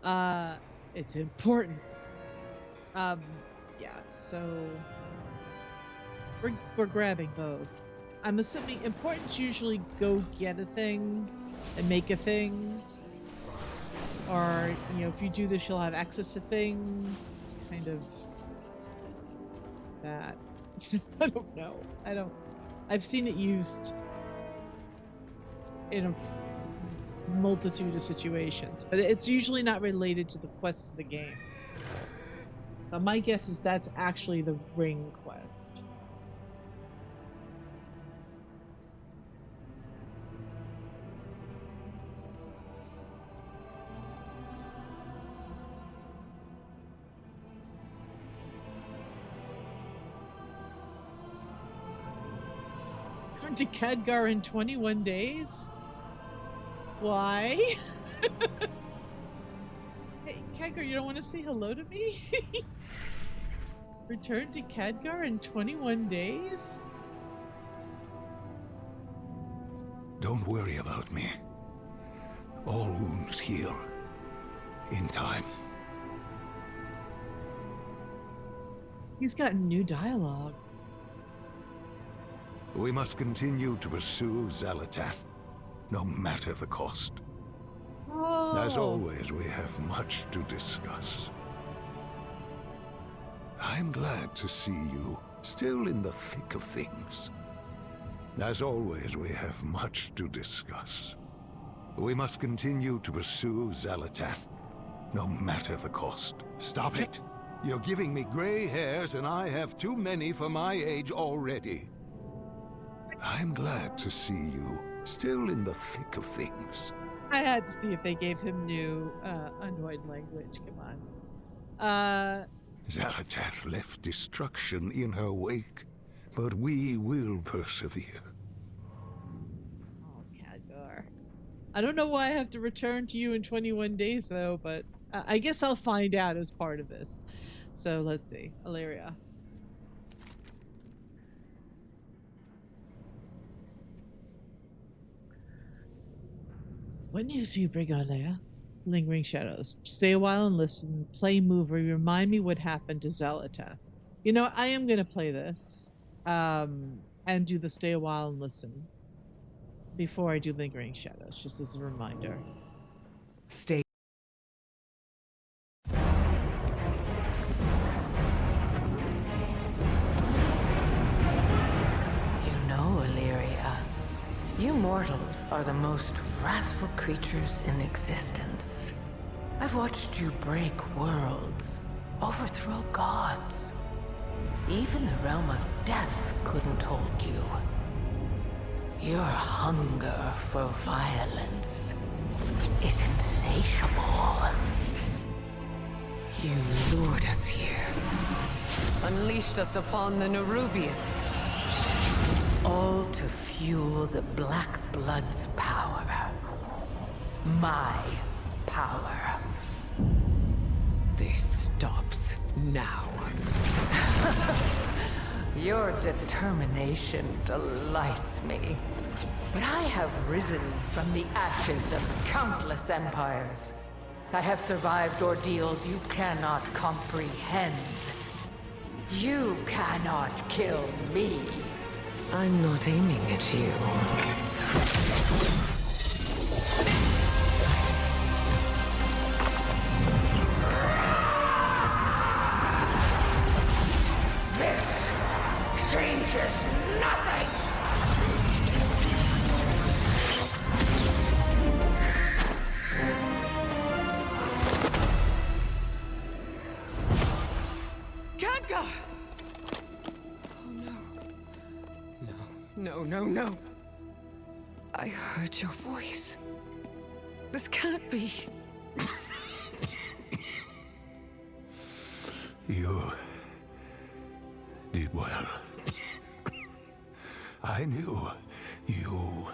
Uh, it's important. Um, yeah, so we're grabbing both. I'm assuming important's usually go get a thing and make a thing. Or, if you do this, you'll have access to things. It's kind of that. I don't know. I've seen it used in a multitude of situations, but it's usually not related to the quest of the game. So my guess is that's actually the ring quest. Turn to Khadgar in 21 days? Why? Hey, Khadgar, you don't want to say hello to me? Return to Khadgar in 21 days? Don't worry about me. All wounds heal. In time. He's got new dialogue. We must continue to pursue Xalatath, no matter the cost. Oh. As always, we have much to discuss. I'm glad to see you still in the thick of things. As always, we have much to discuss. We must continue to pursue Xalatath, no matter the cost. Stop it! You're giving me gray hairs, and I have too many for my age already. I'm glad to see you still in the thick of things. I had to see if they gave him new Unvoid language. Come on. Xalatath left destruction in her wake, but we will persevere. Oh, Khadgar. I don't know why I have to return to you in 21 days, though, but I guess I'll find out as part of this. So let's see. Illyria. What news do you bring, Alea? Lingering shadows. Stay a while and listen. Play move or remind me what happened to Xalatath. I am going to play this and do the stay a while and listen before I do Lingering Shadows, just as a reminder. Stay. You mortals are the most wrathful creatures in existence. I've watched you break worlds, overthrow gods. Even the realm of death couldn't hold you. Your hunger for violence is insatiable. You lured us here, unleashed us upon the Nerubians, all to fuel the Black Blood's power. My power. This stops now. Your determination delights me. But I have risen from the ashes of countless empires. I have survived ordeals you cannot comprehend. You cannot kill me. I'm not aiming at you. This changes nothing! Khadgar! No. I heard your voice. This can't be. You did well. I knew you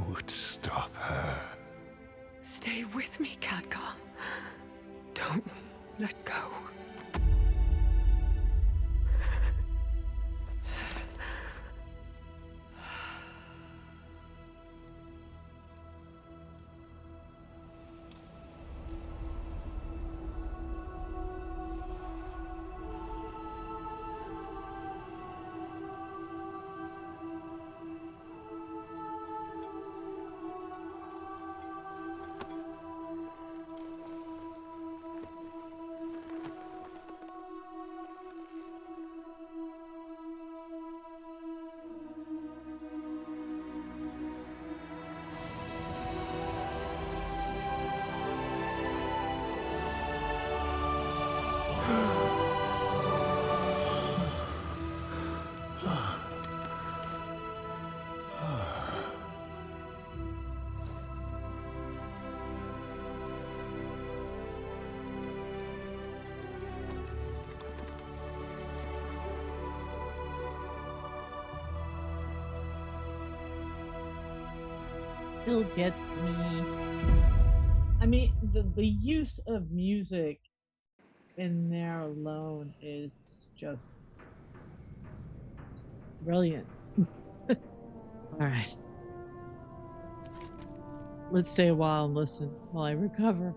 would stop her. Stay with me, Khadgar. Don't let go. still gets me. I mean, the use of music in there alone is just brilliant. All right. Let's stay a while and listen while I recover.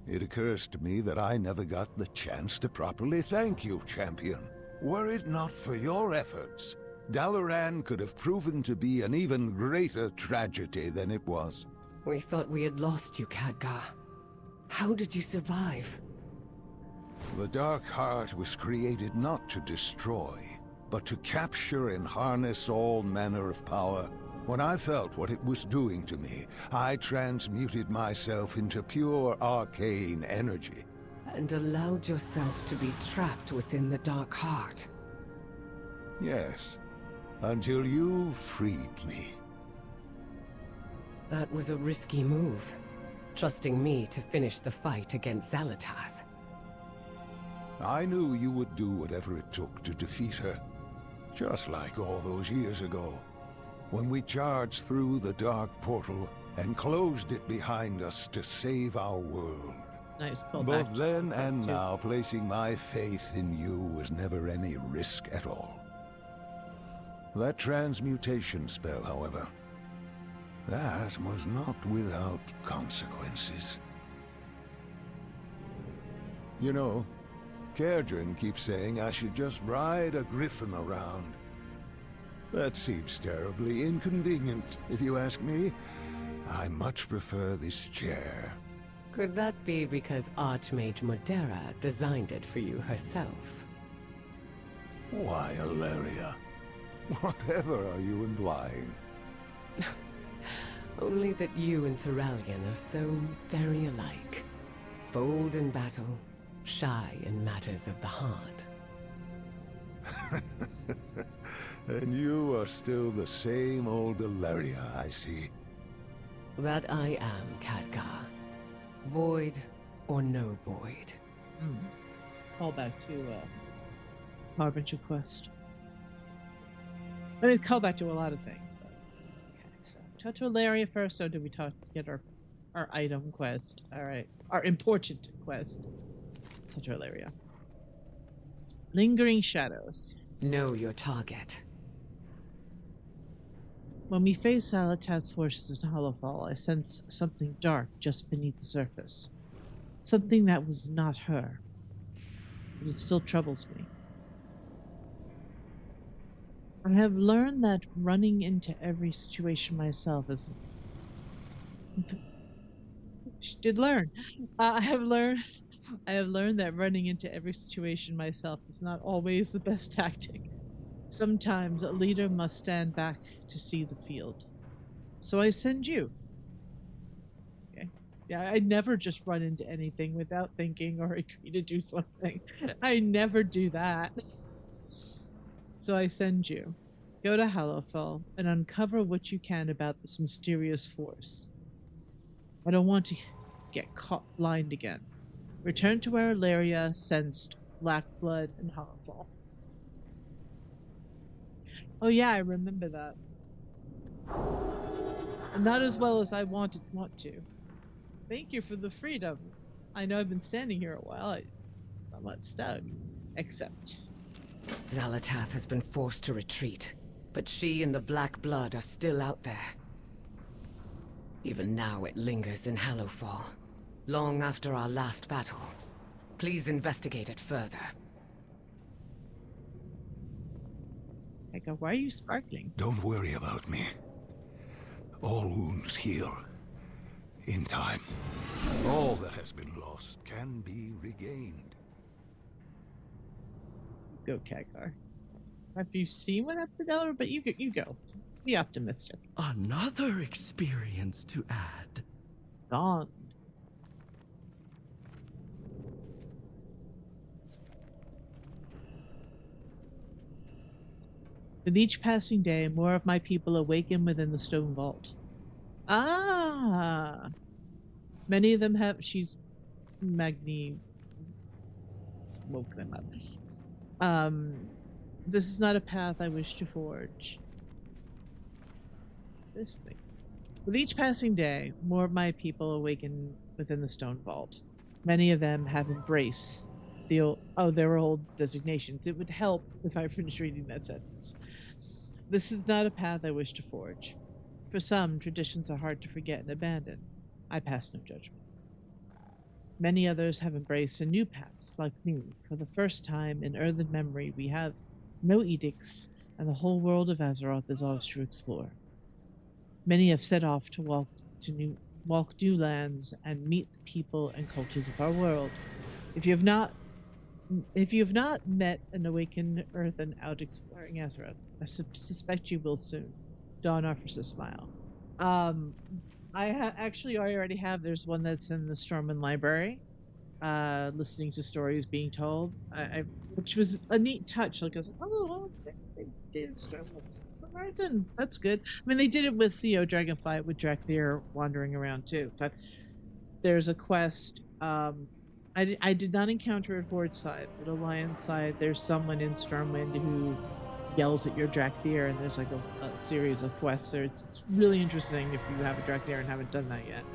It occurs to me that I never got the chance to properly thank you, champion. Were it not for your efforts, Dalaran could have proven to be an even greater tragedy than it was. We thought we had lost you, Khadgar. How did you survive? The Dark Heart was created not to destroy, but to capture and harness all manner of power. When I felt what it was doing to me, I transmuted myself into pure arcane energy. And allowed yourself to be trapped within the Dark Heart. Yes, until you freed me. That was a risky move, trusting me to finish the fight against Xal'atath. I knew you would do whatever it took to defeat her. Just like all those years ago, when we charged through the Dark Portal and closed it behind us to save our world. Nice callback. Both then and now, placing my faith in you was never any risk at all. That transmutation spell, however, that was not without consequences. You know, Kerdrin keeps saying I should just ride a griffin around. That seems terribly inconvenient, if you ask me. I much prefer this chair. Could that be because Archmage Modera designed it for you herself? Why, Ilaria? Whatever are you implying? Only that you and Turalyon are so very alike. Bold in battle, shy in matters of the heart. And you are still the same old Ilaria, I see. That I am, Khadgar. Void or no void. It's a callback to Harbinger Quest. I mean, it's a callback to a lot of things, but okay. So talk to Ilaria first, or do we get our item quest? All right, our important quest. Talk to Ilaria. Lingering shadows. Know your target. When we face Xal'atath's forces in Hollowfall, I sense something dark just beneath the surface. Something that was not her. But it still troubles me. I have learned that running into every situation myself is... She did learn. I have learned that running into every situation myself is not always the best tactic. Sometimes a leader must stand back to see the field. So I send you. Okay. Yeah, I never just run into anything without thinking or agree to do something. I never do that. So I send you. Go to Hallowfell and uncover what you can about this mysterious force. I don't want to get caught blind again. Return to where Ilaria sensed black blood in Hallowfall. Oh yeah, I remember that. Not as well as I want to. Thank you for the freedom. I know I've been standing here a while. I'm somewhat stuck. Except... Xal'atath has been forced to retreat, but she and the Black Blood are still out there. Even now it lingers in Hallowfall, long after our last battle. Please investigate it further. Why are you sparkling? Don't worry about me. All wounds heal. In time. All that has been lost can be regained. Go, Khadgar. Have you seen what happened to Delaware? But you go. Be optimistic. Another experience to add. Gone. With each passing day, more of my people awaken within the stone vault. Ah! Many of them have... Magni woke them up. This is not a path I wish to forge. This way. With each passing day, more of my people awaken within the stone vault. Many of them have embraced their old designations. It would help if I finished reading that sentence. This is not a path I wish to forge. For some, traditions are hard to forget and abandon. I pass no judgment. Many others have embraced a new path, like me. For the first time in earthen memory, we have no edicts, and the whole world of Azeroth is ours to explore. Many have set off to walk new lands and meet the people and cultures of our world. If you have not met an awakened earthen out exploring Azeroth, I suspect you will soon. Dawn offers a smile. Actually, I already have. There's one that's in the Stormwind Library, listening to stories being told, which was a neat touch. Like I was like, oh, well, they did Stormwind. Then that's good. I mean, they did it with Dragonflight with Drakthir wandering around too. But there's a quest. I did not encounter it Horde side, but Alliance side. There's someone in Stormwind who yells at your Drakthir, and there's like a series of quests. So it's really interesting if you have a Drakthir and haven't done that yet.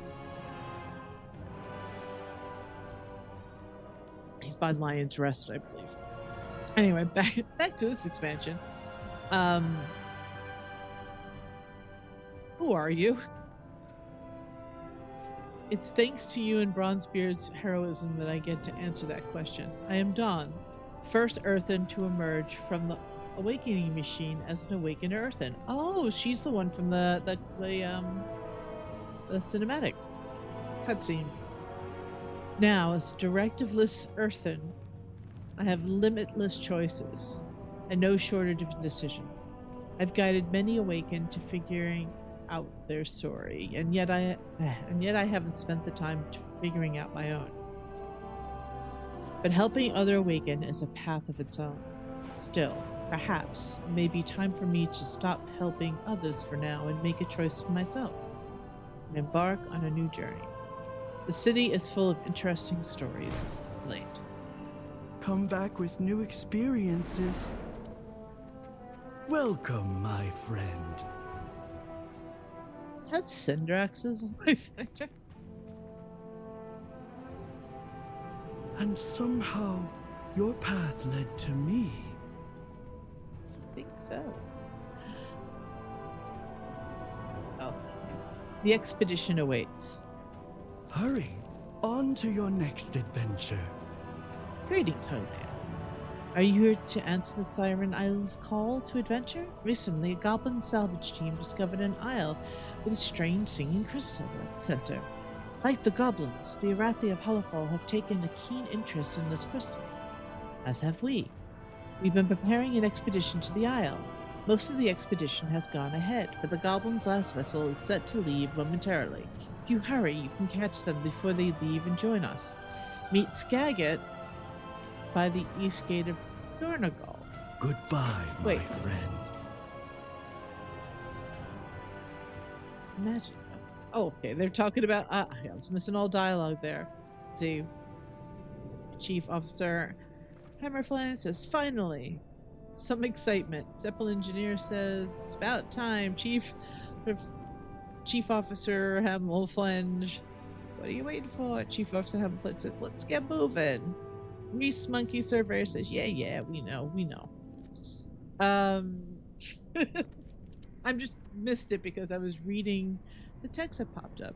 He's by Lion's Rest, I believe. Anyway, back to this expansion. Who are you? It's thanks to you and Bronzebeard's heroism that I get to answer that question. I am Dawn, first Earthen to emerge from the awakening machine as an awakened Earthen. Oh, she's the one from the cinematic cutscene. Now, as directiveless Earthen, I have limitless choices and no shortage of indecision. I've guided many awakened to figuring out their story, and yet I haven't spent the time figuring out my own. But helping other awaken is a path of its own. Still, perhaps it may be time for me to stop helping others for now and make a choice for myself and embark on a new journey. The city is full of interesting stories. Late. Come back with new experiences. Welcome, my friend. Is that Syndrax's voice actor? And somehow, your path led to me. I think so. Oh. The expedition awaits. Hurry, on to your next adventure. Greetings, Harronir. Are you here to answer the Siren Isle's call to adventure? Recently, a goblin salvage team discovered an isle with a strange singing crystal at its center. Like the goblins, the Arathi of Halafal have taken a keen interest in this crystal, as have we. We've been preparing an expedition to the isle. Most of the expedition has gone ahead, but the goblins' last vessel is set to leave momentarily. If you hurry, you can catch them before they leave and join us. Meet Skagit by the east gate of Dornagal. Goodbye, my friend. Imagine. Oh, okay. They're talking about. I was missing all dialogue there. Let's see. Chief Officer Hammerfly says, finally, some excitement. Zeppel Engineer says, it's about time. Chief Officer Hammerflange, what are you waiting for? Chief Officer Hammerflange says, let's get moving. Reese Monkey Surveyor says, yeah, we know. I'm just missed it because I was reading the text that popped up.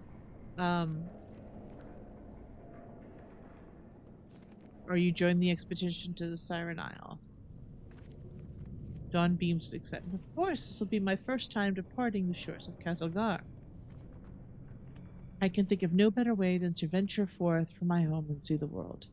Are you joining the expedition to the Siren Isle? Dawn beams with excitement. Of course, this will be my first time departing the shores of Castlegar. I can think of no better way than to venture forth from my home and see the world.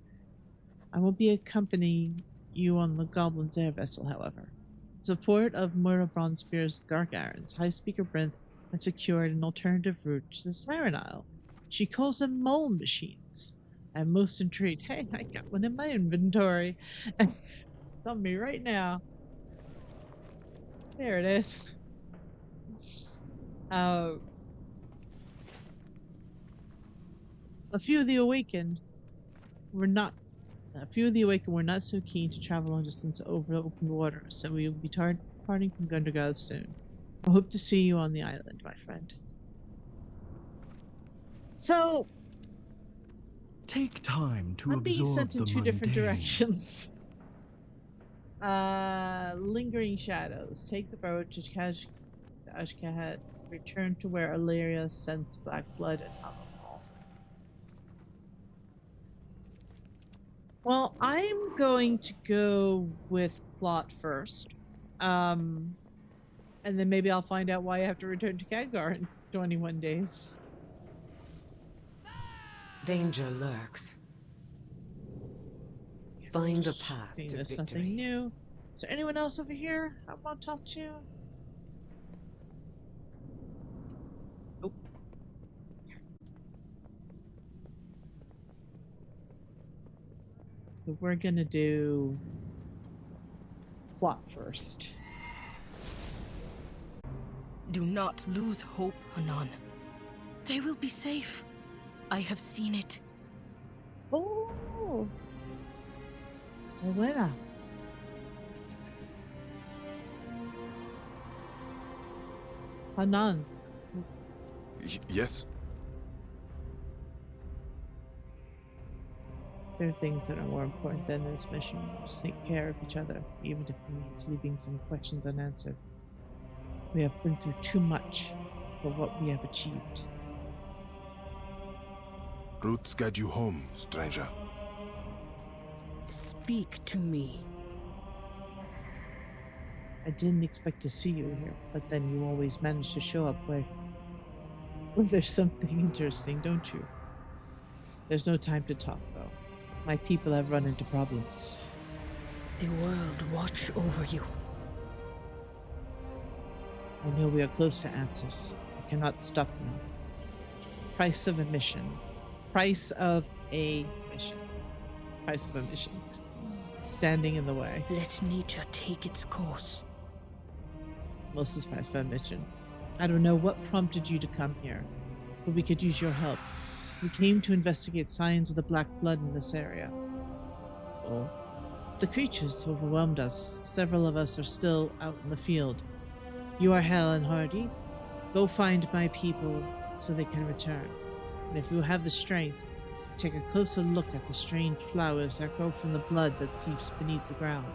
I will be accompanying you on the Goblins' air vessel, however. The support of Moira Bronzebeard's Dark Irons, High Speaker Brinth, and secured an alternative route to the Siren Isle. She calls them mole machines. I'm most intrigued. Hey, I got one in my inventory. It's on me right now. There it is. A few of the awakened were not so keen to travel long distance over open water, so we will be parting from Gundargath soon. I hope to see you on the island, my friend. So Take time to I'm being absorb sent in the two different mundane. directions. Lingering shadows. Take the road to Ashkahet. Return to where Illyria scents black blood and alcohol. Well, I'm going to go with plot first. And then maybe I'll find out why I have to return to Khadgar in 21 days. Danger lurks. Find the path Seeing to there's victory. nothing new. Is there anyone else over here I want to talk to? Nope. So we're gonna do plot first. Do not lose hope, Anan. They will be safe. I have seen it. Oh, buena. Hanan, Yes? there are things that are more important than this mission. Just take care of each other, even if it means leaving some questions unanswered. We have been through too much for what we have achieved. Roots guide you home, stranger. Speak to me. I didn't expect to see you here, but then you always manage to show up where there's something interesting, don't you? There's no time to talk, though. My people have run into problems. The world watch over you. I know we are close to answers. I cannot stop now. Price of a mission. Price of a mission. Price of a mission. Standing in the way. Let nature take its course. Most is price for a mission. I don't know what prompted you to come here, but we could use your help. We came to investigate signs of the black blood in this area. Oh. The creatures overwhelmed us. Several of us are still out in the field. You are Hel and Hardy. Go find my people so they can return. And if you have the strength, take a closer look at the strange flowers that grow from the blood that seeps beneath the ground.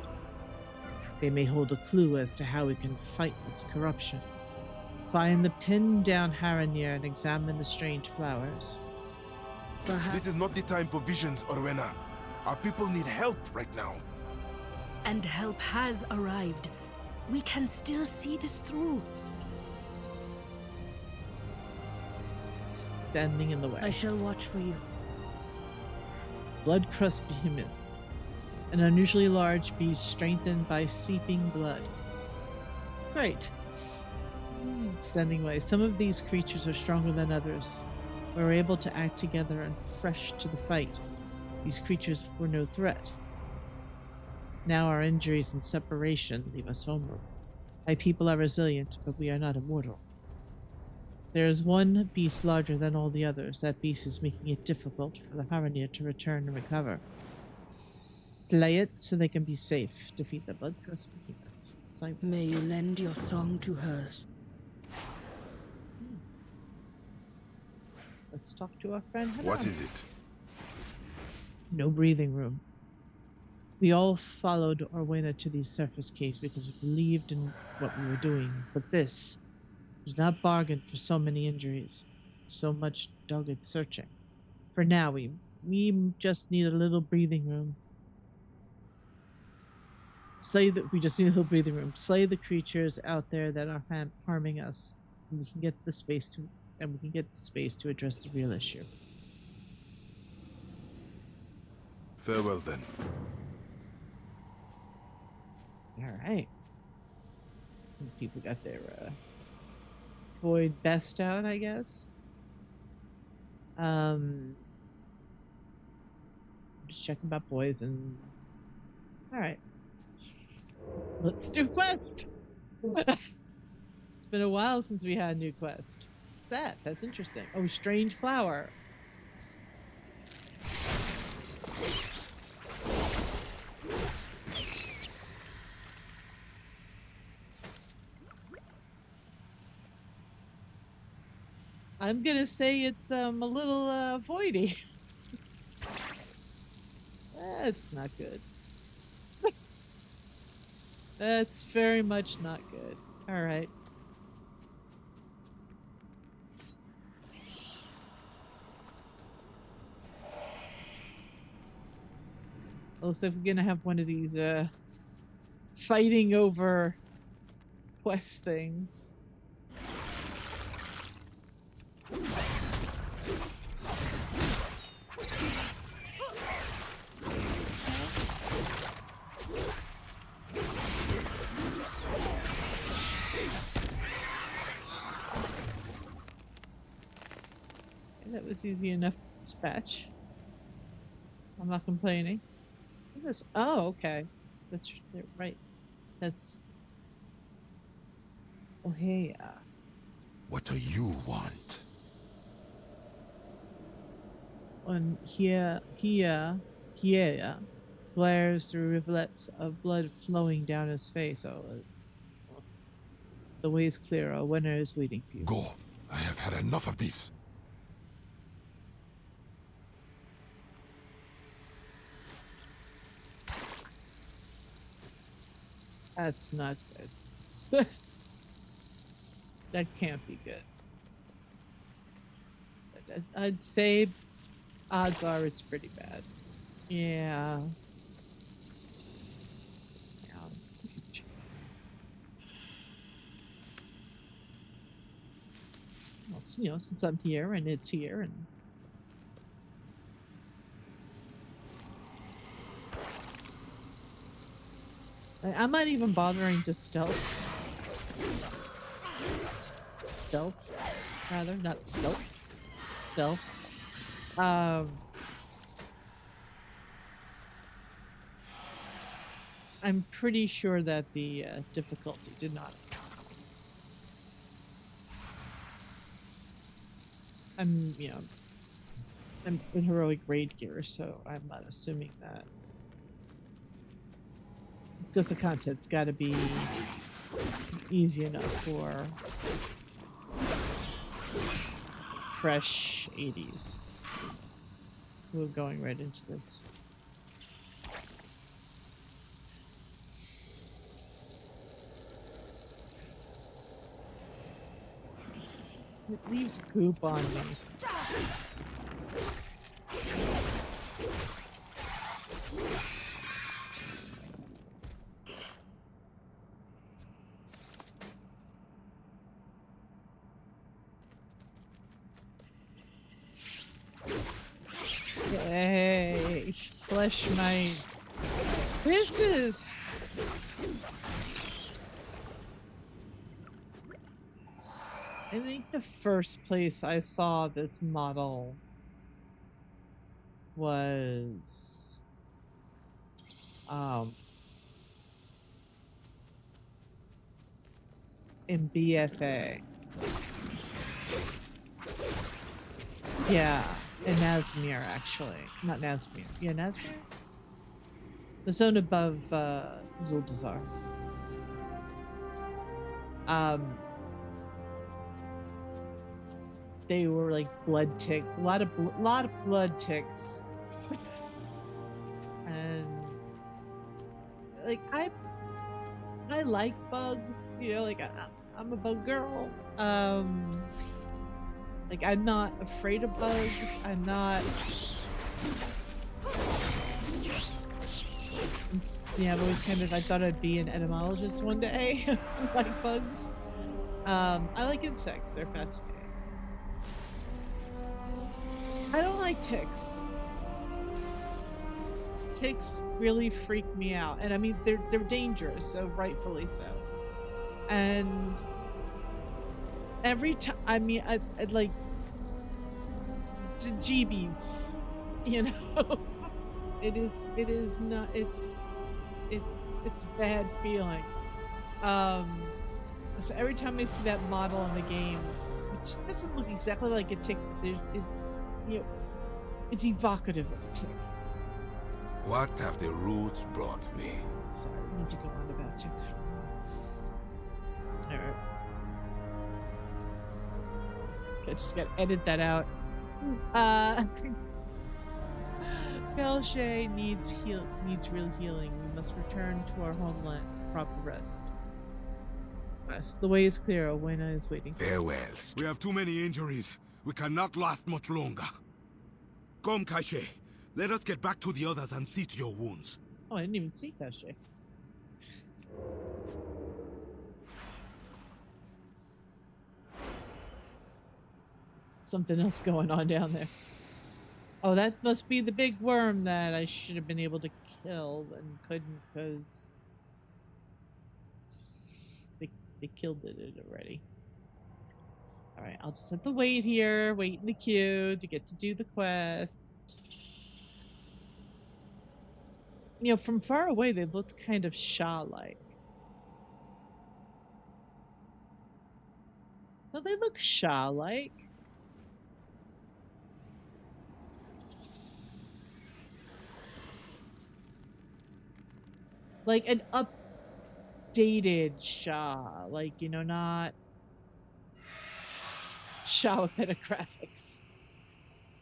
They may hold a clue as to how we can fight its corruption. Find the pinned down Harronir and examine the strange flowers. Perhaps. This is not the time for visions, Orwena. Our people need help right now. And help has arrived. We can still see this through. Standing in the way. I shall watch for you. Blood-crust behemoth. An unusually large beast strengthened by seeping blood. Great. Standing away. Some of these creatures are stronger than others. We were able to act together and fresh to the fight. These creatures were no threat. Now our injuries and separation leave us vulnerable. My people are resilient, but we are not immortal. There is one beast larger than all the others. That beast is making it difficult for the Harronir to return and recover. Play it so they can be safe. Defeat the blood-crust behemoth. May you lend your song to hers. Let's talk to our friend Hanan. What is it? No breathing room. We all followed Orwena to these surface caves because we believed in what we were doing. But this was not bargained for so many injuries, so much dogged searching. For now, we just need a little breathing room. We just need a little breathing room. Slay the creatures out there that are harming us, and we can get the space to address the real issue. Farewell then. All right. People got their void best out, I guess. Just checking about poisons. All right. Let's do quest. It's been a while since we had a new quest. What's that? That's interesting. Oh, strange flower. I'm gonna say it's a little voidy. That's not good. That's very much not good. All right. Looks like we're gonna have one of these fighting over quest things. That was easy enough to dispatch. I'm not complaining. Oh, okay. That's right. That's. Oh, hey. What do you want? On here, glares through rivulets of blood flowing down his face. The way is clear. A winner is waiting for you. Go. I have had enough of this. That's not good. That can't be good. I'd say odds are it's pretty bad. Yeah. Well, since I'm here and it's here and I'm not even bothering to stealth, rather, not stealth. I'm pretty sure that the difficulty did not. I'm in heroic raid gear, so I'm not assuming that. Because the content's got to be easy enough for fresh 80s. We're going right into this. It leaves goop on me. Hey, flesh mites. This is... I think the first place I saw this model was in BFA. Yeah, in Nazmir, actually. Not Nazmir. Yeah, Nazmir? The zone above Zuldazar. They were like blood ticks, a lot of blood ticks, and like I like bugs, like I'm a bug girl. Like I'm not afraid of bugs. I'm not. Yeah, I've always I thought I'd be an etymologist one day. I like bugs. I like insects. They're fascinating. I don't like ticks. Ticks really freak me out, and I mean they're dangerous, so rightfully so. And every time, I mean, I'd like the jeebies, It is not. It's a bad feeling. So every time I see that model in the game, which doesn't look exactly like a tick, it's evocative of a tick. What have the roots brought me? Sorry, I need to go on about ticks. Alright. I just gotta edit that out. Uh, Belche needs real healing. We must return to our homeland for proper rest. Yes, the way is clear. Owena is waiting. Farewell. We have too many injuries. We cannot last much longer. Come, Kaishe. Let us get back to the others and see to your wounds. Oh, I didn't even see Belche. Something else going on down there. Oh, that must be the big worm that I should have been able to kill and couldn't because they killed it already. Alright, I'll just have to wait here, wait in the queue to get to do the quest. You know, from far away they looked kind of Shaw-like. Don't they look Shaw-like? Like an updated Shaw, like, you know, not Shaw with better graphics.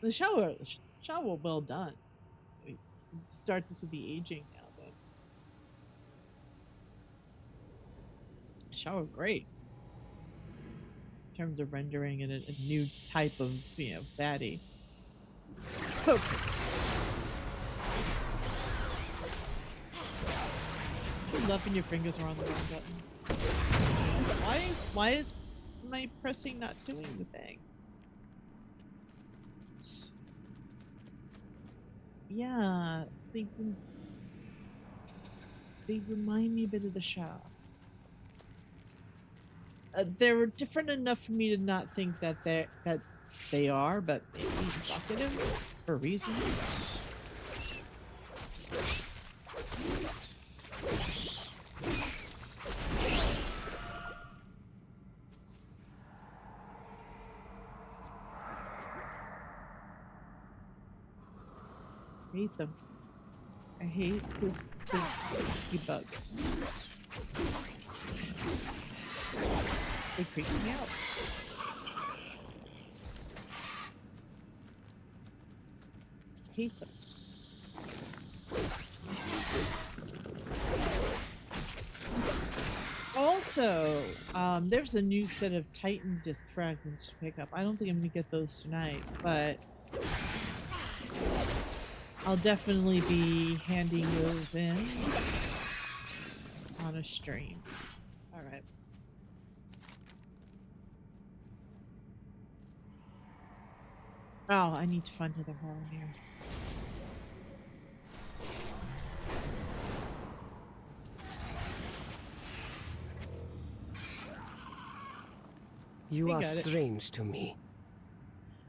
The Shaw were well done. We start to see the aging now, but Shaw were great in terms of rendering and a new type of, you know, baddie. Oh. You're loving your fingers are on the wrong buttons. Why is my pressing not doing the thing? Yeah, they remind me a bit of the Shaw. They're different enough for me to not think that they are, but maybe evocative for reasons. I hate them. I hate those bugs. They freak me out. I hate them. Also, there's a new set of Titan disc fragments to pick up. I don't think I'm gonna get those tonight, but I'll definitely be handing those in on a stream. Alright. Oh, I need to find another Harronir. You are strange to me.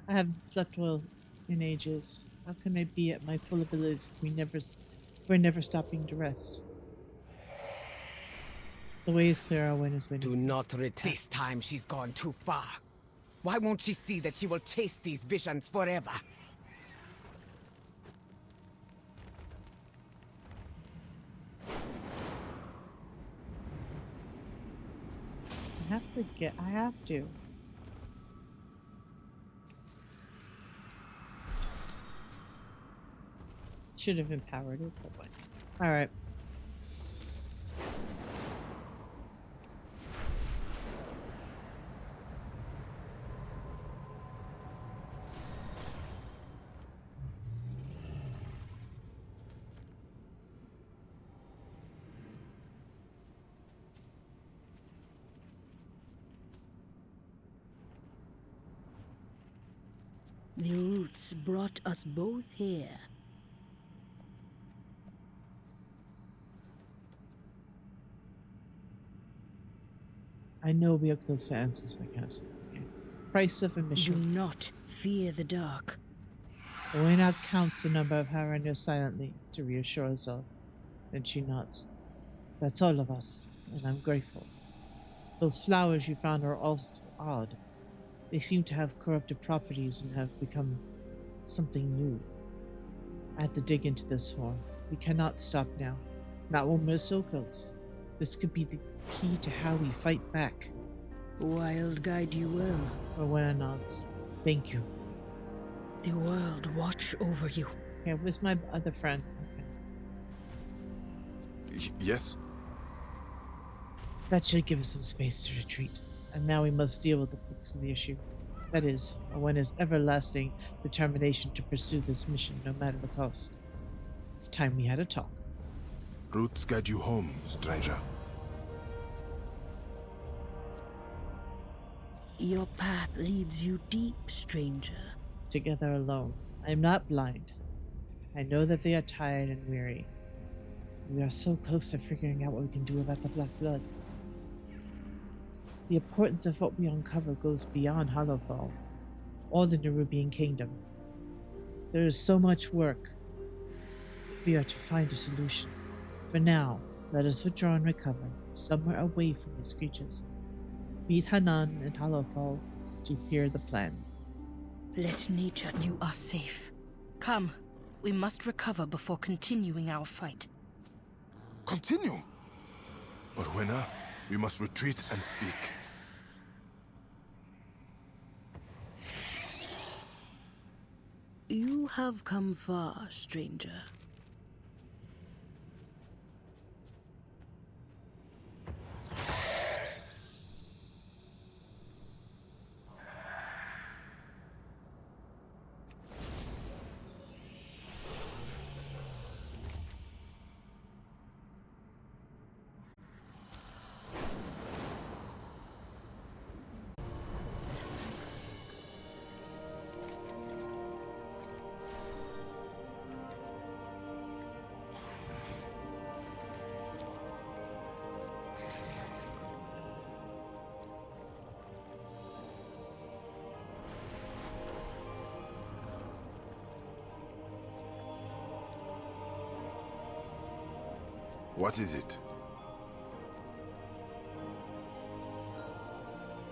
I haven't slept well in ages. How can I be at my full abilities if we're never stopping to rest? The way is clear. Our winners win. Do not return. This time she's gone too far. Why won't she see that she will chase these visions forever? I have to. Should have empowered it, but what? Alright. The roots brought us both here. I know we are close to answers, I guess. Okay. Price of admission. Do not fear the dark. Owena counts the number of Harronir silently to reassure herself, and she nods. That's all of us, and I'm grateful. Those flowers you found are also odd. They seem to have corrupted properties and have become something new. I have to dig into this more. We cannot stop now. Not when we're so close. This could be the key to how we fight back. Wild guide you well. Rowena nods. Thank you. The world watch over you. Okay, where's my other friend? Okay. Yes? That should give us some space to retreat. And now we must deal with the crux of the issue. That is, Rowena's everlasting determination to pursue this mission no matter the cost. It's time we had a talk. Roots guide you home, stranger. Your path leads you deep, stranger. Together alone. I am not blind. I know that they are tired and weary. We are so close to figuring out what we can do about the Black Blood. The importance of what we uncover goes beyond Hollowfall, or the Nerubian Kingdom. There is so much work. We are to find a solution. For now, let us withdraw and recover, somewhere away from these creatures. Meet Hanan and Hollowfall to hear the plan. Let nature... You are safe. Come, we must recover before continuing our fight. Continue! Rowena, we must retreat and speak. You have come far, stranger. What is it?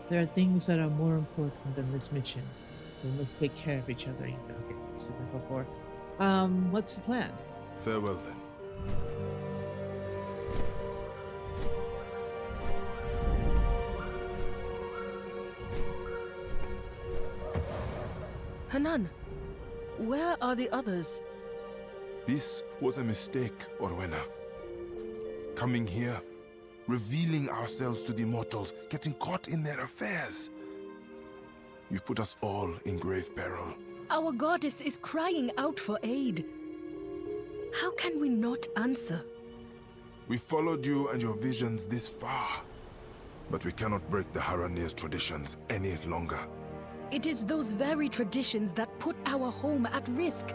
There are things that are more important than this mission. We must take care of each other, you know, I've said that before. What's the plan? Farewell then. Hanan, where are the others? This was a mistake, Rowena. Coming here, revealing ourselves to the immortals, getting caught in their affairs. You've put us all in grave peril. Our goddess is crying out for aid. How can we not answer? We followed you and your visions this far, but we cannot break the Harronir's traditions any longer. It is those very traditions that put our home at risk.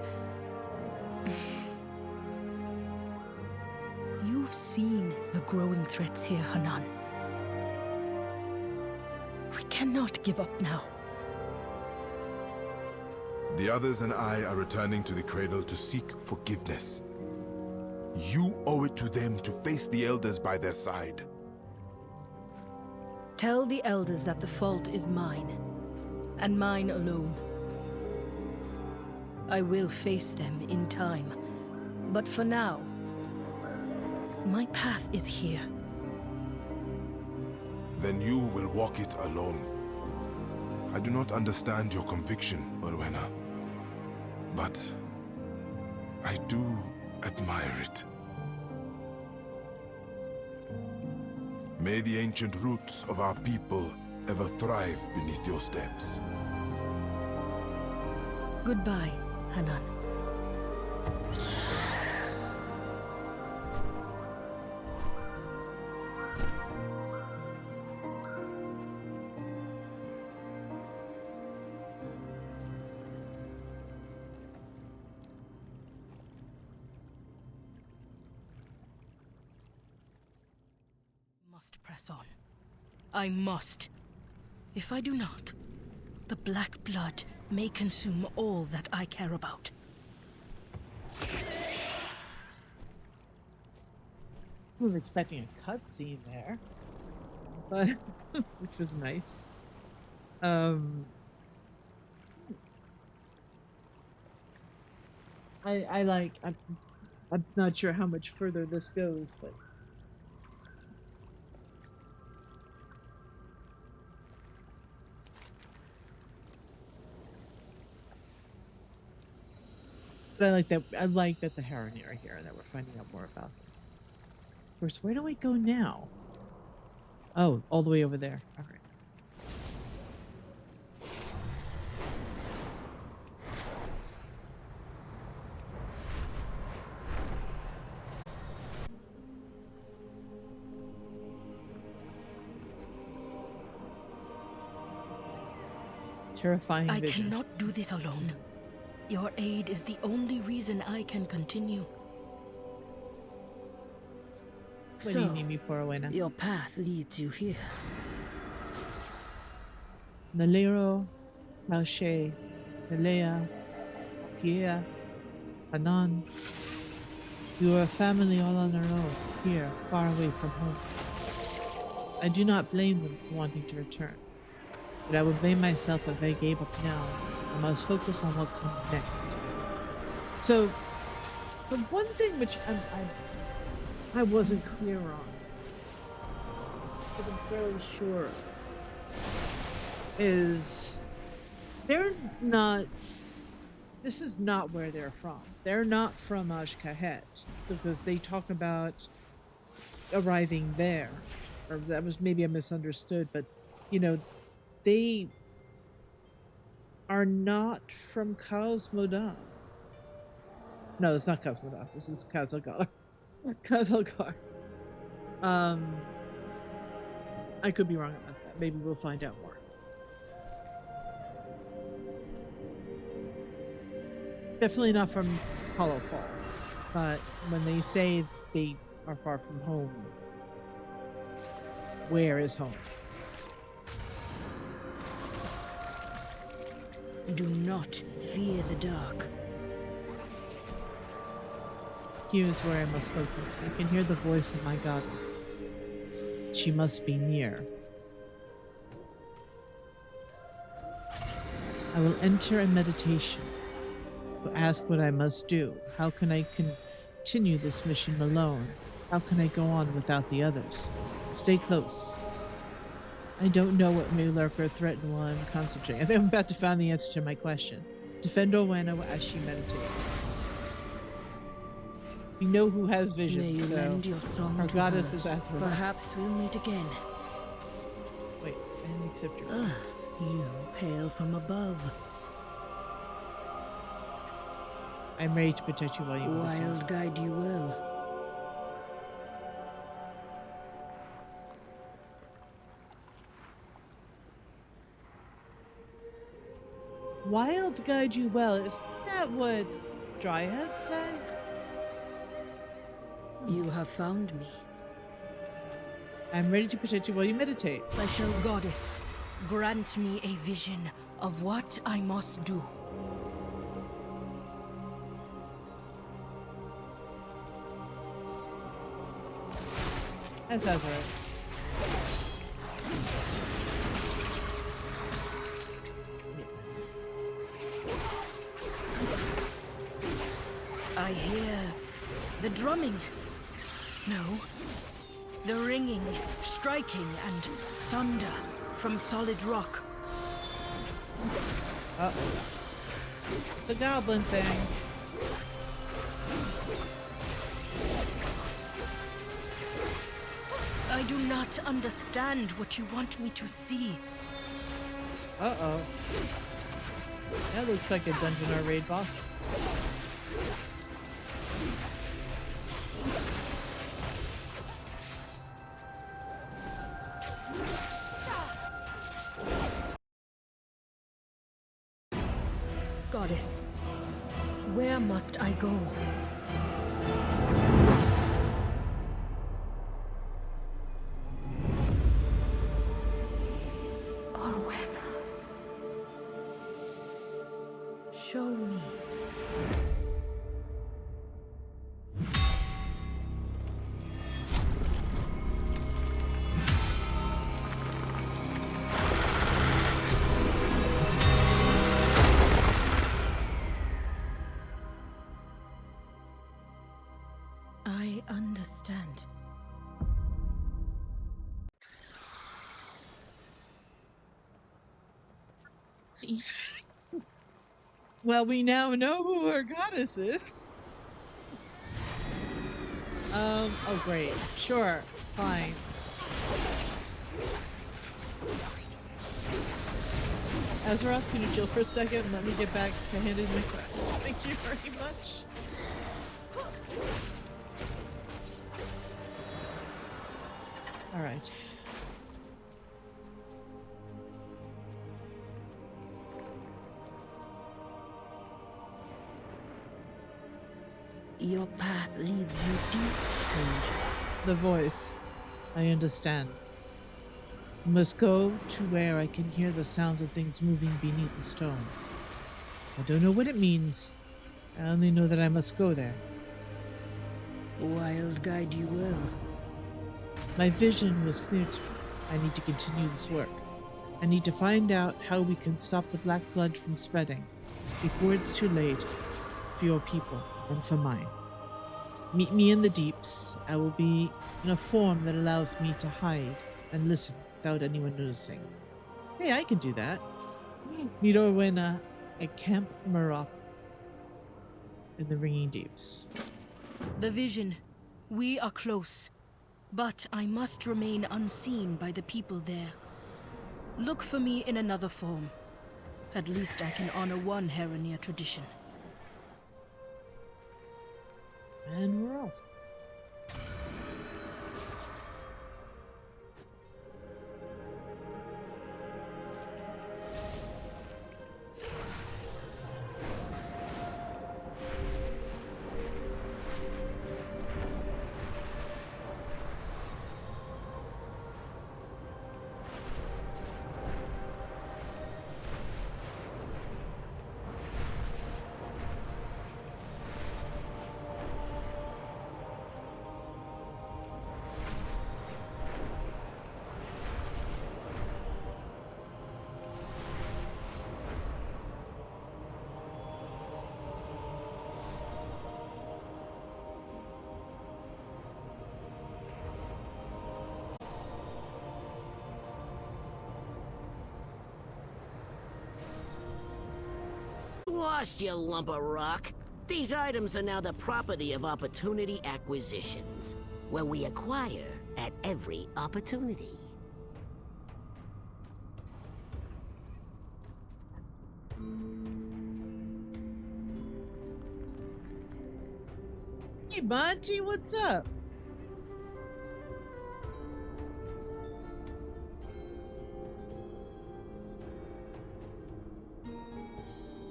You've seen the growing threats here, Hanan. We cannot give up now. The others and I are returning to the cradle to seek forgiveness. You owe it to them to face the elders by their side. Tell the elders that the fault is mine, and mine alone. I will face them in time, but for now, my path is here. Then you will walk it alone. I do not understand your conviction, Rowena, but I do admire it. May the ancient roots of our people ever thrive beneath your steps. Goodbye, Hanan. Must press on. I must. If I do not, the Black Blood may consume all that I care about. We were expecting a cutscene there, but which was nice. I like. I'm not sure how much further this goes, but But I like that. I like that the Harronir are here and that we're finding out more about them. Of course, where do we go now? Oh, all the way over there. All right. Terrifying I vision. cannot do this alone. Your aid is the only reason I can continue. What do you need me for, Owena? Your path leads you here. Nalero, Malshe, Nalea, Kia, Hanan. You are a family all on their own, here, far away from home. I do not blame them for wanting to return, but I would blame myself if I gave up now. I must focus on what comes next. So, the one thing which I wasn't clear on, but I'm fairly sure of, is they're not. This is not where they're from. They're not from Ashkahet, because they talk about arriving there, or that was maybe I misunderstood. But you know, they are not from Cosmodan. No, it's not Cosmodan. This is Kazalgar. Kazalgar. I could be wrong about that. Maybe we'll find out more. Definitely not from Hollow Fall. But when they say they are far from home, where is home? Do not fear the dark. Here's where I must focus. I can hear the voice of my goddess. She must be near. I will enter a meditation to ask what I must do. How can I continue this mission alone? How can I go on without the others? Stay close. I don't know what may lurk or threaten while I'm concentrating. I think I'm about to find the answer to my question. Defend Owena as she meditates. We know who has vision, May you so lend your song our to goddess hers. is as her. Perhaps we'll meet again. Wait, I didn't accept your request. You hail from above. I'm ready to protect you while you meditate. Wild guide you well. Wild guide you well. Is that what dryads say? You have found me. I'm ready to protect you while you meditate. I shall, goddess, grant me a vision of what I must do. That sounds right. Yes. I hear the drumming. No. The ringing, striking, and thunder from solid rock. Uh-oh. It's a goblin thing. I do not understand what you want me to see. Uh-oh. That looks like a dungeon or raid boss. Goddess, where must I go? Orwena. Show me. I understand. Well, we now know who our goddess is. Oh great. Sure. Fine. Azeroth, can you chill for a second and let me get back to handling my quest? Thank you very much. Alright. Your path leads you deep, stranger. The voice. I understand. I must go to where I can hear the sound of things moving beneath the stones. I don't know what it means. I only know that I must go there. Wild guide you will. My vision was clear to me. I need to continue this work. I need to find out how we can stop the black blood from spreading before it's too late for your people and for mine. Meet me in the deeps. I will be in a form that allows me to hide and listen without anyone noticing. Hey, I can do that. Meet Orwena at Camp Murrock in the Ringing Deeps. The vision. We are close. But I must remain unseen by the people there. Look for me in another form. At least I can honor one Harronir tradition. And we're off. Lost, you lump of rock. These items are now the property of Opportunity Acquisitions, where we acquire at every opportunity. Hey, Monty, what's up?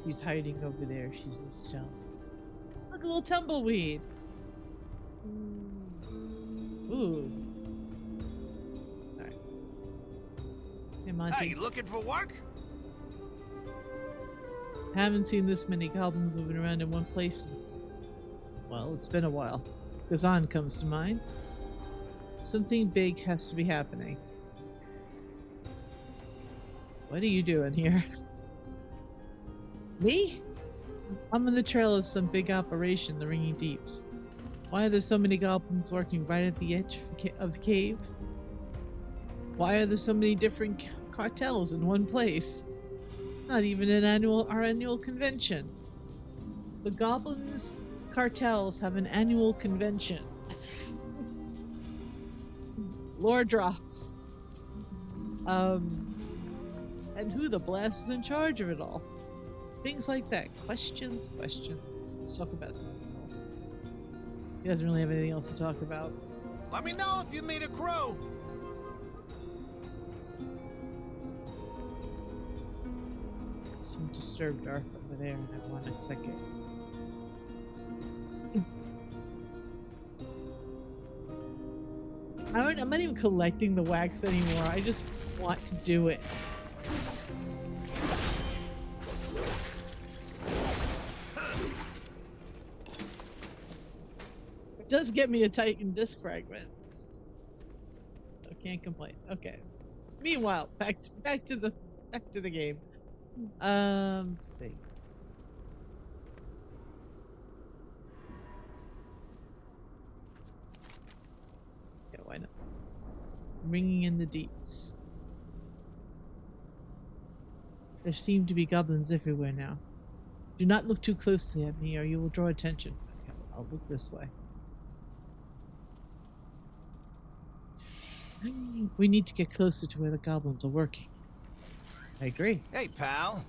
She's hiding over there. She's in stone. Look, a little tumbleweed. Ooh. Alright. Hey, Monty. Hey, you looking for work? Haven't seen this many goblins moving around in one place since... well, it's been a while. Gazan comes to mind. Something big has to be happening. What are you doing here? Me? I'm on the trail of some big operation, the Ringing Deeps. Why are there so many goblins working right at the edge of the cave? Why are there so many different cartels in one place? It's not even our annual convention. The goblins cartels have an annual convention. Lore drops. And who the blast is in charge of it all? Things like that. Questions. Let's talk about something else. He doesn't really have anything else to talk about. Let me know if you need a crew. Some disturbed Dark over there, and I want to click it. I'm not even collecting the wax anymore. I just want to do it. It does get me a Titan disc fragment, so can't complain. Okay. Meanwhile, back to the game. Let's see. Yeah, why not? Ringing in the deeps. There seem to be goblins everywhere now. Do not look too closely at me or you will draw attention. Okay, I'll look this way. We need to get closer to where the goblins are working. I agree. Hey, pal.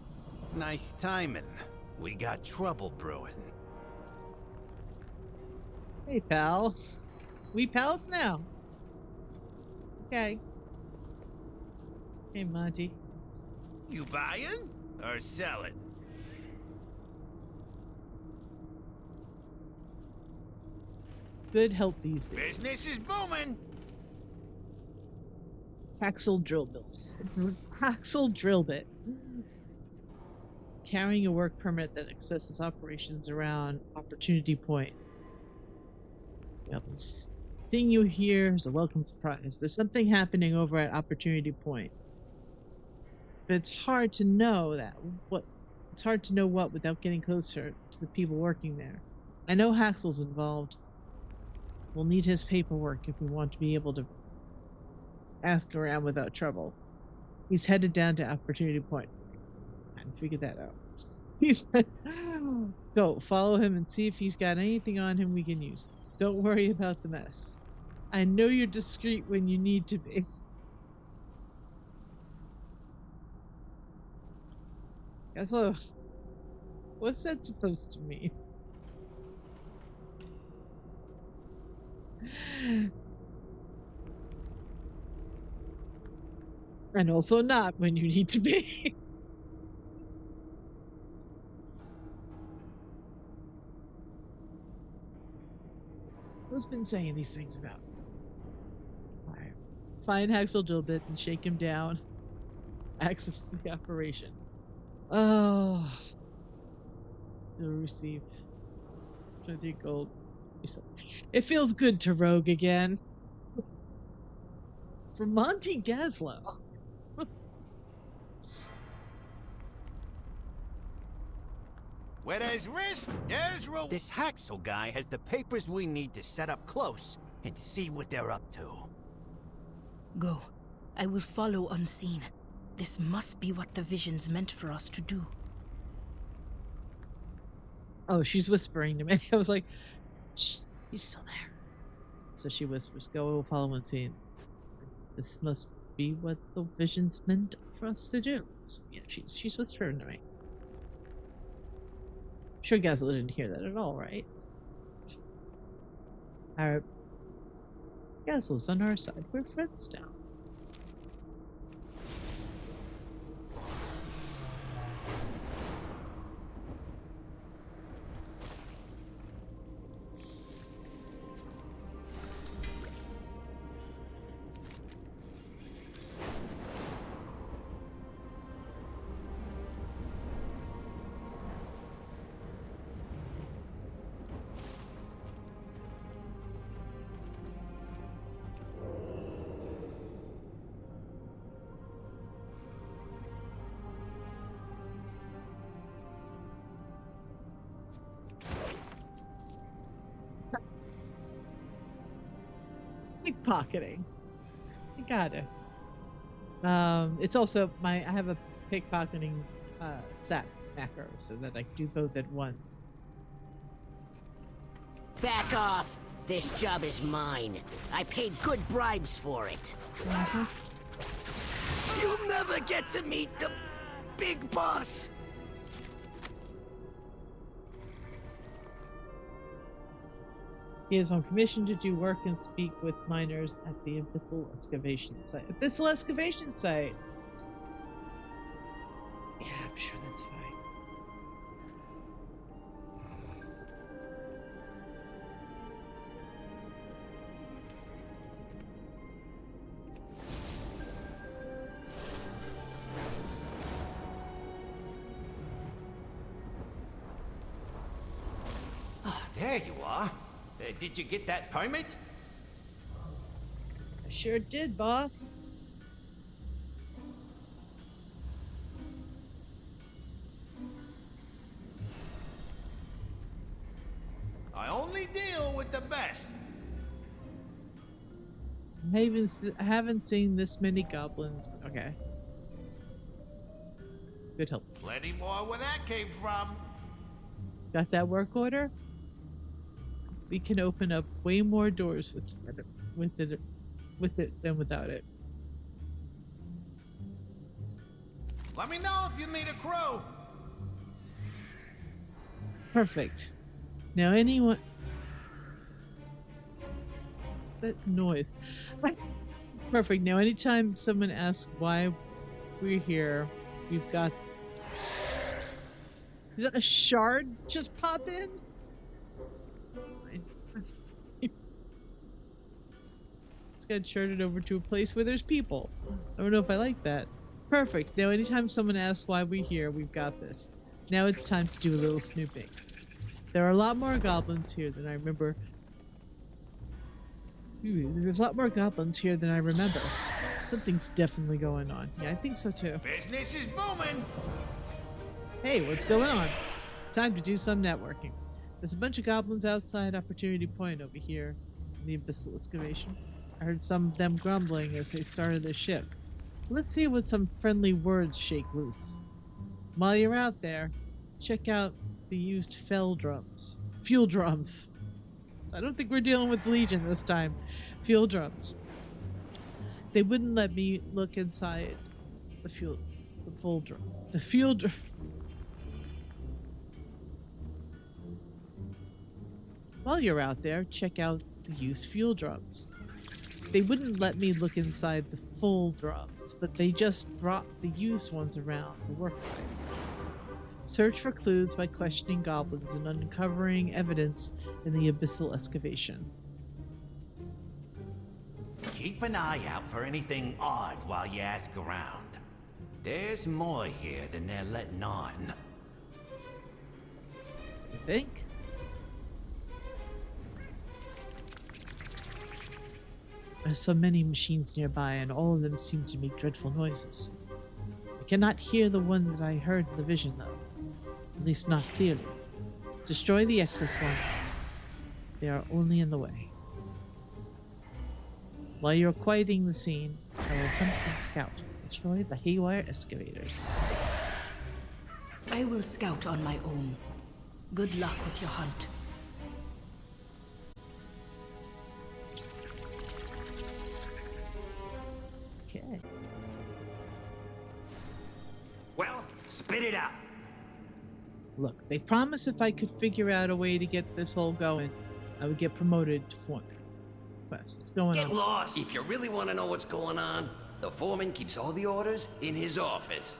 Nice timing. We got trouble brewing. Hey, pal. We pals now. Okay. Hey, Monty. You buying or selling? Good help these days. Business is booming. Haxel drill bills. Haxel drill bit. Carrying a work permit that accesses operations around Opportunity Point. Rebels. Thing you hear is a welcome surprise. There's something happening over at Opportunity Point. But it's hard to know what without getting closer to the people working there. I know Haxel's involved. We'll need his paperwork if we want to be able to ask around without trouble. He's headed down to Opportunity Point. I haven't figured that out. Go, follow him and see if he's got anything on him we can use. Don't worry about the mess. I know you're discreet when you need to be. So, what's that supposed to mean? And also not when you need to be. Who's been saying these things about? Alright. Find Haxel Dilbit and shake him down. Access the operation. Oh. You'll receive 20 gold. It feels good to rogue again. For Monty Gaslow. Where there's risk, there's reward. This Haxel guy has the papers we need to set up close and see what they're up to. Go. I will follow unseen. This must be what the visions meant for us to do. Oh, she's whispering to me. I was like, shh, he's still there. So she whispers, go follow unseen. This must be what the visions meant for us to do. So yeah, she's whispering to me. I'm sure Gaslit didn't hear that at all, right? Our Gaslit's on our side. We're friends now. Pickpocketing. I gotta. It's also I have a pickpocketing set macro so that I can do both at once. Back off! This job is mine. I paid good bribes for it. You'll never get to meet the big boss! He is on permission to do work and speak with miners at the Abyssal Excavation Site. Abyssal Excavation Site! Yeah, I'm sure that's fine. There you are. Did you get that permit? I sure did, boss. I only deal with the best. I haven't seen this many goblins. Okay. Good help. Plenty more where that came from. Got that work order? We can open up way more doors with it than without it. Let me know if you need a crew. Perfect. Now anyone... What's that noise? Perfect. Now anytime someone asks why we're here, we've got... Did a shard just pop in? It's got sharded over to a place where there's people. I don't know if I like that. Perfect. Now anytime someone asks why we're here, we've got this. Now it's time to do a little snooping. There are a lot more goblins here than I remember. There's a lot more goblins here than I remember. Something's definitely going on. Yeah, I think so too. Business is booming. Hey, what's going on? Time to do some networking. There's a bunch of goblins outside Opportunity Point over here in the abyssal excavation. I heard some of them grumbling as they started their ship. Let's see what some friendly words shake loose. While you're out there, check out the used fuel drums. I don't think we're dealing with the Legion this time. Fuel drums. They wouldn't let me look inside the fuel drum. The fuel drum. While you're out there, check out the used fuel drums. They wouldn't let me look inside the full drums, but they just brought the used ones around the worksite. Search for clues by questioning goblins and uncovering evidence in the abyssal excavation. Keep an eye out for anything odd while you ask around. There's more here than they're letting on. You think? There's so many machines nearby, and all of them seem to make dreadful noises. I cannot hear the one that I heard in the vision, though. At least not clearly. Destroy the excess ones. They are only in the way. While you're quieting the scene, I will hunt and scout. Destroy the haywire excavators. I will scout on my own. Good luck with your hunt. Okay. Well, spit it out. Look, they promised if I could figure out a way to get this all going, I would get promoted to foreman. What's going on? Get lost! If you really want to know what's going on, the foreman keeps all the orders in his office.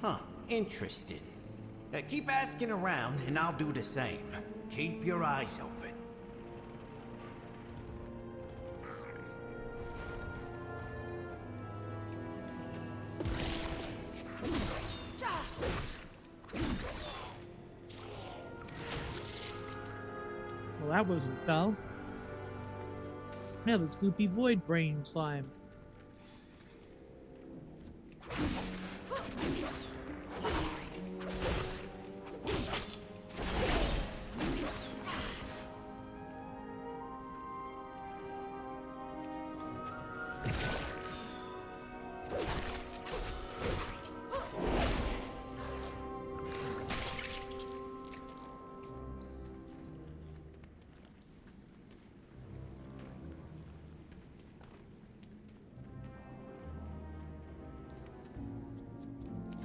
Huh, interesting. Keep asking around and I'll do the same. Keep your eyes open. Well, that wasn't dull. Yeah, let's goopy void brain slime.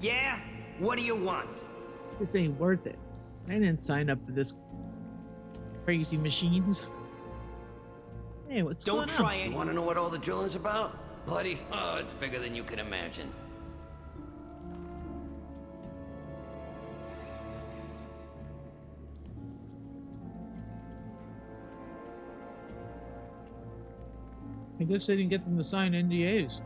Yeah? What do you want? This ain't worth it. I didn't sign up for this crazy machines. Hey, what's going on? Don't try it. You want to know what all the drilling's about? Buddy, oh, it's bigger than you can imagine. I guess they didn't get them to sign NDAs.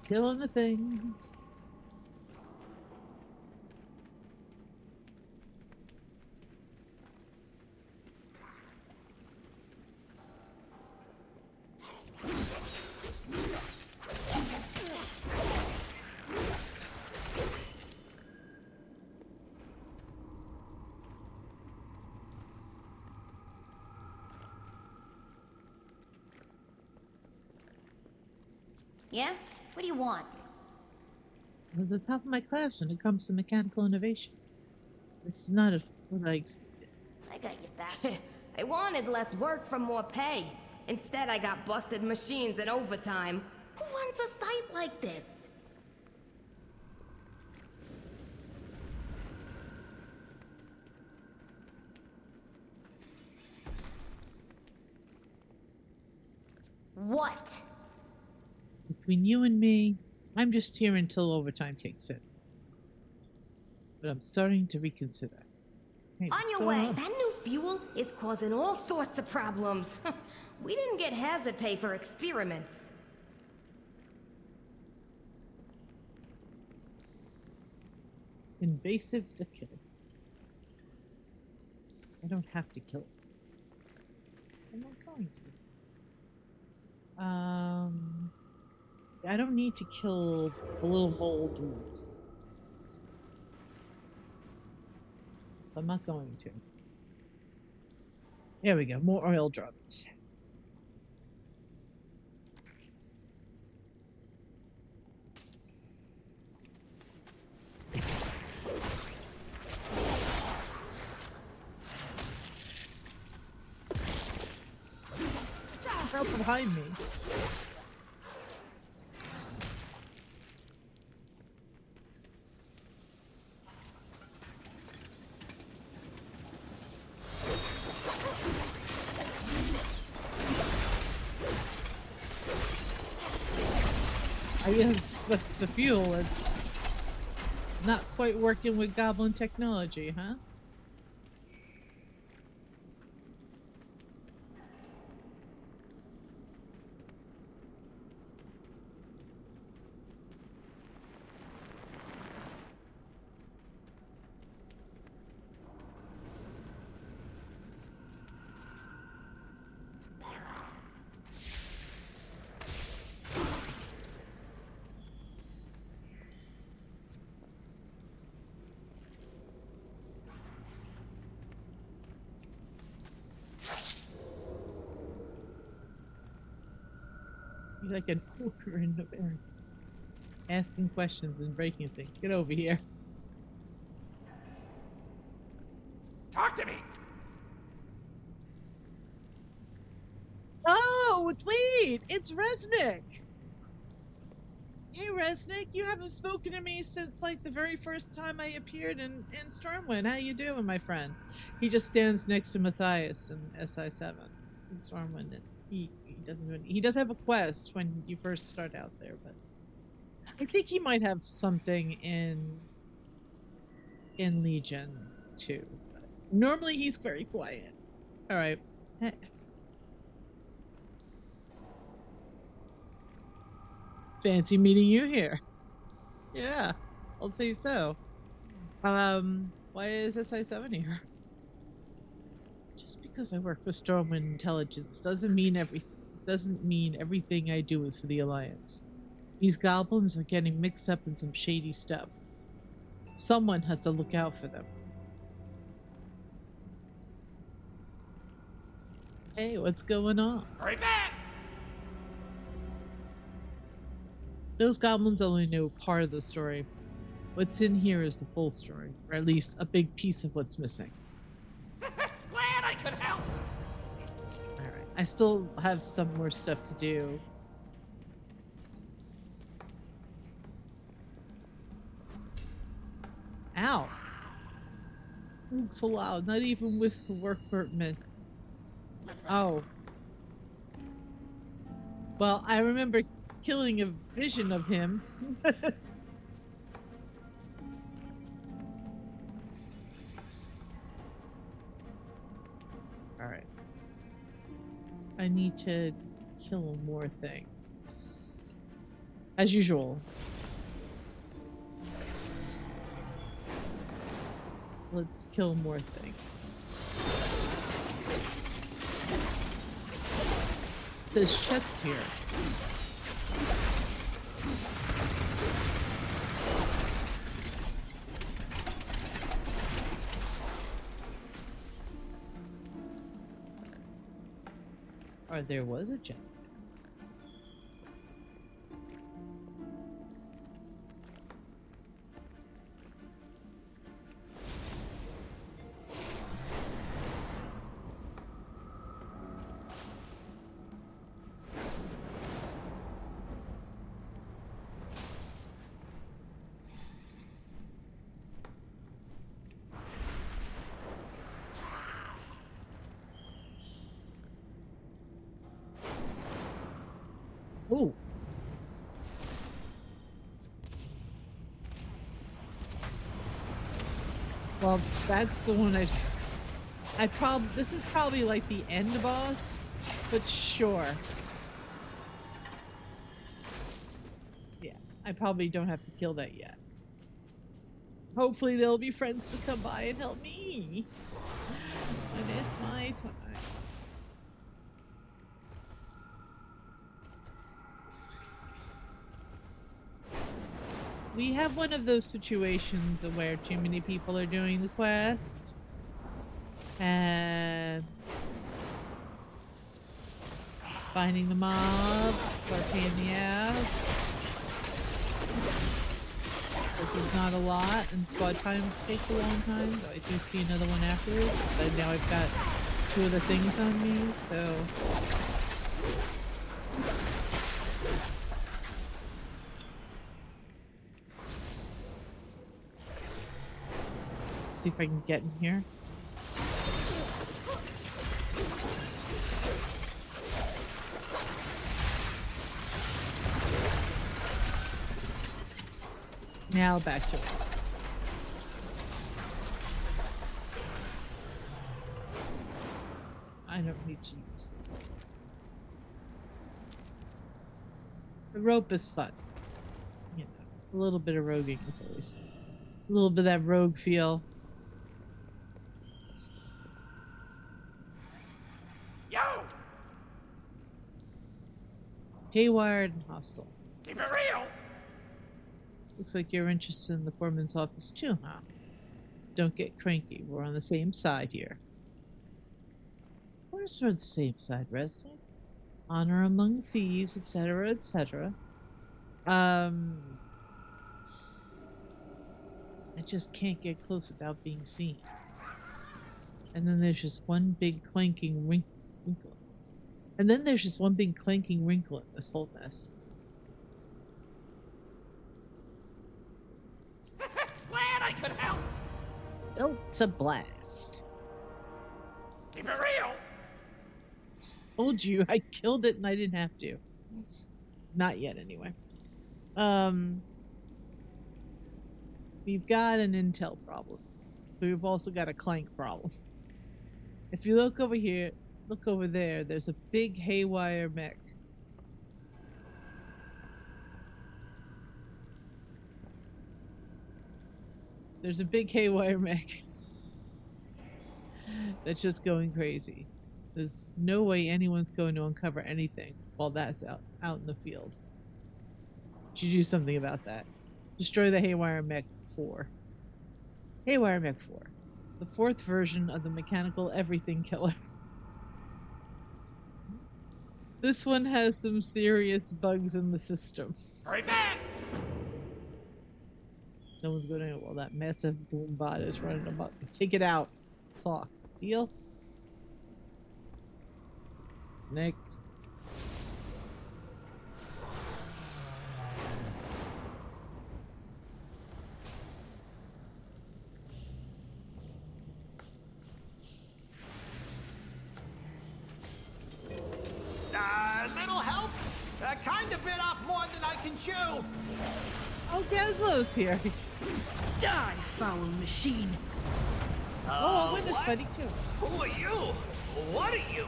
Killing the things. Yeah? What do you want? I was at the top of my class when it comes to mechanical innovation. This is not what I expected. I got you back. I wanted less work for more pay. Instead, I got busted machines and overtime. Who runs a site like this? What? Between you and me, I'm just here until overtime kicks in. But I'm starting to reconsider. Hey, On your way. That new fuel is causing all sorts of problems. We didn't get hazard pay for experiments. Invasive to kill. I don't have to kill it. So I'm not going to. I don't need to kill the little mole dudes. I'm not going to. There we go. More oil drums. Help behind me. I guess that's the fuel. It's not quite working with goblin technology, huh? You're like a hooker in the air. Asking questions and breaking things. Get over here. Talk to me! Oh, wait! It's Resnick! Hey, Resnick, you haven't spoken to me since, like, the very first time I appeared in Stormwind. How you doing, my friend? He just stands next to Matthias in SI7 in Stormwind. And he doesn't. He does have a quest when you first start out there, but I think he might have something in Legion too. But normally he's very quiet. All right. Hey. Fancy meeting you here. Yeah, I'll say so. Why is SI7 here? Just because I work for Stormwind Intelligence doesn't mean everything I do is for the Alliance. These goblins are getting mixed up in some shady stuff. Someone has to look out for them. Hey, what's going on? Hurry back! Those goblins only know part of the story. What's in here is the full story, or at least a big piece of what's missing. Glad I could help! Alright, I still have some more stuff to do. Ow! Looks so loud, not even with the work permit. Oh. Well, I remember killing a vision of him. Alright. I need to kill more things. As usual. Let's kill more things. There's chests here. Or there was a chest there. Ooh. Well, that's the one this is probably like the end boss, but sure. Yeah, I probably don't have to kill that yet. Hopefully there'll be friends to come by and help me when it's my time. We have one of those situations where too many people are doing the quest. And finding the mobs are a pain in the ass. This is not a lot, and squad time takes a long time, so I do see another one afterwards. But now I've got 2 other things on me, so... See if I can get in here. Now back to us. I don't need to use it. The rope is fun. You know, a little bit of roguing is always a little bit of that rogue feel. Haywired and hostile. Keep it real! Looks like you're interested in the foreman's office too, huh? Don't get cranky. We're on the same side here. We're sort of the same side, resident. Honor among thieves, etc., etc. I just can't get close without being seen. And then there's just one big clanking wrinkle. And then there's just one big clanking wrinkle in this whole mess. Glad I could help. It's a blast. Keep it real. Told you I killed it and I didn't have to. Not yet, anyway. We've got an intel problem. But we've also got a clank problem. If you look over here, look over there, there's a big haywire mech. There's a big haywire mech that's just going crazy. There's no way anyone's going to uncover anything while that's out in the field. You do something about that. Destroy the Haywire Mech 4. Haywire Mech 4. The 4th version of the mechanical everything killer. This one has some serious bugs in the system. Hurry back! No one's going to. Well, that massive boom bot is running amok. Take it out. Talk. Deal? Snake. Little help? Kind of bit off more than I can chew. Oh, Gazlo's here. Die, foul machine. Oh, Windows fighting too. Who are you? What are you?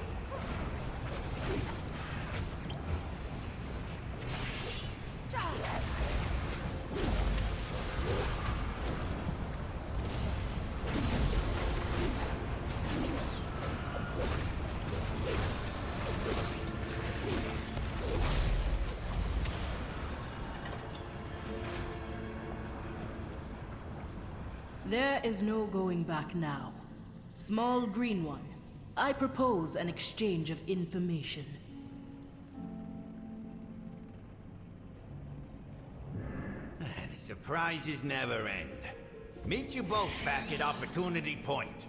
There is no going back now. Small green one, I propose an exchange of information. The surprises never end. Meet you both back at Opportunity Point.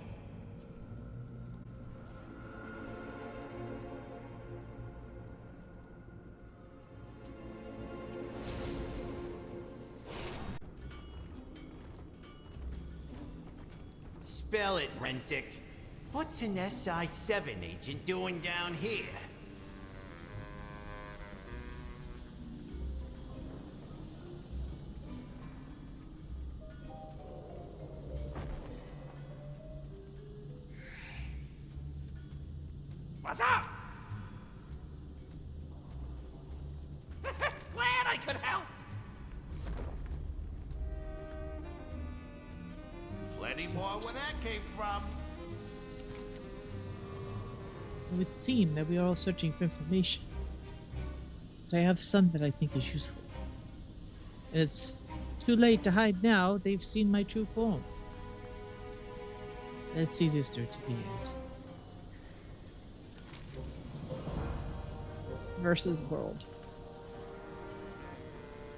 Spell it, Renzik. What's an SI-7 agent doing down here? What's up? Glad I could help. Plenty more where that came from. It would seem that we are all searching for information. But I have some that I think is useful. And it's too late to hide now. They've seen my true form. Let's see this through to the end. Versus world.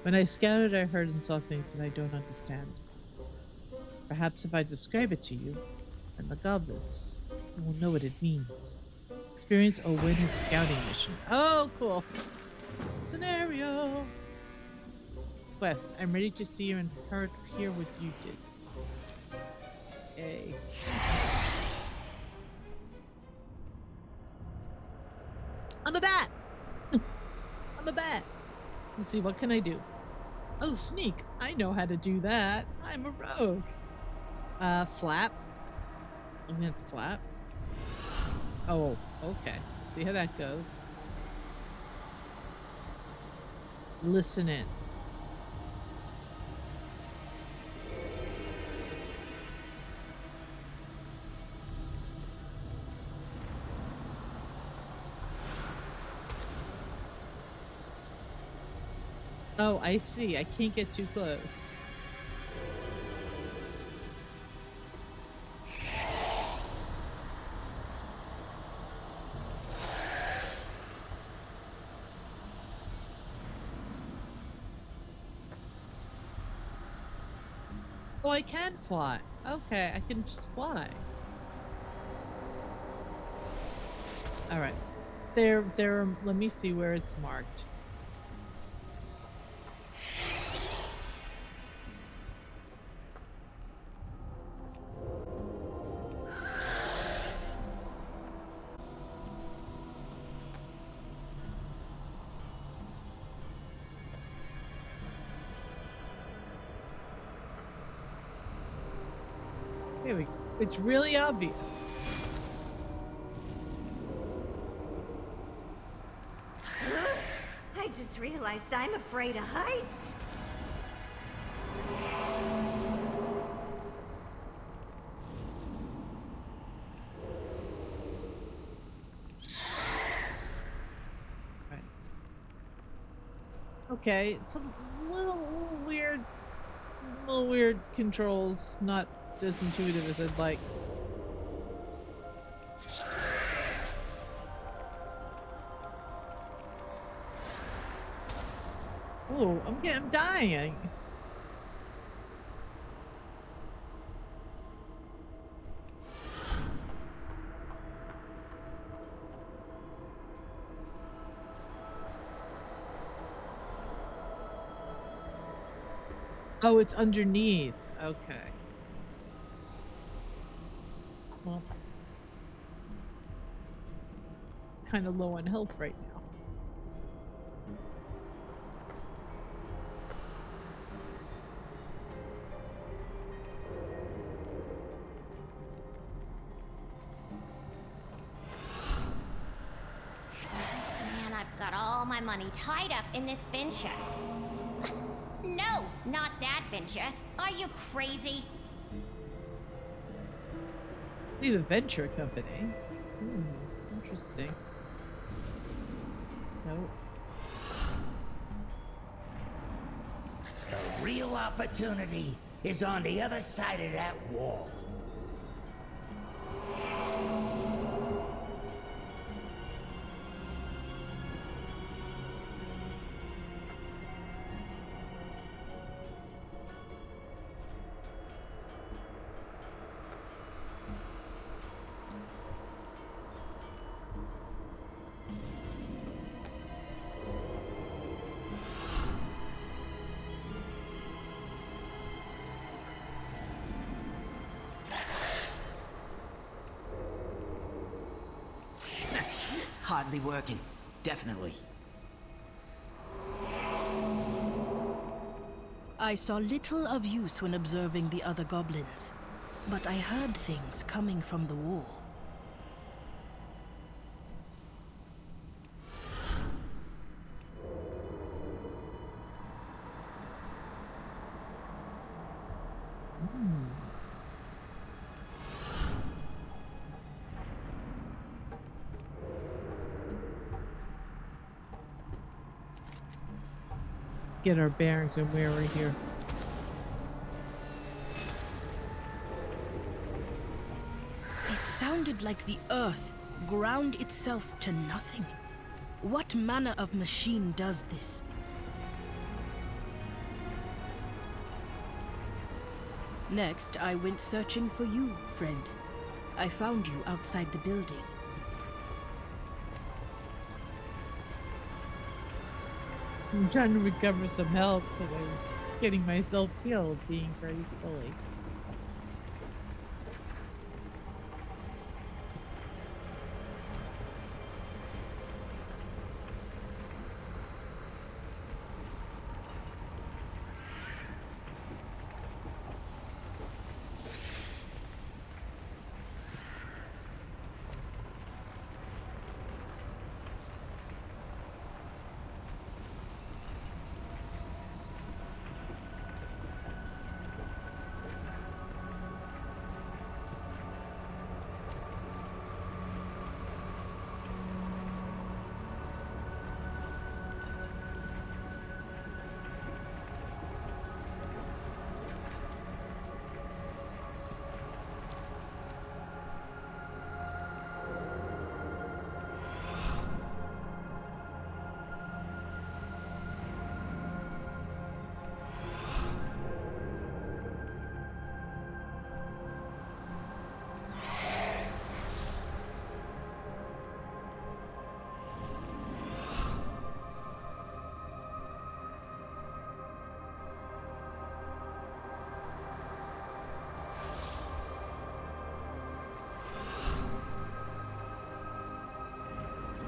When I scouted, I heard and saw things that I don't understand. Perhaps if I describe it to you, and the goblins, you will know what it means. Experience a win scouting mission. Oh, cool. Scenario. Quest. I'm ready to see and hear what you did. Yay. I'm a bat! I'm a bat! Let's see, what can I do? Oh, sneak. I know how to do that. I'm a rogue. Flap. I'm gonna flap. Oh, okay. See how that goes. Listen in. Oh, I see. I can't get too close. Oh, I can fly. Okay, I can just fly. All right. There, let me see where it's marked. Here we go. It's really obvious. I just realized I'm afraid of heights. Right. Okay, it's a little weird controls, not as intuitive as I'd like. Oh, I'm dying. Oh, it's underneath. Okay. Well, kind of low on health right now. Man, I've got all my money tied up in this venture. No, not that venture. Are you crazy? The venture company. Interesting. Nope. A real opportunity is on the other side of that wall. Hardly working. Definitely. I saw little of use when observing the other goblins, but I heard things coming from the wall. Get our bearings and where we're here. It sounded like the earth ground itself to nothing. What manner of machine does this? Next, I went searching for you, friend. I found you outside the building. I'm trying to recover some health, but I'm getting myself killed, being very silly.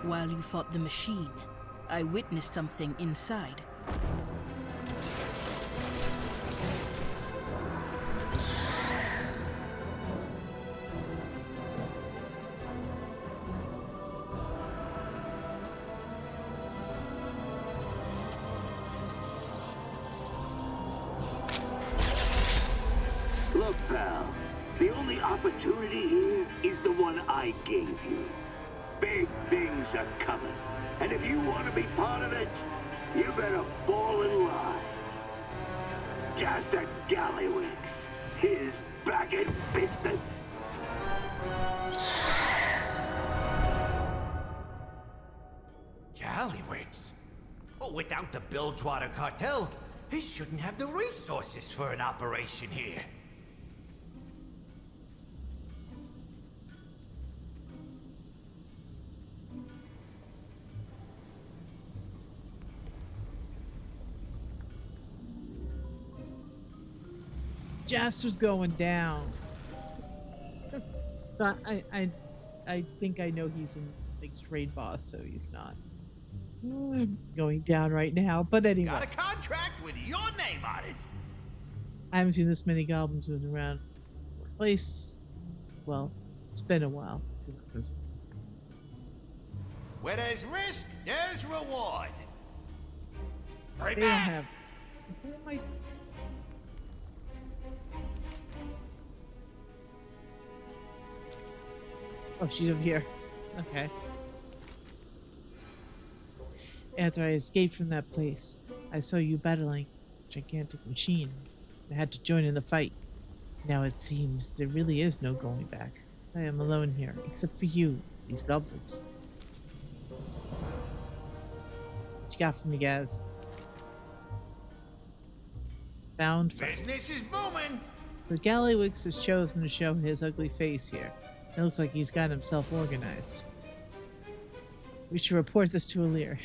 While you fought the machine, I witnessed something inside. Look, pal, the only opportunity here is the one I gave you. Big things are coming, and if you want to be part of it, you better fall in line. Just a Gallywix. He's back in business. Gallywix? Oh, without the Bilgewater Cartel, he shouldn't have the resources for an operation here. Jaster's going down. But I think I know he's a big trade boss, so he's not going down right now. But anyway, Got a contract with your name on it. I haven't seen this many goblins moving around the place. Well, it's been a while. Where there's risk, there's reward. They don't have. Where am I? Oh, she's over here. Okay. After I escaped from that place, I saw you battling a gigantic machine. I had to join in the fight. Now it seems there really is no going back. I am alone here, except for you, these goblins. What you got for me, guys? Found friends. Business is booming. So Gallywix has chosen to show his ugly face here. It looks like he's got himself organized. We should report this to Illyria.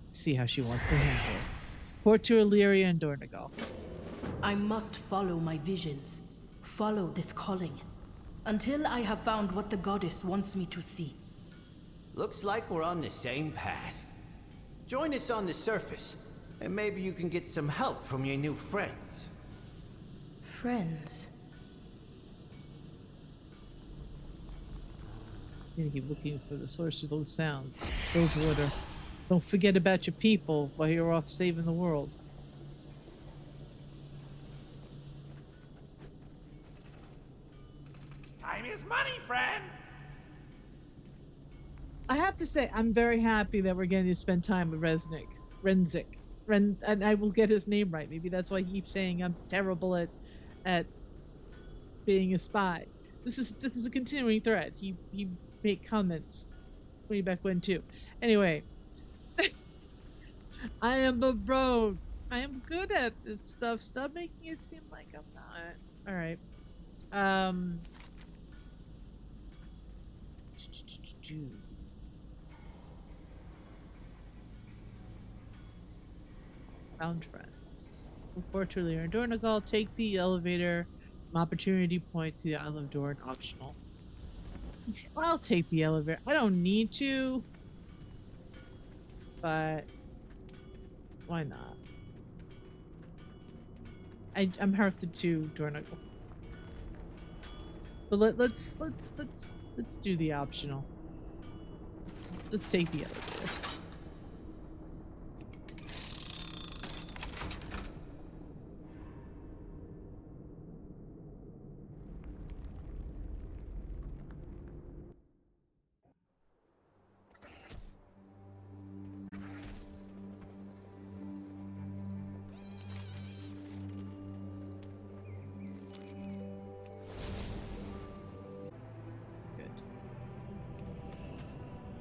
See how she wants to handle it. Report to Illyria and Dornagal. I must follow my visions. Follow this calling. Until I have found what the goddess wants me to see. Looks like we're on the same path. Join us on the surface, and maybe you can get some help from your new friends. Friends? I'm gonna keep looking for the source of those sounds. Those water. Don't forget about your people while you're off saving the world. Time is money, friend! I have to say, I'm very happy that we're getting to spend time with Renzik. And I will get his name right. Maybe that's why he keeps saying I'm terrible at being a spy. This is a continuing thread. He made comments way back when too. Anyway, I am a rogue. I am good at this stuff. Stop making it seem like I'm not. All right. Found friends. Report to Illyria and Dornagal. Take the elevator from Opportunity Point to the Isle of Dorn. Optional. I'll take the elevator. I don't need to, but why not? I'm hearted to Dornagal. But let's do the optional. Let's take the elevator.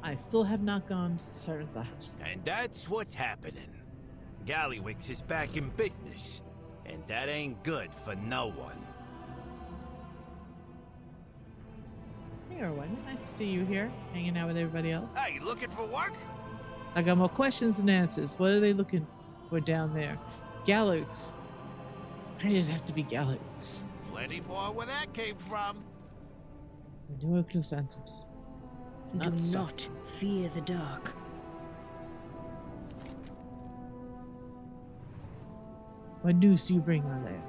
I still have not gone to Siren Isle. And that's what's happening. Gallywix is back in business, and that ain't good for no one. Hey, Erwin. Nice to see you here, hanging out with everybody else. Hey, you looking for work? I got more questions than answers. What are they looking for down there? Gallywix. Why did it have to be Gallywix? Plenty more where that came from. I knew close answers. Do not fear the dark. What news do you bring, Arlea?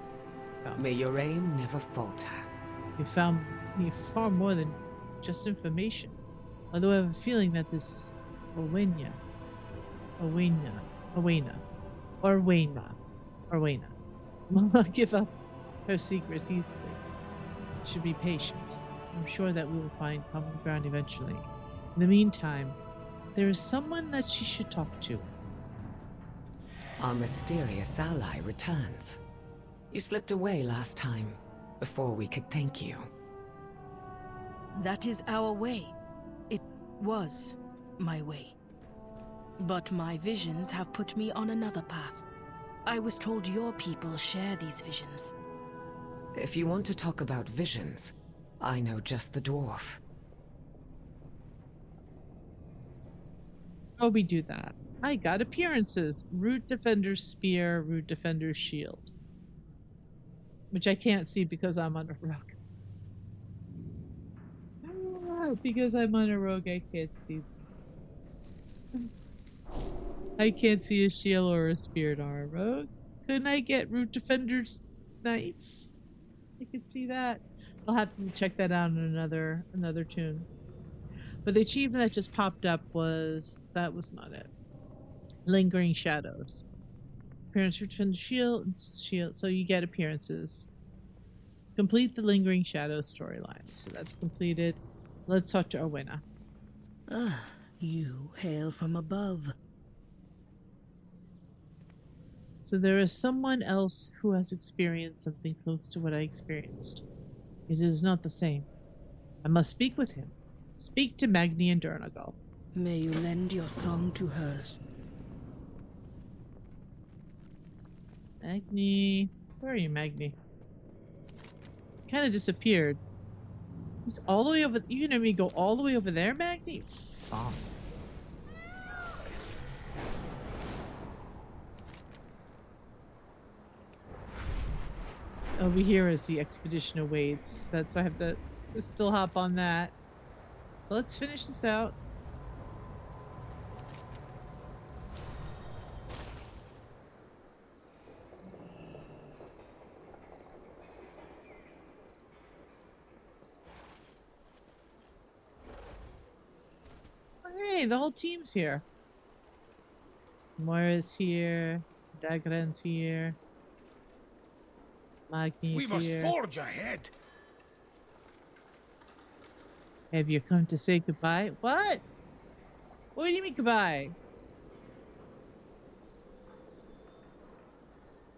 May your aim never falter. You found me far more than just information. Although I have a feeling that this Orwena will not give up her secrets easily. Should be patient. I'm sure that we will find common ground eventually. In the meantime, there is someone that she should talk to. Our mysterious ally returns. You slipped away last time, before we could thank you. That is our way. It was my way. But my visions have put me on another path. I was told your people share these visions. If you want to talk about visions, I know just the dwarf. Oh, we do that. I got appearances. Root Defender's Spear, Root Defender's Shield. Which I can't see because I'm on a rock. Because I'm on a rogue, I can't see. I can't see a shield or a spear on a rogue. Couldn't I get Root Defender's knife? I could see that. I'll have to check that out in another tune. But the achievement that just popped up was not it. Lingering Shadows. Appearance return to shield, so you get appearances. Complete the Lingering Shadows storyline. So that's completed. Let's talk to Orwena. Ah, you hail from above. So there is someone else who has experienced something close to what I experienced. It is not the same. I must speak with him. Speak to Magni and Durnagal. May you lend your song to hers. Magni. Where are you, Magni? Kind of disappeared. He's all the way over. You gonna me go all the way over there, Magni? Fuck. Over here is the expedition awaits. That's why I have to still hop on that. Let's finish this out. Hey, the whole team's here. Moira's here. Dagran's here. Magni's We must here. forge ahead. Have you come to say goodbye? What? What do you mean goodbye?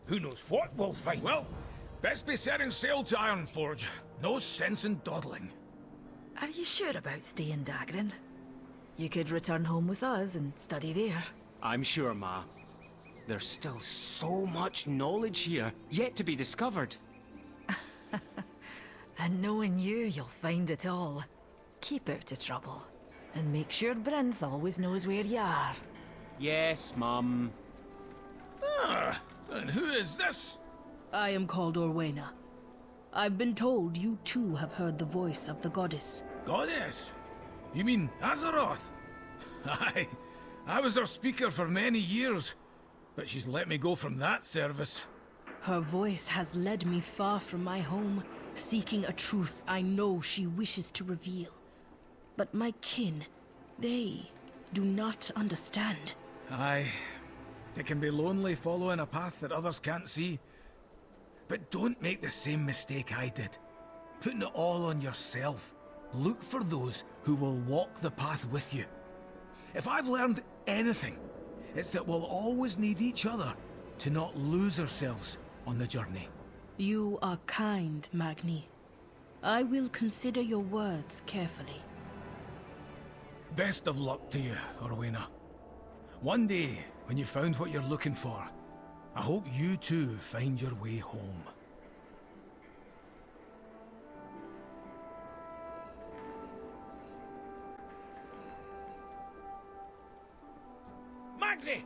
Who knows what we'll find? Well, best be setting sail to Ironforge. No sense in dawdling. Are you sure about staying, Dagran? You could return home with us and study there. I'm sure, Ma. There's still so much knowledge here, yet to be discovered. And knowing you, you'll find it all. Keep out of trouble. And make sure Brinth always knows where you are. Yes, Mum. Ah, and who is this? I am called Orwena. I've been told you too have heard the voice of the goddess. Goddess? You mean Azeroth? Aye, I was her speaker for many years, but she's let me go from that service. Her voice has led me far from my home, seeking a truth I know she wishes to reveal. But my kin, they do not understand. Aye, it can be lonely following a path that others can't see. But don't make the same mistake I did, putting it all on yourself. Look for those who will walk the path with you. If I've learned anything, it's that we'll always need each other to not lose ourselves on the journey. You are kind, Magni. I will consider your words carefully. Best of luck to you, Orwena. One day, when you found what you're looking for, I hope you too find your way home. Magni!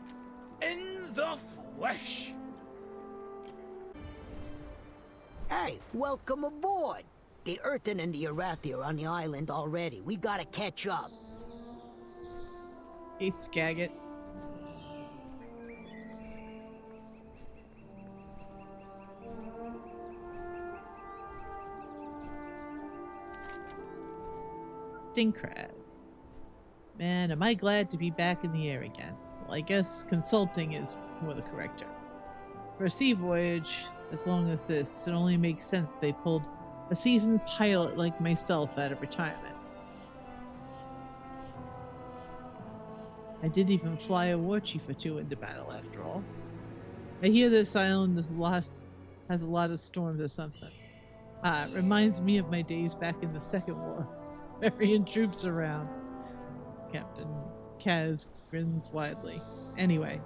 In the flesh! Hey, welcome aboard! The Earthen and the Arathi are on the island already. We gotta catch up. Hey, Skagit. Dinkraz. Man, am I glad to be back in the air again. Well, I guess consulting is more the correct term. For a sea voyage, as long as this, it only makes sense they pulled a seasoned pilot like myself out of retirement. I did even fly a war chief or two into battle after all. I hear this island has a lot of storms or something. It reminds me of my days back in the Second War, ferrying troops around. Captain Kaz grins widely. Anyway,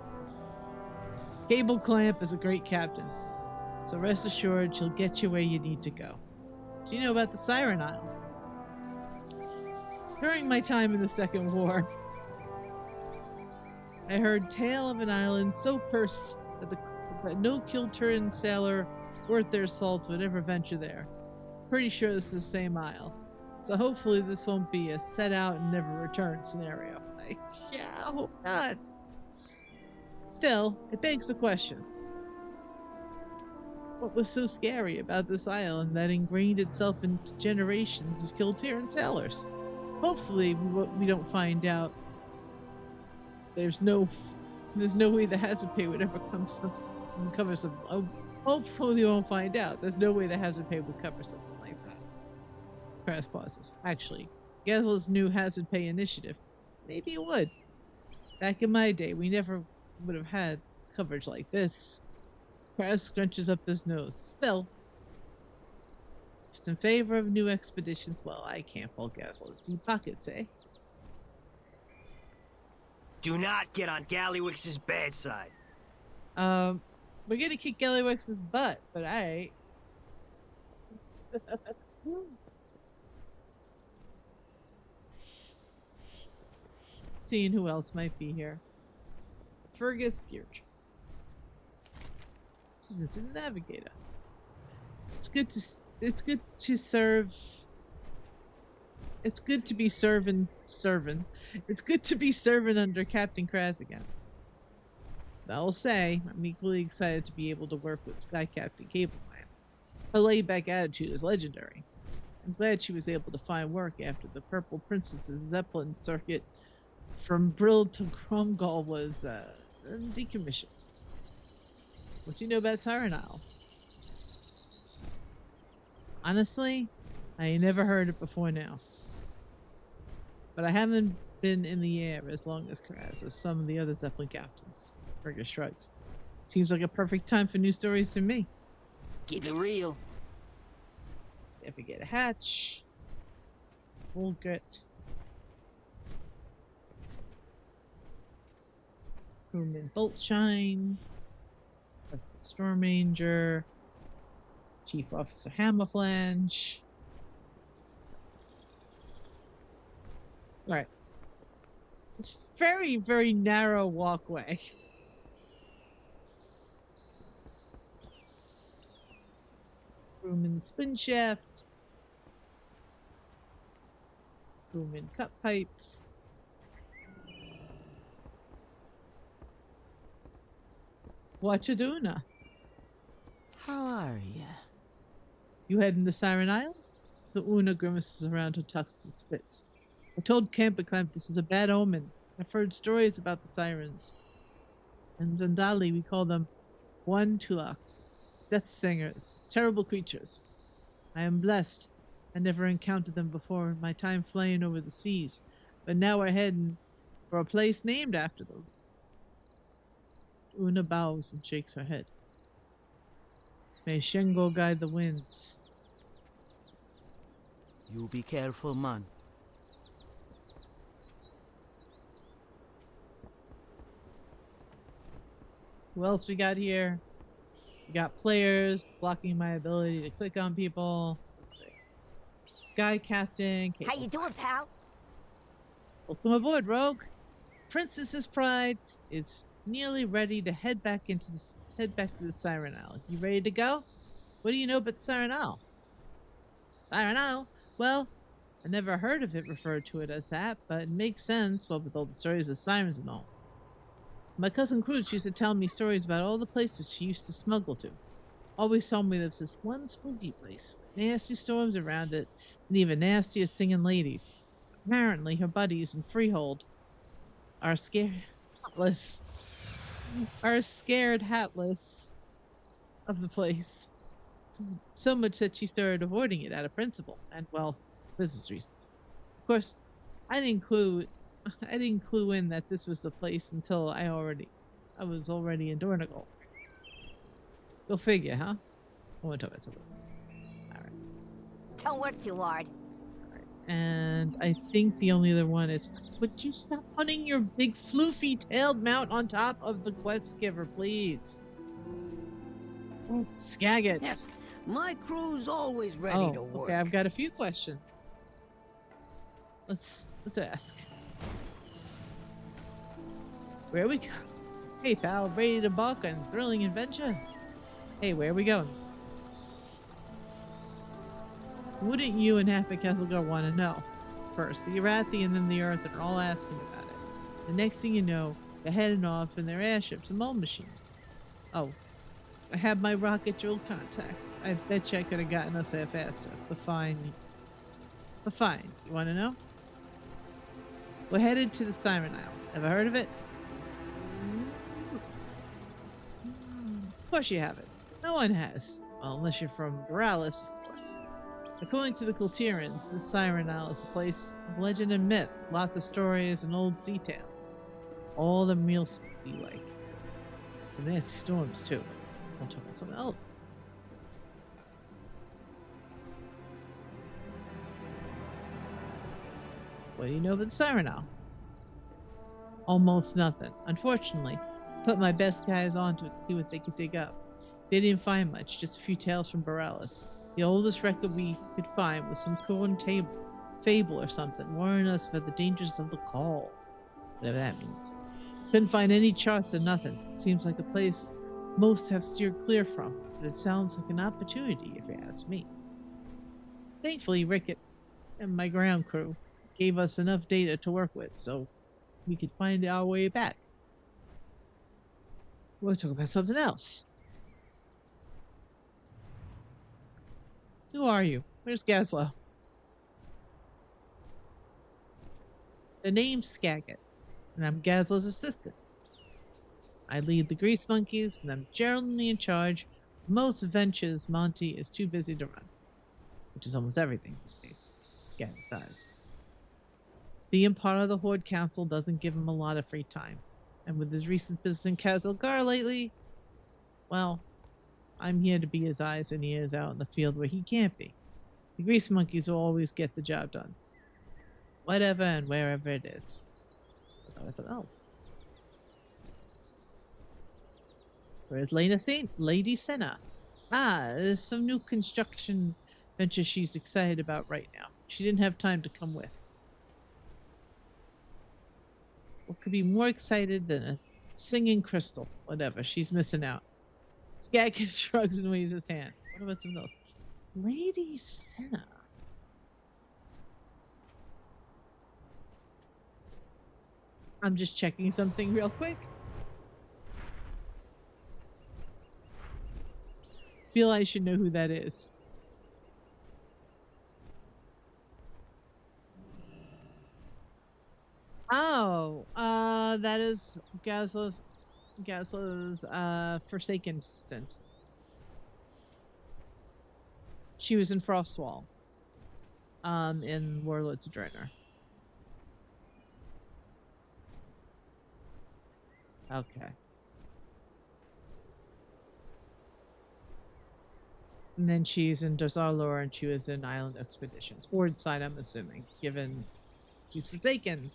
Cable Clamp is a great captain, so rest assured she'll get you where you need to go. Do you know about the Siren Isle? During my time in the Second War, I heard tale of an island so cursed that no Kilturan sailor worth their salt would ever venture there. Pretty sure it's the same isle. So hopefully this won't be a set out and never return scenario. Yeah, I hope not. Still, it begs the question. What was so scary about this island that ingrained itself into generations of Kilturan sailors? Hopefully we don't find out. There's no way the hazard pay would ever cover something. Hopefully we won't find out. There's no way the hazard pay would cover something like that. Crass pauses. Actually, Gezla's new hazard pay initiative. Maybe it would. Back in my day, we never would have had coverage like this. Kraz scrunches up his nose. Still, if it's in favor of new expeditions, well, I can't fault Gazel's deep pockets, eh? Do not get on Gallywix's bad side. We're gonna kick Gallywix's butt, but alright. Seeing who else might be here. Fergus Gearch. This is a navigator. It's good to serve. It's good to be serving. It's good to be serving under Captain Kraz again. I'll say I'm equally excited to be able to work with Sky Captain Cableman. Her laid-back attitude is legendary. I'm glad she was able to find work after the Purple Princess's Zeppelin circuit from Brill to Cromgall was decommissioned. What do you know about Siren Isle? Honestly, I ain't never heard it before now. But I haven't been in the air as long as Kraz or some of the other Zeppelin captains. Fergus shrugs. Seems like a perfect time for new stories to me. Keep it real. If we get a hatch, full grit. Crewman Boltshine, Storm Ranger, Chief Officer Hammerflange. Alright. It's very, very narrow walkway. Crewman Spinshaft. Crewman Cut Pipe. What you doing now? How are ya? You heading to Siren Isle? The Una grimaces around her tucks and spits. I told Camp and Clamp this is a bad omen. I've heard stories about the sirens. In Zandali, we call them Wantulak, death singers, terrible creatures. I am blessed. I never encountered them before in my time flying over the seas, but now we're heading for a place named after them. Una bows and shakes her head. May Shingo guide the winds. You be careful, man. Who else we got here? We got players blocking my ability to click on people. Let's see. Sky Captain. How you doing, pal? Welcome aboard, Rogue. Princess's Pride is nearly ready to head back to the Siren Isle. You ready to go? What do you know about Siren Isle? Siren Isle? Well, I never heard of it referred to it as that, but it makes sense, well, with all the stories of sirens and all. My cousin Cruz used to tell me stories about all the places she used to smuggle to. Always told me there was this one spooky place, nasty storms around it, and even nastier singing ladies. Apparently, her buddies in Freehold are scared hatless of the place. So much that she started avoiding it out of principle and, well, business reasons. Of course, I didn't clue in that this was the place until I was already in Dornagal. Go figure, huh? I want to talk about something else. Alright. Don't work too hard. And I think the only other one is, would you stop putting your big floofy-tailed mount on top of the quest giver, please? Oh, Skagit. Yes. My crew's always ready to work. Okay, I've got a few questions. Let's ask. Where we go? Hey, pal, ready to embark on thrilling adventure? Hey, where are we going? Wouldn't you and Half a Kesselgar want to know? First, the Arathi and then the Earth are all asking about it. The next thing you know, they're heading off in their airships and mole machines. Oh, I have my rocket drill contacts. I bet you I could have gotten us there faster. But fine. You want to know? We're headed to the Siren Isle. Ever heard of it? Of course you haven't. No one has. Well, unless you're from Borealis, of course. According to the Kultirans, the Siren Isle is a place of legend and myth, lots of stories and old sea tales. All the real spooky like. Some nasty storms, too. I'll talk about something else. What do you know about the Siren Isle? Almost nothing. Unfortunately, I put my best guys onto it to see what they could dig up. They didn't find much, just a few tales from Borealis. The oldest record we could find was some cool fable or something, warning us about the dangers of the call. Whatever that means. Couldn't find any charts or nothing. Seems like a place most have steered clear from, but it sounds like an opportunity if you ask me. Thankfully, Rickett and my ground crew gave us enough data to work with, so we could find our way back. We'll talk about something else. Who are you? Where's Gaslow? The name's Skagit, and I'm Gaslow's assistant. I lead the Grease Monkeys, and I'm generally in charge of most ventures Monty is too busy to run, which is almost everything these days. Skagit size. Being part of the Horde Council doesn't give him a lot of free time, and with his recent business in Kazilgar lately, well, I'm here to be his eyes and ears out in the field where he can't be. The Grease Monkeys will always get the job done. Whatever and wherever it is. That's something else. Where's Lady Senna? There's some new construction venture she's excited about right now. She didn't have time to come with. What could be more excited than a singing crystal? Whatever, she's missing out. Skagit shrugs and waves his hand. What about something else? Lady Senna. I'm just checking something real quick. Feel I should know who that is. Oh, that is Gaslow's Forsaken assistant. She was in Frostwall. In Warlords of Draenor. Okay. And then she's in Dazarlor, and she was in Island Expeditions. Horde side, I'm assuming, given she's Forsaken.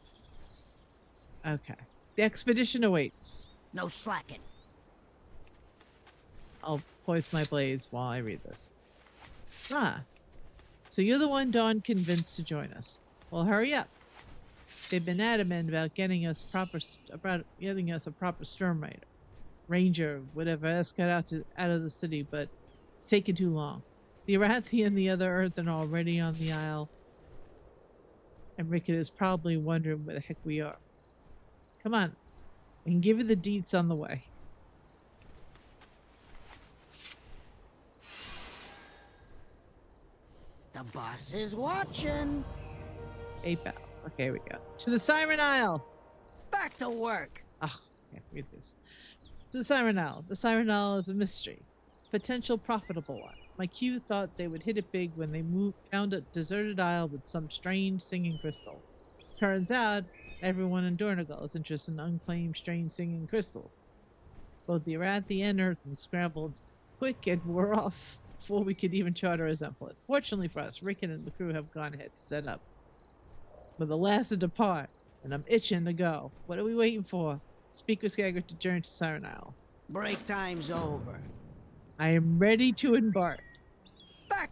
Okay. The expedition awaits. No slacking. I'll poise my blades while I read this. So you're the one Dawn convinced to join us. Well, hurry up. They've been adamant about getting us a proper Stormrider, Ranger, whatever, escort out of the city, but it's taken too long. The Arathi and the other Earthen are already on the Isle, and Rickett is probably wondering where the heck we are. Come on, I can give you the deets on the way. The boss is watching. Hey, pal. Okay, here we go. To the Siren Isle! Back to work. Oh, can't read this. To the Siren Isle. The Siren Isle is a mystery. Potential profitable one. My Q thought they would hit it big when they found a deserted isle with some strange singing crystal. Turns out, everyone in Dornagal is interested in unclaimed strange singing crystals. Both the Arathi and Earthen scrambled quick and were off before we could even try to resemble it. Fortunately for us, Rickon and the crew have gone ahead to set up. We're the last to depart, and I'm itching to go. What are we waiting for? Speak with Skagit to journey to Siren Isle. Break time's over. I am ready to embark. Back.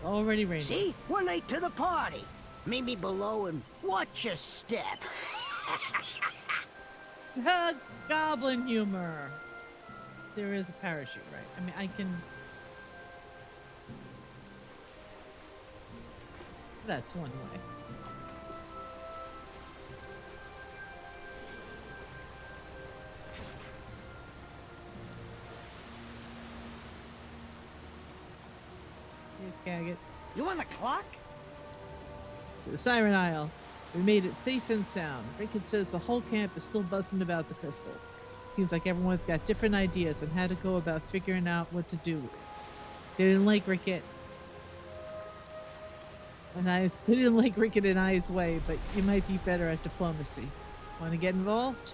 Already raining. See? We're late to the party. Meet me below and watch your step. Goblin humor. There is a parachute, right? I mean, I can... That's one way. Here's Skagit. You on the clock? To the Siren Isle. We made it safe and sound. Rickett says the whole camp is still buzzing about the crystal. Seems like everyone's got different ideas on how to go about figuring out what to do with it. They didn't like Rickett. They didn't like Rickett and I's way, but you might be better at diplomacy. Want to get involved?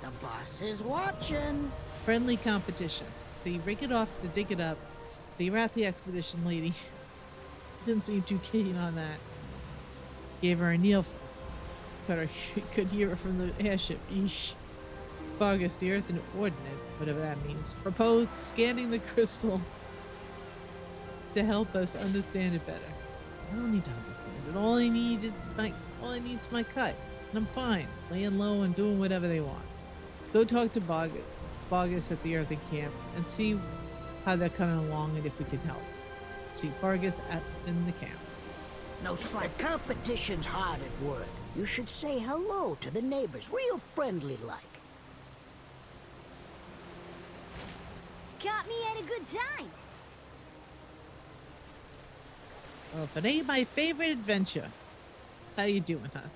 The boss is watching. Friendly competition. See, Rickett offered to dig it up. The Arathi expedition lady didn't seem too keen on that. Gave her a kneel, but I could hear it from the airship. Eesh. Vargas, the Earth Ordinate, whatever that means, proposed scanning the crystal to help us understand it better. I don't need to understand it. All I need is my cut, and I'm fine, laying low and doing whatever they want. Go talk to Vargas at the Earthen camp and see how they're coming along and if we can help. See Vargas in the camp. No slack. Competition's hard at work. You should say hello to the neighbors, real friendly like. Caught me at a good time. Well, if it ain't my favorite adventure. How you doing, huh?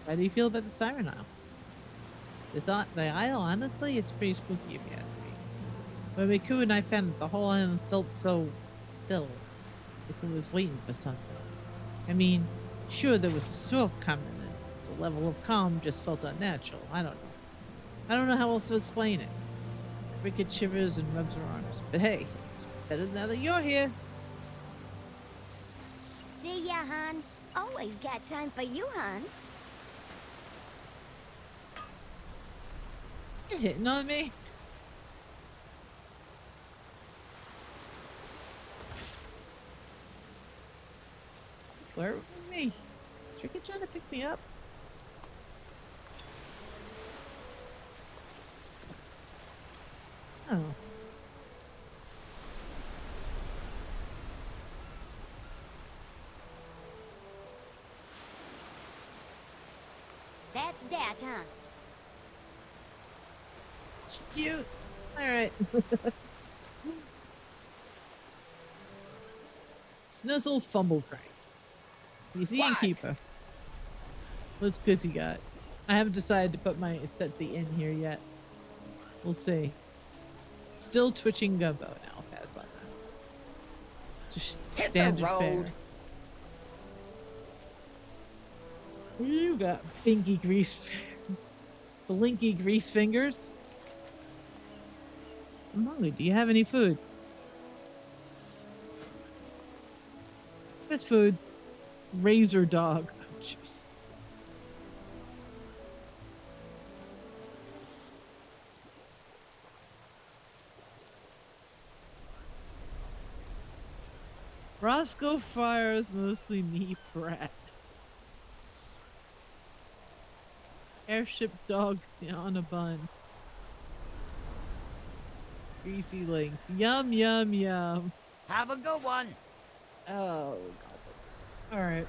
How do you feel about the Siren Isle? The Isle, honestly, it's pretty spooky if you ask me. When Miku and I found that the whole island felt so still, like it was waiting for something. I mean, sure there was a storm coming, and the level of calm just felt unnatural. I don't know. I don't know how else to explain it. Rickett shivers and rubs her arms. But hey, it's better now that you're here. See ya, hon. Always got time for you, hon. You're hitting on me. Flirt with me. Is Rickett trying to pick me up? Oh. That's that, huh? Cute. Alright. Snuzzle fumble crank. He's the innkeeper. What's goods you got? I haven't decided to set the inn here yet. We'll see. Still twitching gumbo. Now I'll pass on that. Just standard fare. You got pinky grease, blinky grease fingers. I'm hungry. Do you have any food? This food. Razor dog. Oh, jeez. Roscoe fires mostly meat bread. Airship dog on a bun. Greasy links. Yum, yum, yum. Have a good one. Oh, goblins. Alright.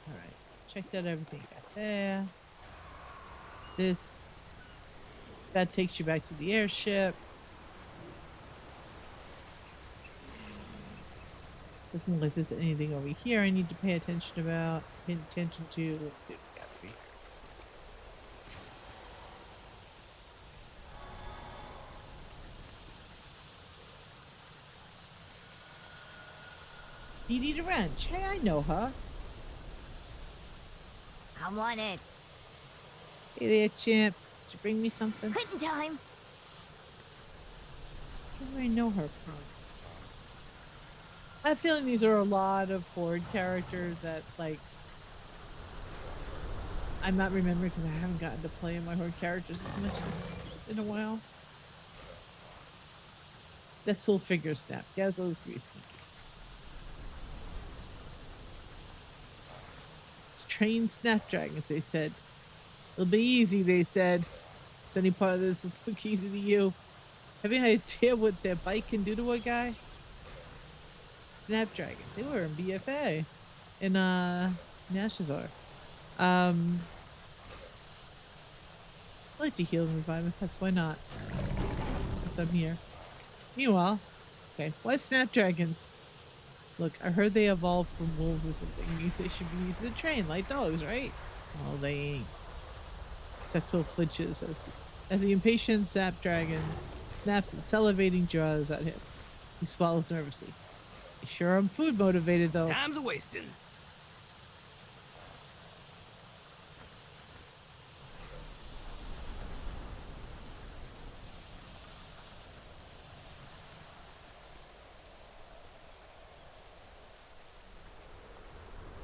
Alright. Checked out everything got there. That takes you back to the airship. Doesn't look like there's anything over here I need to pay attention to. Let's see what we got for you. Dee Dee the Wrench. Hey, I know her. I'm on it. Hey there, champ. Did you bring me something? Quitting time. Where do I know her from? I have a feeling these are a lot of Horde characters that, like, I'm not remembering because I haven't gotten to play my Horde characters as much in a while. Zexel figure snap. Gazzo's grease monkeys. Trained snapdragons, they said. It'll be easy, they said. If any part of this will look easy to you. Have you any idea what their bike can do to a guy? Snapdragon. They were in BFA. in Nashazar. I like to heal and revive my pets. Why not? Since I'm here. Meanwhile, okay, why snapdragons? Look, I heard they evolved from wolves or something. Means they should be easy to train, like dogs, right? Well, they ain't. Sexo flinches as the impatient snapdragon snaps its salivating jaws at him. He swallows nervously. Sure, I'm food motivated though. Time's a wasting.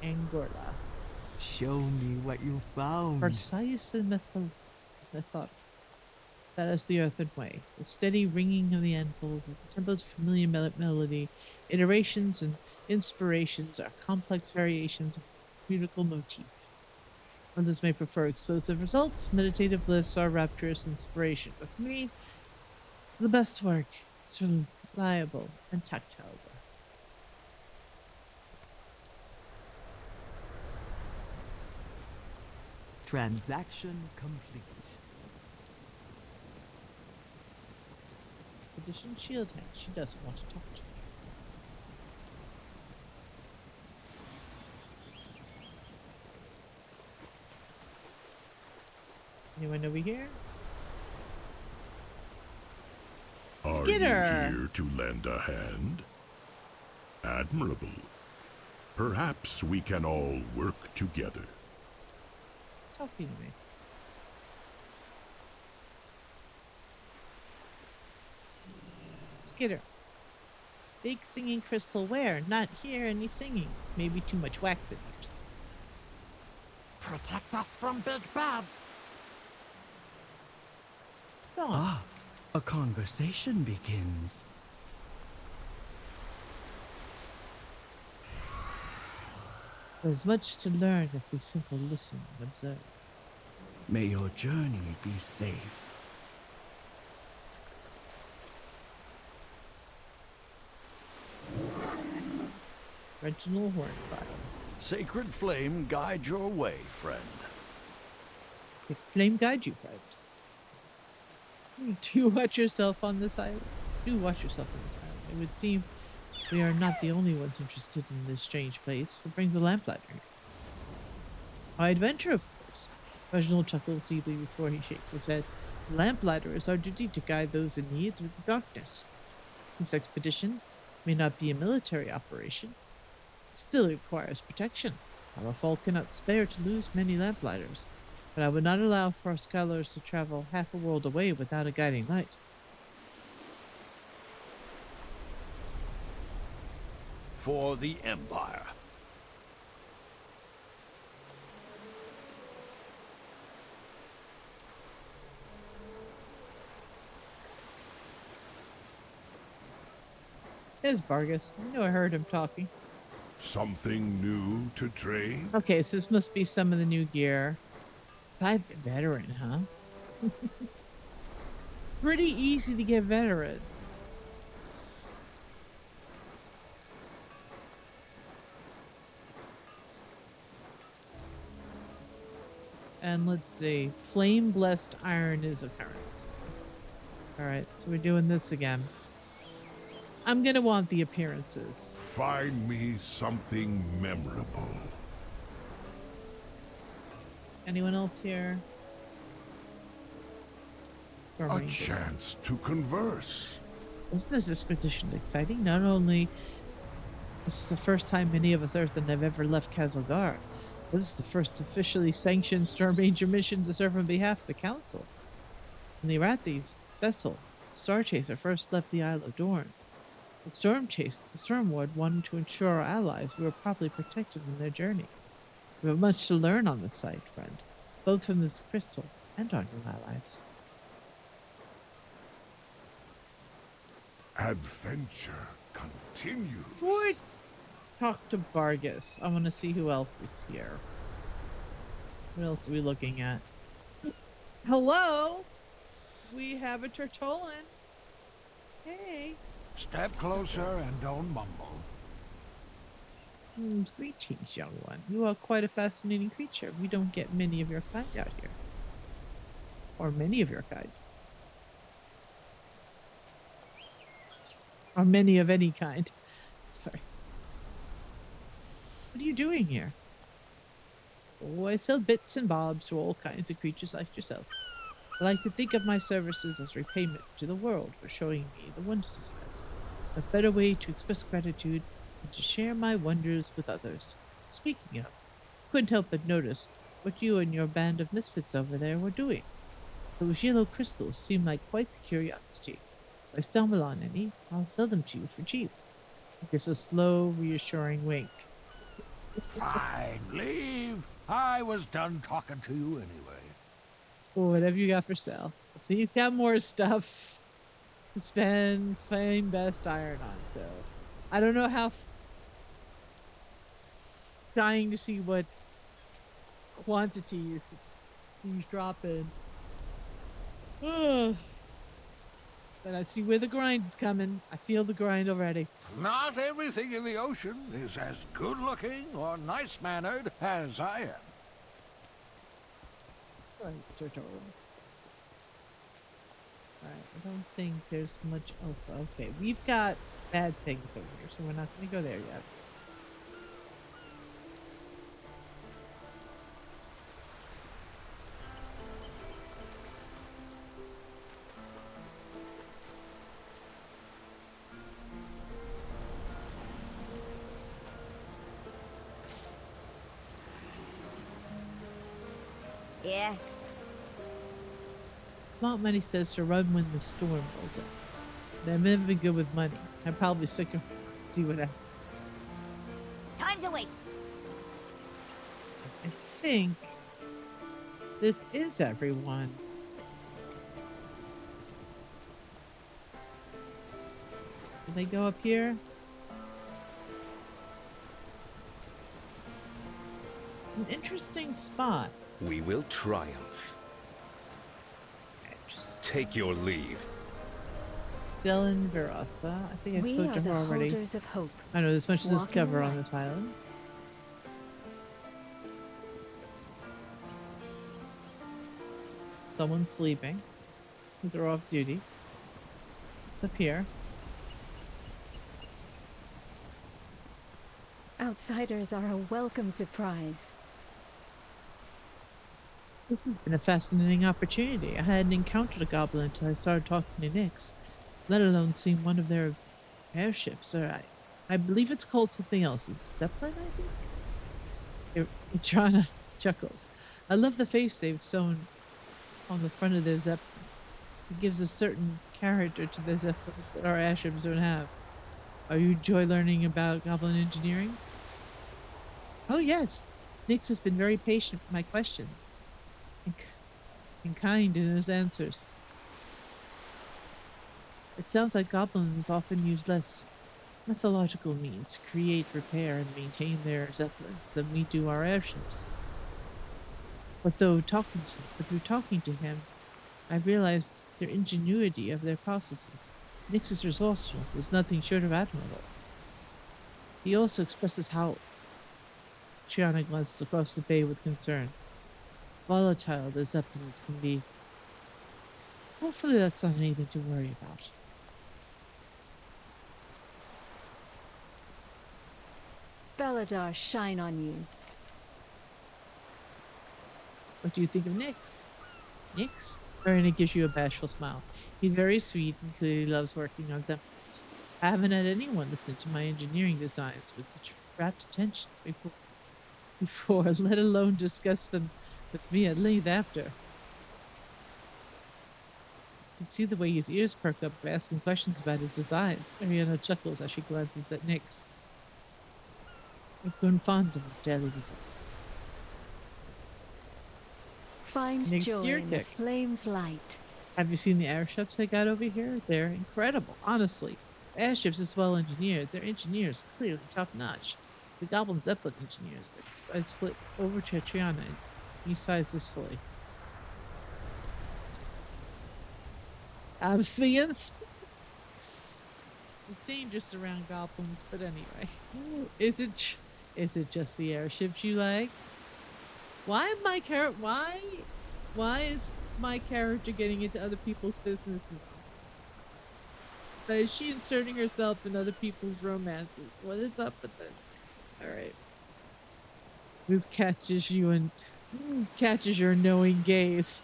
Angorla. Show me what you found. Precise and methodical. That is the earthen way. The steady ringing of the anvil, the tempo's familiar melody, iterations and inspirations are complex variations of a musical motif. Others may prefer explosive results, meditative bliss, or rapturous inspiration. But to me, the best work is reliable and tactile. Transaction complete. Edition shield hand. She doesn't want to talk to me. Anyone over here? Skidder! Are you here to lend a hand? Admirable. Perhaps we can all work together. Talking to me. Skidder. Big singing crystal where? Not here any singing. Maybe too much wax in yours. Protect us from big bads. Ah, a conversation begins. There's much to learn if we simply listen and observe. May your journey be safe. Reginald Hornfire. Sacred flame guide your way, friend. The flame guide you, friend. Do you watch yourself on this island? Do watch yourself on this island. It would seem we are not the only ones interested in this strange place. What brings a lamplighter here? My adventure, of course. Reginald chuckles deeply before he shakes his head. The lamplighter is our duty to guide those in need through the darkness. This expedition may not be a military operation. It still requires protection. Our folk cannot spare to lose many lamplighters, but I would not allow for our scholars to travel half a world away without a guiding light. For the Empire. There's Vargas. I know I heard him talking. Something new to trade? Okay, so this must be some of the new gear. 5 veteran, huh? Pretty easy to get veteran. And let's see. Flame blessed iron is a currency. Alright, so we're doing this again. I'm gonna want the appearances. Find me something memorable. Anyone else here? A chance to converse. Isn't this expedition exciting? Not only this is the first time many of us Earthen have ever left Kazalgar, this is the first officially sanctioned Storm Ranger mission to serve on behalf of the Council. When the Arathi's vessel, Star Chaser, first left the Isle of Dorn, the Storm Ward wanted to ensure our allies were properly protected on their journey. We have much to learn on this site, friend, both from this crystal and our new allies. Adventure continues. Before I talk to Vargas, I want to see who else is here. What else are we looking at? Hello? We have a Tertolan. Hey. Step closer and don't mumble. Greetings, young one. You are quite a fascinating creature. We don't get many of your kind out here. Or many of your kind. Or many of any kind. Sorry. What are you doing here? Oh, I sell bits and bobs to all kinds of creatures like yourself. I like to think of my services as repayment to the world for showing me the wonders of this. A better way to express gratitude than to share my wonders with others. Speaking of, couldn't help but notice what you and your band of misfits over there were doing. Those yellow crystals seem like quite the curiosity. If I stumble on any, I'll sell them to you for cheap. He gives a slow, reassuring wink. Fine, leave. I was done talking to you anyway. Well, whatever you got for sale. So he's got more stuff to spend playing best iron on, so I don't know how dying to see what quantities he's dropping. But I see where the grind is coming. I feel the grind already. Not everything in the ocean is as good-looking or nice-mannered as I am. Right, turtle. Alright, I don't think there's much else. Okay, we've got bad things over here, so we're not going to go there yet. Yeah. Not money says to run when the storm rolls in. But I've never been good with money. I'm probably stick around and see what happens. Time's a waste. I think this is everyone. Did they go up here? An interesting spot. We will triumph. Take your leave. Dylan Verasa. I think I We spoke are to the her already. holders of hope. I know there's much to Walking discover on away. this island. Someone's sleeping. These are off duty. Up here. Outsiders are a welcome surprise. This has been a fascinating opportunity. I hadn't encountered a goblin until I started talking to Nyx, let alone seen one of their airships. Or I believe it's called something else. Is Zeppelin, I think? Itrana chuckles. I love the face they've sewn on the front of their Zeppelins. It gives a certain character to the Zeppelins that our airships don't have. Are you enjoy learning about goblin engineering? Oh yes. Nyx has been very patient with my questions. And kind in his answers. It sounds like goblins often use less methodological means to create, repair, and maintain their zeppelins than we do our airships. But through talking to him, I realized their ingenuity of their processes. Nyx's resourcefulness is nothing short of admirable. He also expresses how Triana glanced across the bay with concern. Volatile the zeppelins can be. Hopefully that's not anything to worry about. Beladar shine on you. What do you think of Nyx? Nyx? Arena gives you a bashful smile. He's very sweet and clearly loves working on zeppelins. I haven't had anyone listen to my engineering designs with such rapt attention before, let alone discuss them with me at length after. You can see the way his ears perk up by asking questions about his designs. Ariana chuckles as she glances at Nyx. I've grown fond of his daily visits. Find Nyx joy gear in the kick. flame's light. Have you seen the airships they got over here? They're incredible, honestly. Airships is well engineered. Their engineers clearly top notch. The Goblin Zeppelin engineers. I split over to Triana and he sighs wistfully. I'm seeing it's dangerous around goblins, but anyway, is Is it just the airships you like? Why is my character getting into other people's business now? Is she inserting herself in other people's romances? What is up with this? Alright. This catches your knowing gaze.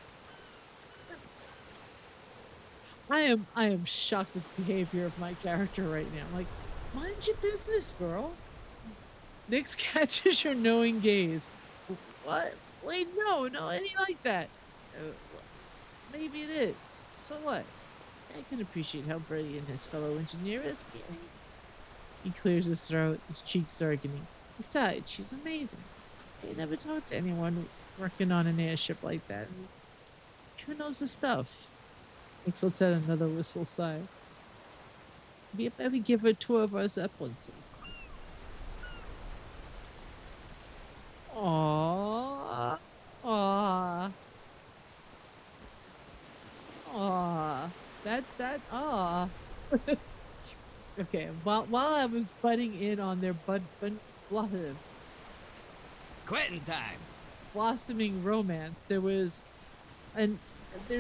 I am shocked at the behavior of my character right now. Like, mind your business, girl. Nyx catches your knowing gaze. What? Wait, no, it ain't like that. Maybe it is. So what? I can appreciate how brilliant his fellow engineer is. He clears his throat, his cheeks darkening. Besides, she's amazing. I never talked to anyone working on an airship like that. Who knows the stuff? Nyx lets out another wistful sigh. Maybe give her a tour of our Zeppelins. Aww. Aww. Aww. Aww. Okay, while I was butting in on their Quitting time. blossoming romance, there's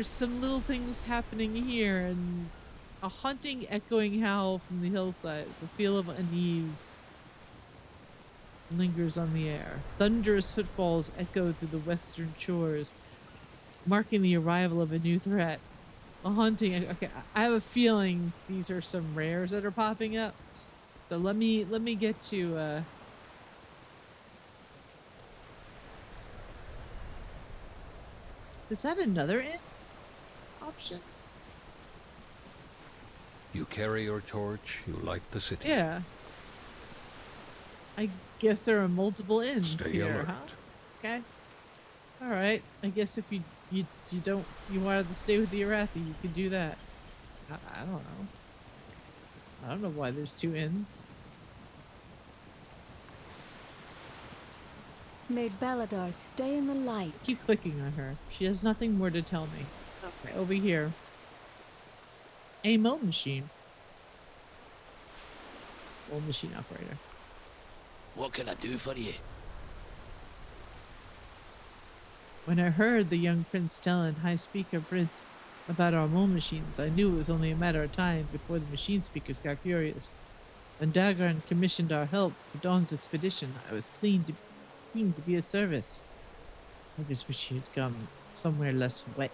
some little things happening here, and a haunting, echoing howl from the hillsides. A feel of unease lingers on the air. Thunderous footfalls echo through the western shores, marking the arrival of a new threat. A haunting. Okay, I have a feeling these are some rares that are popping up. So let me get to. Is that another option? You carry your torch, you light the city. Yeah. I guess there are multiple inns Stay here, alert. huh? Okay. All right. I guess if you wanted to stay with the Arathi, you could do that. I don't know. I don't know why there's two inns. May Baladar stay in the light. Keep clicking on her. She has nothing more to tell me. Okay, over here. A mill machine. Mill machine operator. What can I do for you? When I heard the young prince telling High Speaker Brith about our mill machines, I knew it was only a matter of time before the machine speakers got curious. When Dagran commissioned our help for Dawn's expedition, I was keen to be of service. I just wish you'd come somewhere less wet.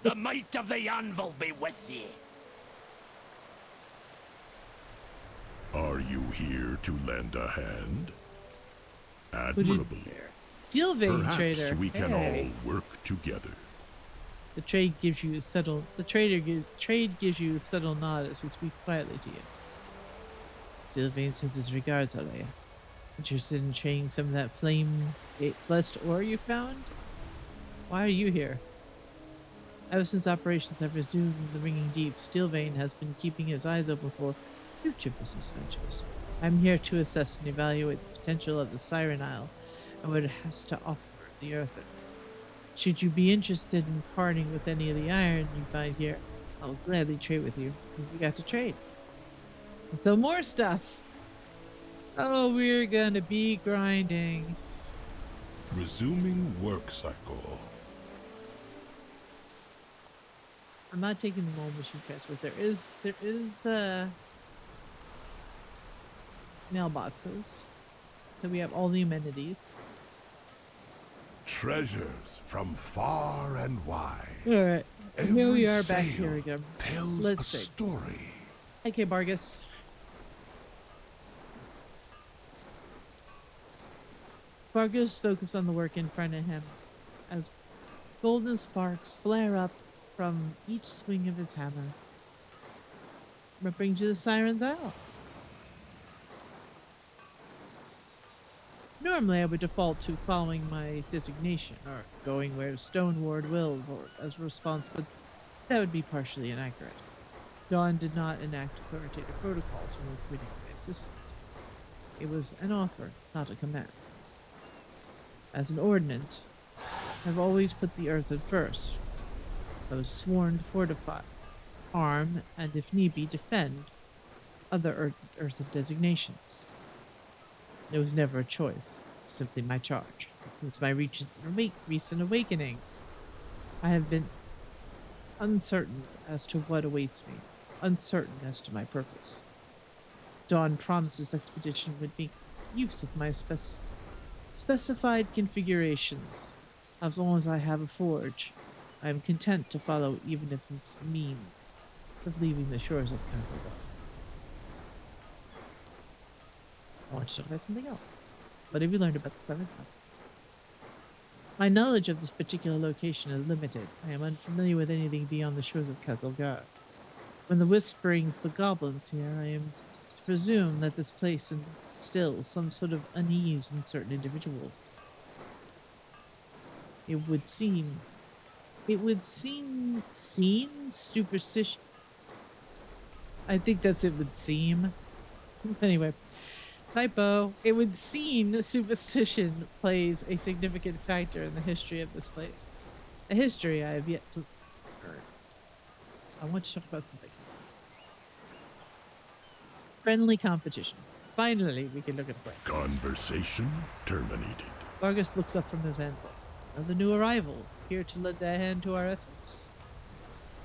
The might of the anvil be with ye. Are you here to lend a hand? Admirable. Steel vein Perhaps trader. we can Hey. all work together. The trade gives you a subtle nod as he speaks quietly to you. Steel vein sends his regards, Alea. Interested in trading some of that flame-blessed ore you found? Why are you here? Ever since operations have resumed in the Ringing Deep, Steelvein has been keeping his eyes open for future business ventures. I'm here to assess and evaluate the potential of the Siren Isle and what it has to offer the Earther. Should you be interested in parting with any of the iron you find here, I'll gladly trade with you. We got to trade. And so more stuff. Oh, we're gonna be grinding. Resuming work cycle. I'm not taking the mold machine transfer. There is mailboxes. So we have all the amenities. Treasures from far and wide. Alright. Here we are back sale here again. tells Let's a see. story. Okay, Bargus. Bargus focused on the work in front of him as golden sparks flare up from each swing of his hammer. What brings you to Siren's Isle? Normally I would default to following my designation, or going where Stoneward wills, or as a response, but that would be partially inaccurate. Dawn did not enact authoritative protocols when recruiting my assistants. It was an offer, not a command. As an ordinance, I've always put the Earthen first. I was sworn to fortify, arm, and if need be, defend other Earthen designations. It was never a choice, simply my charge. And since my recent awakening, I have been uncertain as to what awaits me, uncertain as to my purpose. Dawn promised this expedition would make use of my specified configurations. As long as I have a forge, I am content to follow even if this means of leaving the shores of Castle. I want to talk about something else. What have you learned about the Siren Isle? My knowledge of this particular location is limited. I am unfamiliar with anything beyond the shores of Kazalgar. When the wisp brings the goblins here, I am to presume that this place instills some sort of unease in certain individuals. It would seem superstition. I think that's it would seem. Anyway, typo. It would seem superstition plays a significant factor in the history of this place. A history I have yet to learn. I want to talk about something else. Friendly competition. Finally, we can look at the place. Conversation terminated. Vargas looks up from his anvil. Another new arrival, here to lend a hand to our efforts.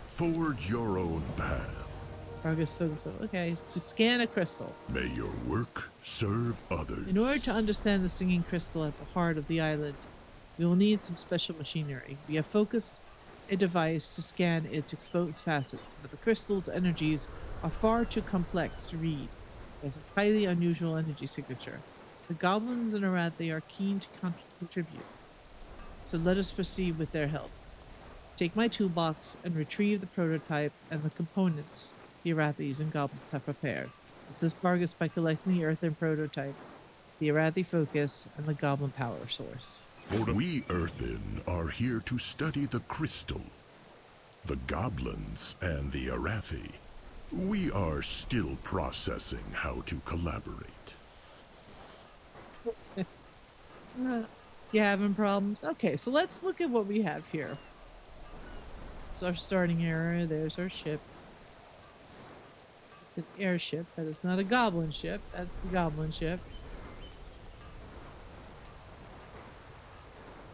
Forge your own path. Vargas focuses. Okay, to scan a crystal. May your work serve others. In order to understand the singing crystal at the heart of the island, we will need some special machinery. We have focused a device to scan its exposed facets, but the crystal's energies are far too complex to read. It has a highly unusual energy signature. The goblins and Arathi are keen to contribute, so let us proceed with their help. Take my toolbox and retrieve the prototype and the components the Arathis and goblins have prepared. Assist Vargas by collecting the earthen prototype, the Arathi focus, and the goblin power source. We Earthen are here to study the crystal. The goblins and the Arathi, we are still processing how to collaborate. You having problems? Okay, so let's look at what we have here. It's our starting area. There's our ship. It's an airship, but it's not a goblin ship. That's the goblin ship.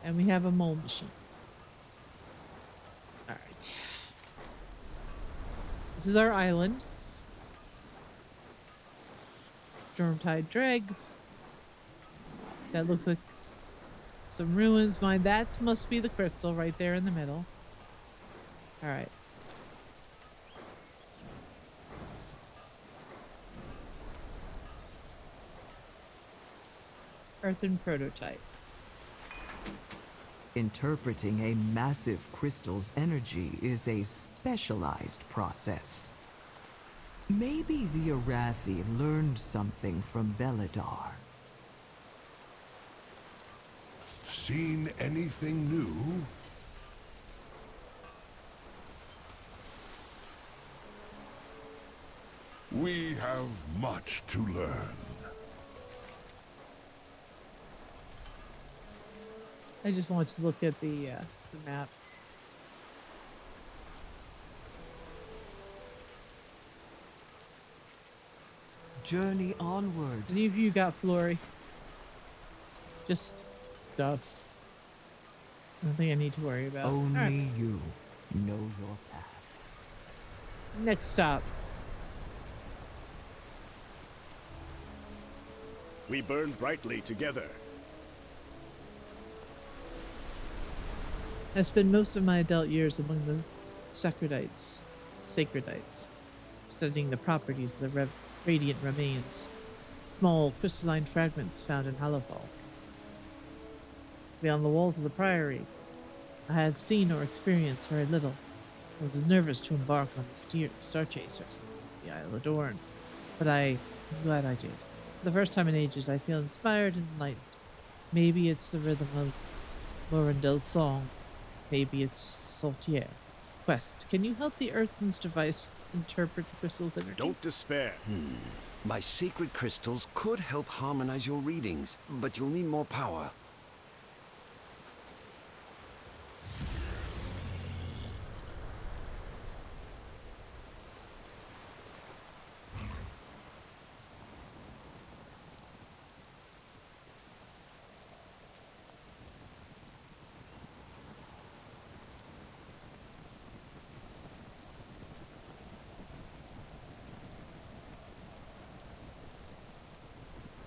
And we have a mold machine. Alright. This is our island. Stormtide dregs. That looks like some ruins. Mine, that must be the crystal right there in the middle. Alright. Earthen prototype. Interpreting a massive crystal's energy is a specialized process. Maybe the Arathi learned something from Beladar. Seen anything new? We have much to learn. I just want to look at the map. Journey onward. Any of you got Flory? Just stuff. Nothing I need to worry about. Only you know your path. Next stop. We burn brightly together. I spent most of my adult years among the sacredites, studying the properties of the radiant remains, small crystalline fragments found in Hollowfall. Beyond the walls of the priory, I had seen or experienced very little. I was nervous to embark on the star chaser, the Isle of Dorn, but I'm glad I did. For the first time in ages, I feel inspired and enlightened. Maybe it's the rhythm of Lorendel's song. Maybe it's Saltier. Quest, can you help the Earthman's device interpret the crystal's energies? Don't despair. My sacred crystals could help harmonize your readings, but you'll need more power.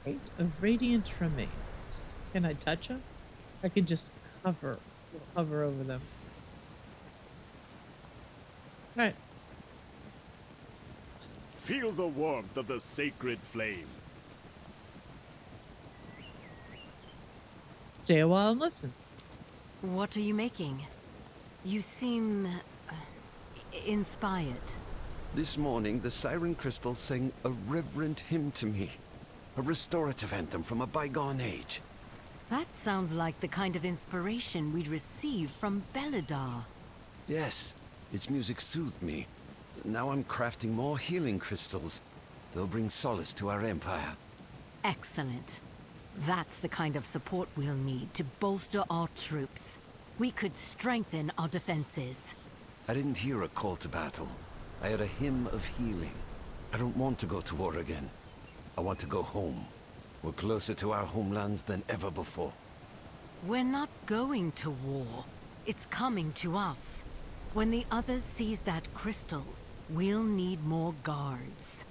Eight of radiant remains. Can I touch them? I can just hover over them. All right. Feel the warmth of the sacred flame. Stay a while and listen. What are you making? You seem inspired. This morning, the Siren Crystal sang a reverent hymn to me. A restorative anthem from a bygone age. That sounds like the kind of inspiration we'd receive from Belladar. Yes, its music soothed me. Now I'm crafting more healing crystals. They'll bring solace to our empire. Excellent. That's the kind of support we'll need to bolster our troops. We could strengthen our defenses. I didn't hear a call to battle. I heard a hymn of healing. I don't want to go to war again. I want to go home. We're closer to our homelands than ever before. We're not going to war. It's coming to us. When the others seize that crystal, we'll need more guards.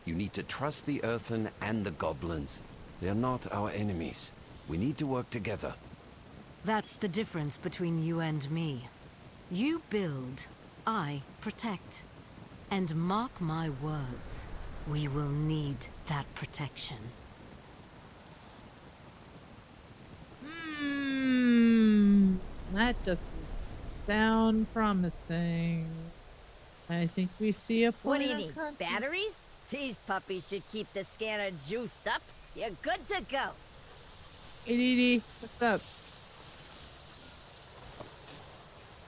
You need to trust the Earthen and the Goblins. They are not our enemies. We need to work together. That's the difference between you and me. You build, I protect. And mark my words, we will need that protection. That doesn't sound promising. I think we see a point. What do you need? Batteries? These puppies should keep the scanner juiced up. You're good to go. Hey, Dee Dee, what's up?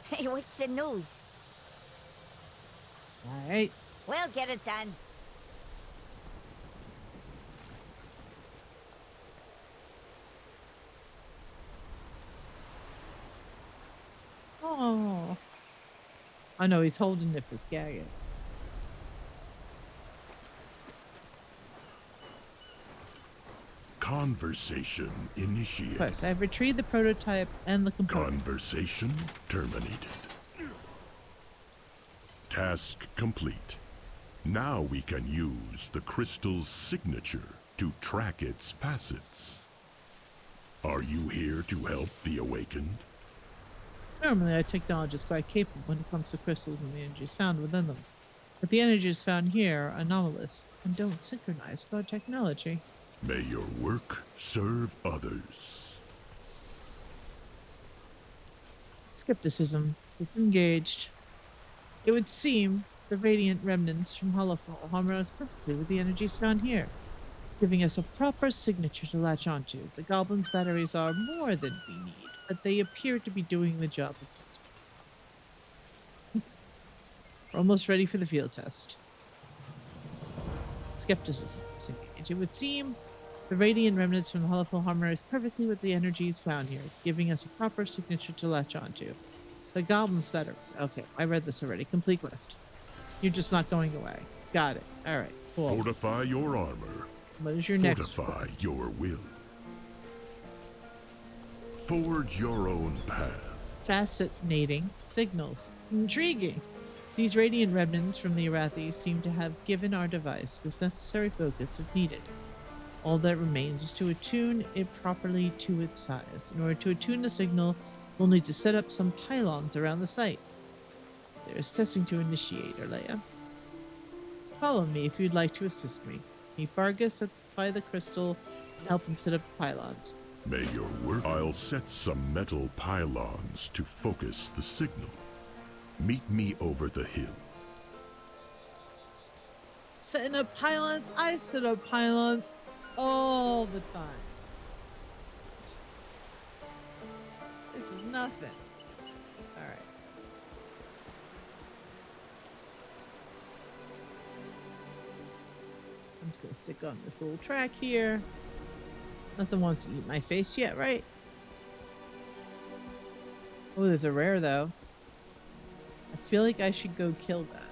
Hey, what's the news? All right. We'll get it done. Oh. Oh no, he's holding it for Skagit. Conversation initiated. First, I've retrieved the prototype and the components. Conversation terminated. Task complete. Now we can use the crystal's signature to track its facets. Are you here to help the Awakened? Normally, our technology is quite capable when it comes to crystals and the energies found within them. But the energies found here are anomalous and don't synchronize with our technology. May your work serve others. Skepticism disengaged. It would seem the radiant remnants from Hollowfall harmonize perfectly with the energies found here, giving us a proper signature to latch onto. The Goblins' batteries are more than we need, but they appear to be doing the job. We're almost ready for the field test. Skepticism disengaged. It would seem the radiant remnants from the Hollowfall harmonize perfectly with the energies found here, giving us a proper signature to latch onto. The Goblins' battery. Okay, I read this already. Complete quest. You're just not going away. Got it. All right. Cool. Fortify your armor. What is your next Fortify quest? your will. Forge your own path. Fascinating signals. Intriguing. These radiant remnants from the Arathi seem to have given our device this necessary focus if needed. All that remains is to attune it properly to its size. In order to attune the signal, we'll need to set up some pylons around the site. There is testing to initiate, Erleia. Follow me if you'd like to assist me. Meet Vargas by the crystal and help him set up the pylons. May your work. I'll set some metal pylons to focus the signal. Meet me over the hill. Setting up pylons? I set up pylons all the time. This is nothing. Alright. I'm just gonna stick on this little track here. Nothing wants to eat my face yet, right? Oh, there's a rare though. I feel like I should go kill that.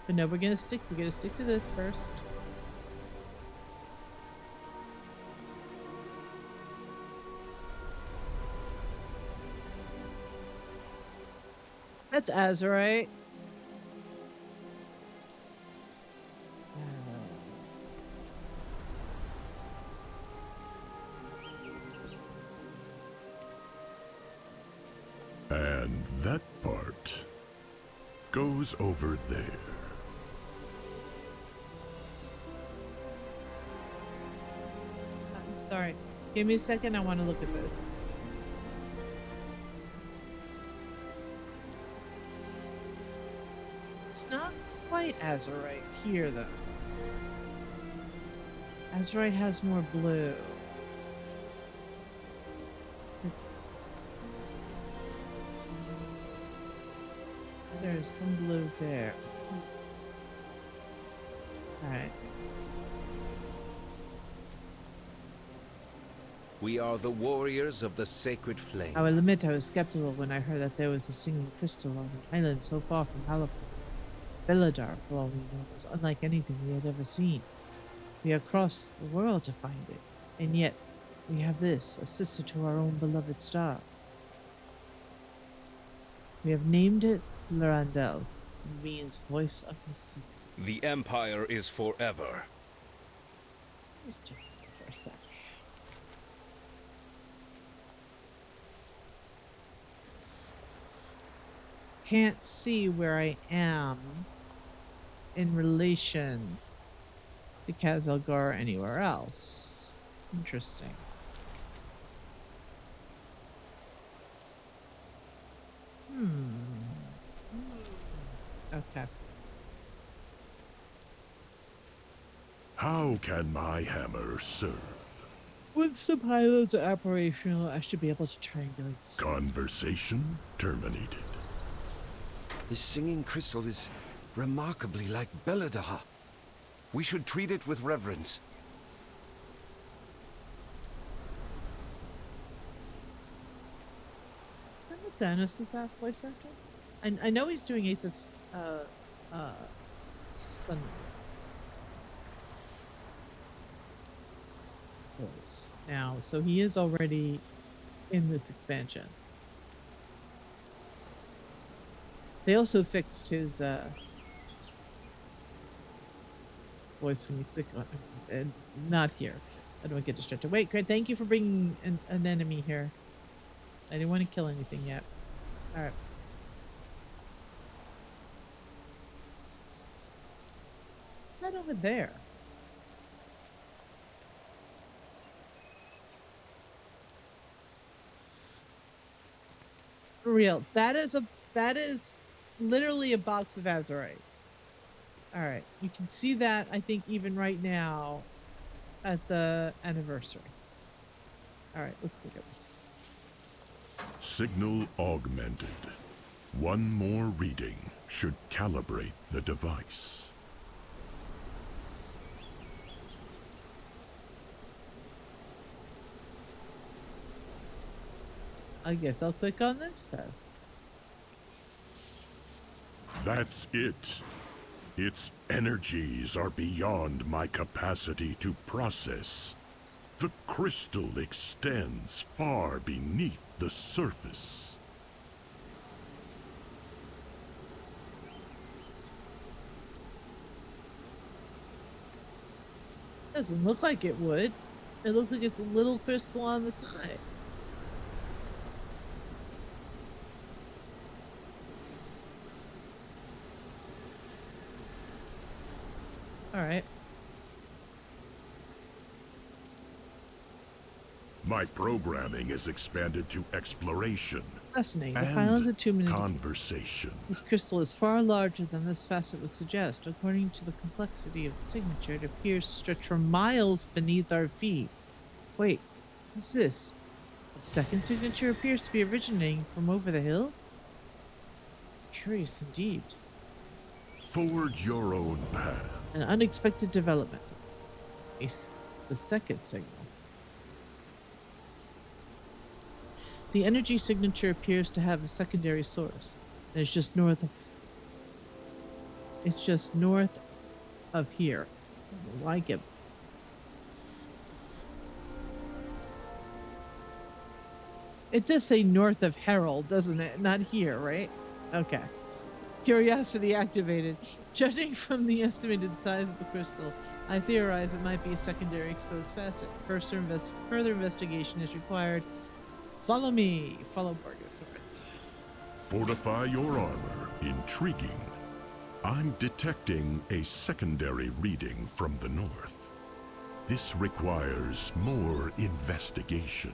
But no, we're gonna stick to this first. That's Azurite. And that part goes over there. I'm sorry. Give me a second. I want to look at this. It's not quite Azurite here, though. Azurite has more blue. There's some blue there. Alright. We are the warriors of the sacred flame. I will admit I was skeptical when I heard that there was a single crystal on an island so far from Halipur. Belladar, for all we know, was unlike anything we had ever seen. We have crossed the world to find it, and yet we have this, a sister to our own beloved star. We have named it Lorandel, and means voice of the sea. The Empire is forever. Just for a sec. Can't see where I am in relation to Khazalgar or anywhere else. Interesting. Okay. How can my hammer serve? Once the pylons are operational, I should be able to triangulate. Conversation terminated. This singing crystal is remarkably like Belladar. We should treat it with reverence. Dennis is that voice actor? I know he's doing Aethys Sun now, so he is already in this expansion. They also fixed his voice when you click on it, and not here. I don't get distracted. Wait, Craig, thank you for bringing an enemy here. I didn't want to kill anything yet. Alright. What's that over there? For real. That is literally a box of Azurite. Alright. You can see that, I think, even right now at the anniversary. Alright, let's click at this. Signal augmented. One more reading should calibrate the device. I guess I'll click on this then. That's it. Its energies are beyond my capacity to process. The crystal extends far beneath the surface. Doesn't look like it would. It looks like it's a little crystal on the side. Alright. My programming is expanded to exploration. Fascinating. The and pylons of 2 minutes. Conversation. This crystal is far larger than this facet would suggest. According to the complexity of the signature, it appears to stretch for miles beneath our feet. Wait, what's this? The second signature appears to be originating from over the hill? Curious indeed. Forge your own path. An unexpected development. The second signal. The energy signature appears to have a secondary source. And it's just north of here. Like it. It does say north of Herald, doesn't it? Not here, right? Okay. Curiosity activated. Judging from the estimated size of the crystal, I theorize it might be a secondary exposed facet. Further investigation is required. Follow me. Follow Burgess. Fortify your armor. Intriguing. I'm detecting a secondary reading from the north. This requires more investigation.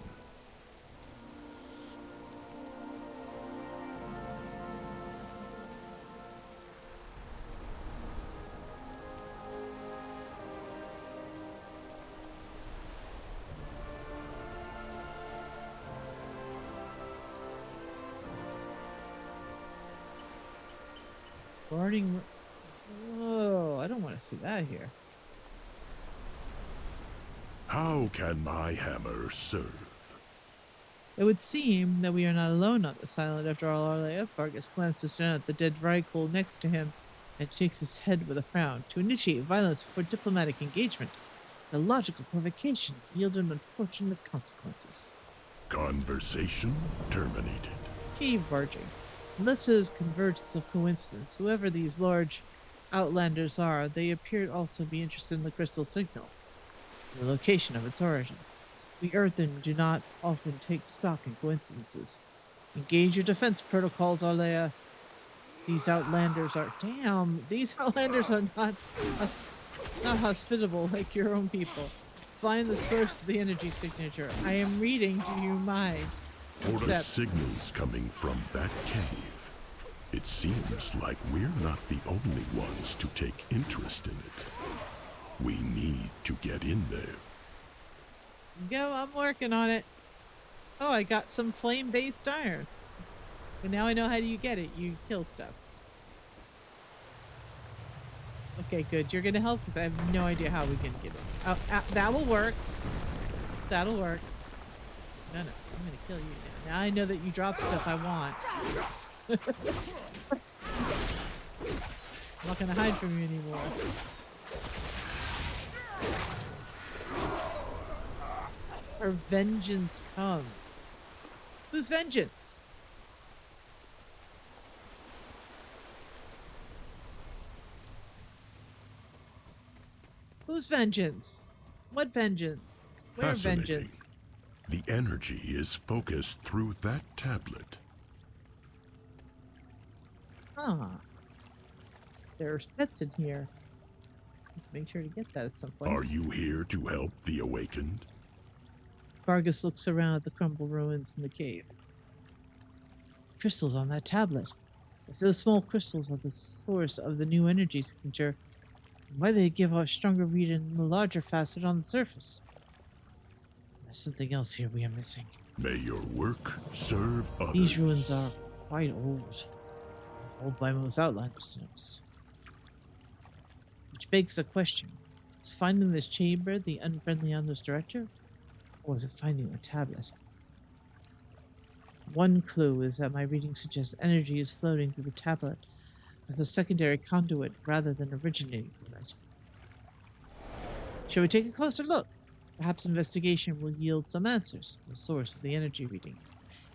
Guarding. Whoa, I don't want to see that here. How can my hammer serve? It would seem that we are not alone on this island after all. Arlea. Vargas glances down at the dead Vrykul next to him and shakes his head with a frown. To initiate violence before diplomatic engagement, a logical provocation yielded unfortunate consequences. Conversation terminated. Keep verging. Unless it is convergence of coincidence, whoever these large outlanders are, they appear to also be interested in the crystal signal, the location of its origin. We Earthen do not often take stock in coincidences. Engage your defense protocols, Arlea. These outlanders are... Damn, these outlanders are not hospitable like your own people. Find the source of the energy signature. I am reading. Do you mind? Forta signals coming from that cave. It seems like we're not the only ones to take interest in it. We need to get in there. Go, I'm working on it. Oh, I got some flame-based iron. And now I know how you get it. You kill stuff. Okay, good. You're gonna help because I have no idea how we can get it. Oh, that will work. That'll work. No, I'm gonna kill you now. Now I know that you drop stuff I want. I'm not gonna hide from you anymore. Our vengeance comes. Whose vengeance? Whose vengeance? What vengeance? Where vengeance? The energy is focused through that tablet. Huh. There's pets in here. Let's make sure to get that at some point. Are you here to help the awakened? Vargas looks around at the crumbled ruins in the cave. Crystals on that tablet. If those small crystals are the source of the new energy signature, why they give out stronger read in the larger facet on the surface? There's something else here we are missing. May your work serve others. These ruins are quite old by most outlanders' terms. Which begs the question, is finding this chamber the unfriendly Andal's director? Or was it finding a tablet? One clue is that my reading suggests energy is floating through the tablet as a secondary conduit rather than originating from it. Shall we take a closer look? Perhaps investigation will yield some answers to the source of the energy readings.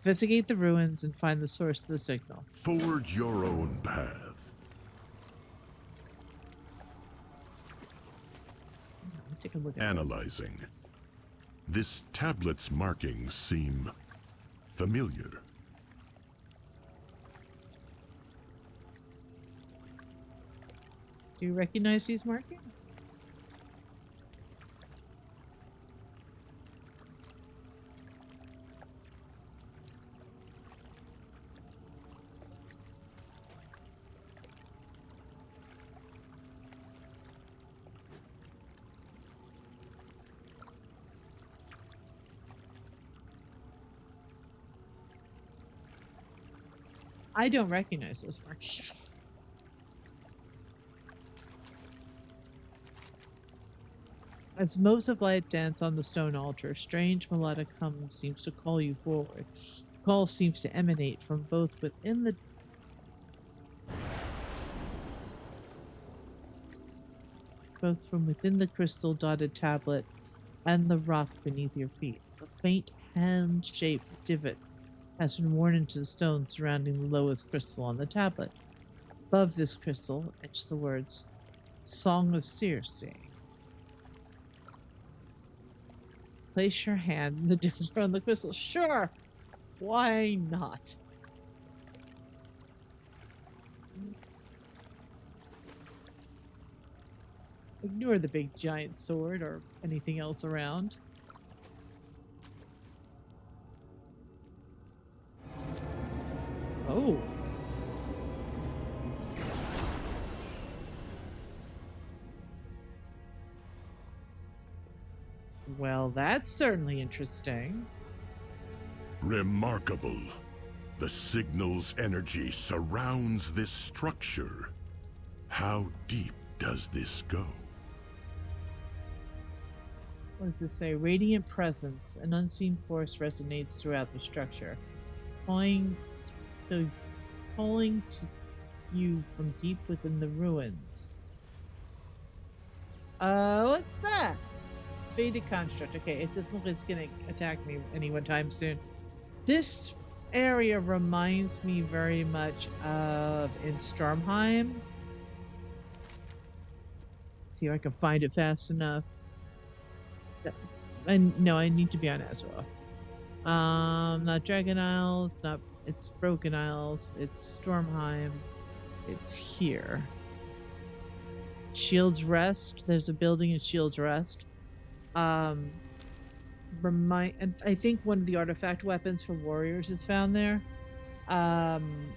Investigate the ruins and find the source of the signal. Forge your own path. Take a look at Analyzing. This tablet's markings seem familiar. Do you recognize these markings? I don't recognize those markings. As motes of light dance on the stone altar, strange melodic hum seems to call you forward. The call seems to emanate from both within the crystal-dotted tablet and the rock beneath your feet. A faint hand-shaped divot has been worn into the stone surrounding the lowest crystal on the tablet. Above this crystal etch the words, Song of Circe. Place your hand in the divot on the crystal. Sure! Why not? Ignore the big giant sword or anything else around. Oh. Well, that's certainly interesting. Remarkable. The signal's energy surrounds this structure. How deep does this go? What does this say? Radiant presence. An unseen force resonates throughout the structure, calling to you from deep within the ruins. What's that? Faded construct. Okay, it doesn't look like it's gonna attack me anyone time soon. This area reminds me very much of in Stormheim. See if I can find it fast enough. And no, I need to be on Azeroth. Not Dragon Isles, it's Broken Isles, it's Stormheim, it's here. Shield's Rest, there's a building in Shield's Rest. And I think one of the artifact weapons for warriors is found there. And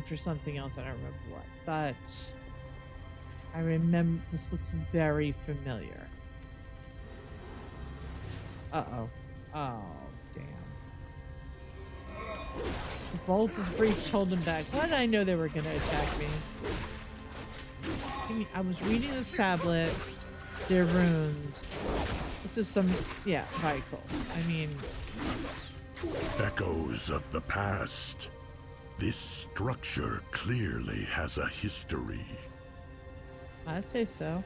for something else, I don't remember what, but I remember this looks very familiar. Uh-oh. Oh, damn. The Volta's breach told them back. Why did I know they were going to attack me? I was reading this tablet, their runes. This is some, yeah, very cool. I mean... Echoes of the past. This structure clearly has a history. I'd say so.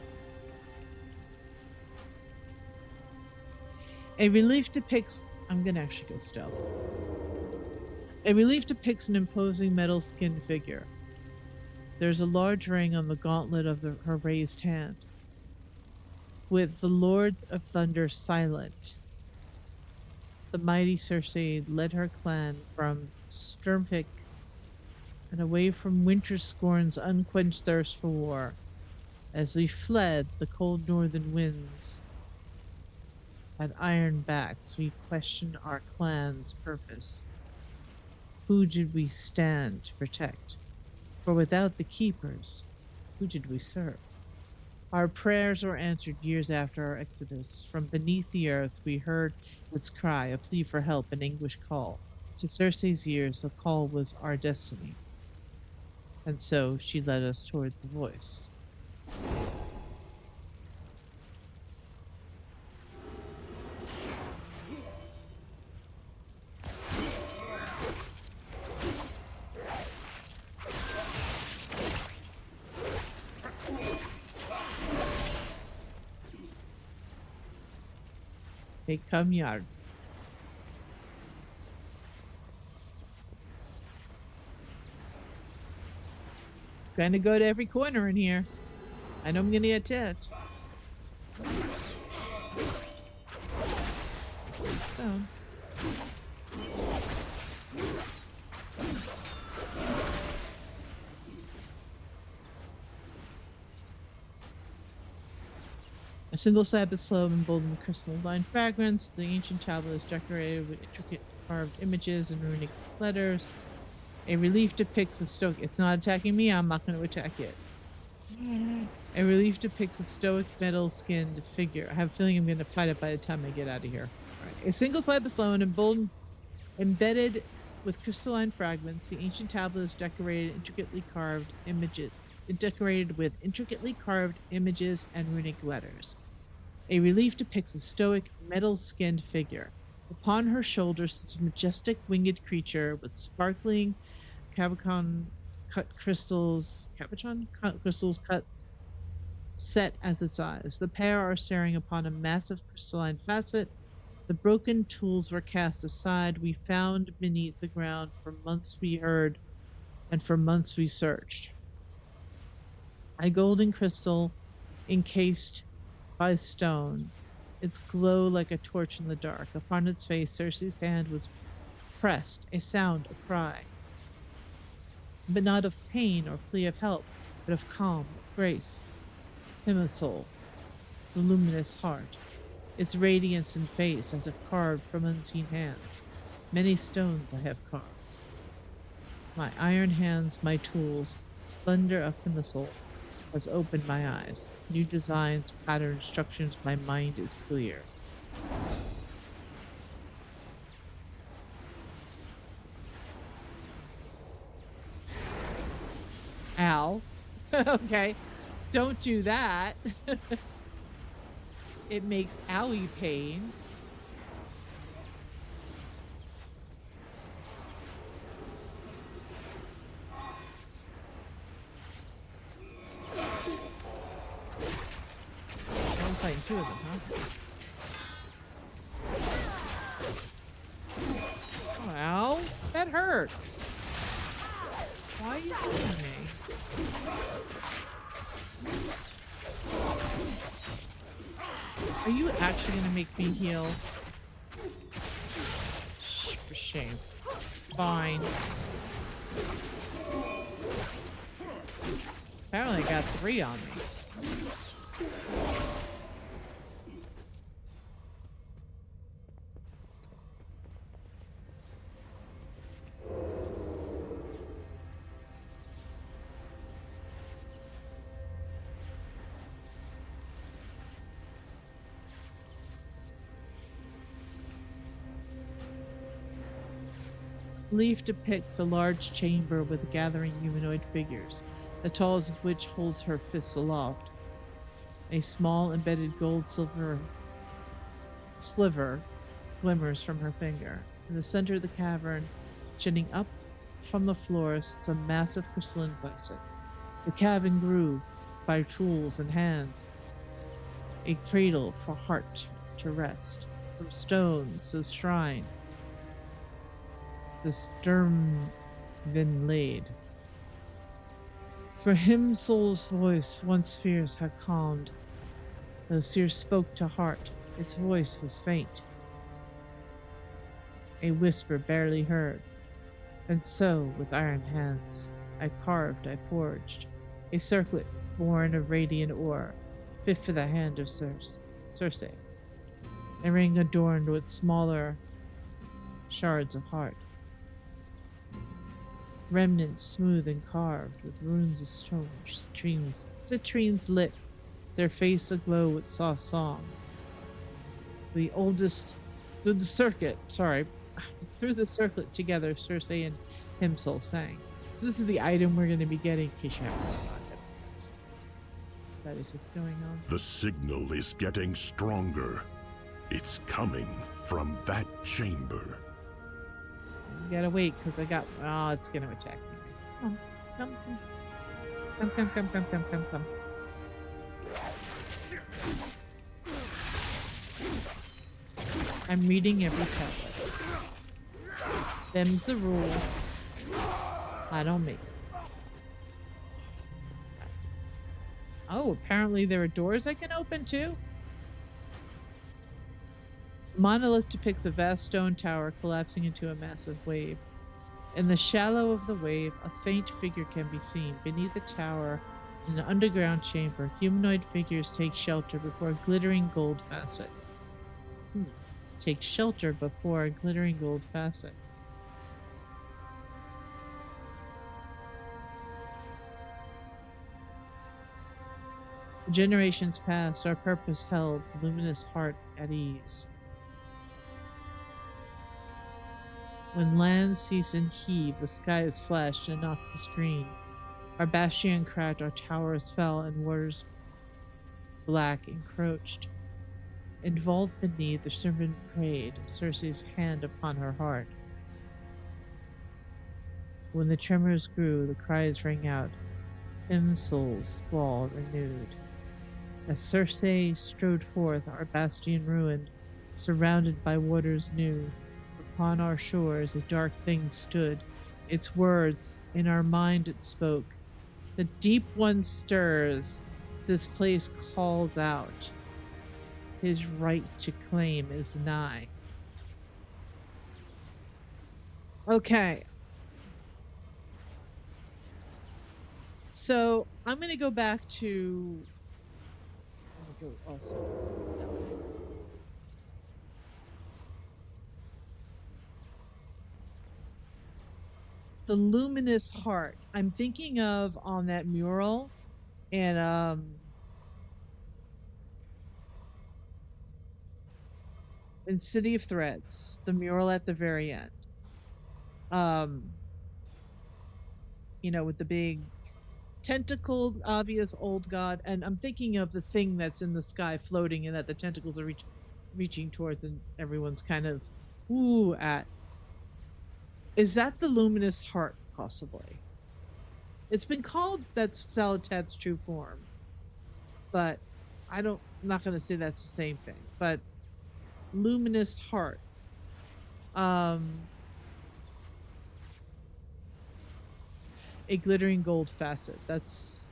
A relief depicts... I'm gonna actually go stealth. A relief depicts an imposing metal-skinned figure. There's a large ring on the gauntlet of her raised hand, with the Lord of Thunder silent. The mighty Cersei led her clan from Sturmpick and away from Winterscorn's unquenched thirst for war. As we fled the cold northern winds at iron backs, we questioned our clan's purpose. Who did we stand to protect? For without the keepers, who did we serve? Our prayers were answered years after our exodus. From beneath the earth we heard its cry, a plea for help, an anguished call. To Cersei's ears, the call was our destiny. And so she led us toward the voice. Hey, come yard. Trying to go to every corner in here. I know I'm gonna get hit. So. A single slab is slow and emboldened with crystal-lined fragments. The ancient tablet is decorated with intricate carved images and runic letters. A relief depicts a stoic... It's not attacking me, I'm not going to attack it. A relief depicts a stoic metal-skinned figure. I have a feeling I'm going to fight it by the time I get out of here. Right. A single slab is slow and embedded with crystalline fragments. The ancient tablet is decorated with intricately carved images and runic letters. A relief depicts a stoic, metal-skinned figure. Upon her shoulders sits a majestic winged creature with sparkling cabochon crystals cut set as its eyes. The pair are staring upon a massive crystalline facet. The broken tools were cast aside. We found beneath the ground. For months we heard, and for months we searched. A golden crystal encased by stone, its glow like a torch in the dark. Upon its face, Cersei's hand was pressed, a sound, a cry. but not of pain or plea of help, but of calm, grace. Himisol, the luminous heart, its radiance and face as if carved from unseen hands. Many stones I have carved. My iron hands, my tools, splendor of Himisol has opened my eyes. New designs, pattern instructions, my mind is clear. Ow. Okay. Don't do that. It makes owie pain. I'm fighting two of them, huh? Ow. That hurts. Why are you hitting me? Are you actually gonna make me heal? For shame. Fine. Apparently I got 3 on me. Leaf depicts a large chamber with gathering humanoid figures, the tallest of which holds her fists aloft. A small embedded gold silver sliver glimmers from her finger. In the center of the cavern, jutting up from the floor, sits a massive crystalline vessel. The cavern grew by tools and hands, a cradle for heart to rest. From stones, the shrine, the sturm been laid. For him soul's voice, once fierce, had calmed. The seer spoke to heart, its voice was faint, a whisper barely heard. And so, with iron hands, I carved, I forged, a circlet born of radiant ore, fit for the hand of Circe, a ring adorned with smaller shards of heart. Remnants smooth and carved with runes of stone, citrines lit, their face aglow with soft song. Through the circuit together, Circe and Himsol sang. So this is the item we're going to be getting. In case you haven't forgotten. That is what's going on. The signal is getting stronger. It's coming from that chamber. You gotta wait, because I got... Oh, it's gonna attack me. Come. I'm reading every tablet. Them's the rules. I don't make it. Oh, apparently there are doors I can open too? The monolith depicts a vast stone tower collapsing into a massive wave. In the shallow of the wave, a faint figure can be seen. Beneath the tower, in an underground chamber, humanoid figures take shelter before a glittering gold facet. Take shelter before a glittering gold facet. Generations past, our purpose held, luminous heart at ease. When lands cease and heave, the sky is flashed and knocks the screen. Our bastion cracked, our towers fell, and waters black encroached. Involved beneath, the serpent prayed, Circe's hand upon her heart. When the tremors grew, the cries rang out, Himsol's squall renewed. As Circe strode forth, our bastion ruined, surrounded by waters new. Upon our shores a dark thing stood, its words in our mind it spoke. The deep one stirs, this place calls out. His right to claim is nigh. Okay. So I'm going to go back to. I'm gonna go also. The luminous heart. I'm thinking of on that mural, and in City of Threads, the mural at the very end. Um, with the big tentacled, obvious old god, and I'm thinking of the thing that's in the sky floating, and that the tentacles are reaching towards, and everyone's kind of ooh at. Is that the luminous heart? Possibly. It's been called that's Salatat's true form, but I'm not going to say that's the same thing. But luminous heart. A glittering gold facet. That's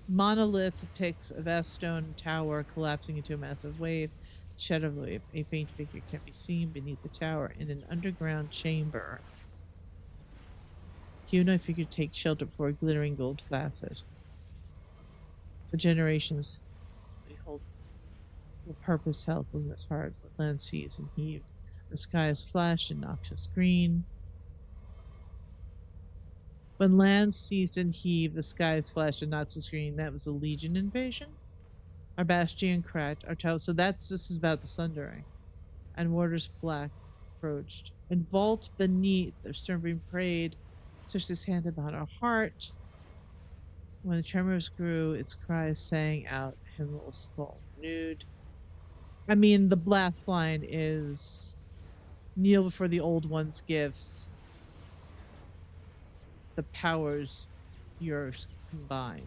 monolith depicts a vast stone tower collapsing into a massive wave. Shadow of a faint figure can be seen beneath the tower in an underground chamber. Humanoid figure takes shelter before a glittering gold facet. For generations, we hold the purpose held in this heart. The land sees and heaved. The sky has flashed in noxious green. When land seized and heaved, the skies flashed in noxious green. That was a Legion invasion. Our bastion cracked. Our tower. So this is about the Sundering. And waters black approached. And vault beneath, their stern prayed, stretched his hand upon our heart. When the tremors grew, its cries sang out, hymnal skull renewed. I mean, the last line is kneel before the old one's gifts. The powers yours combined.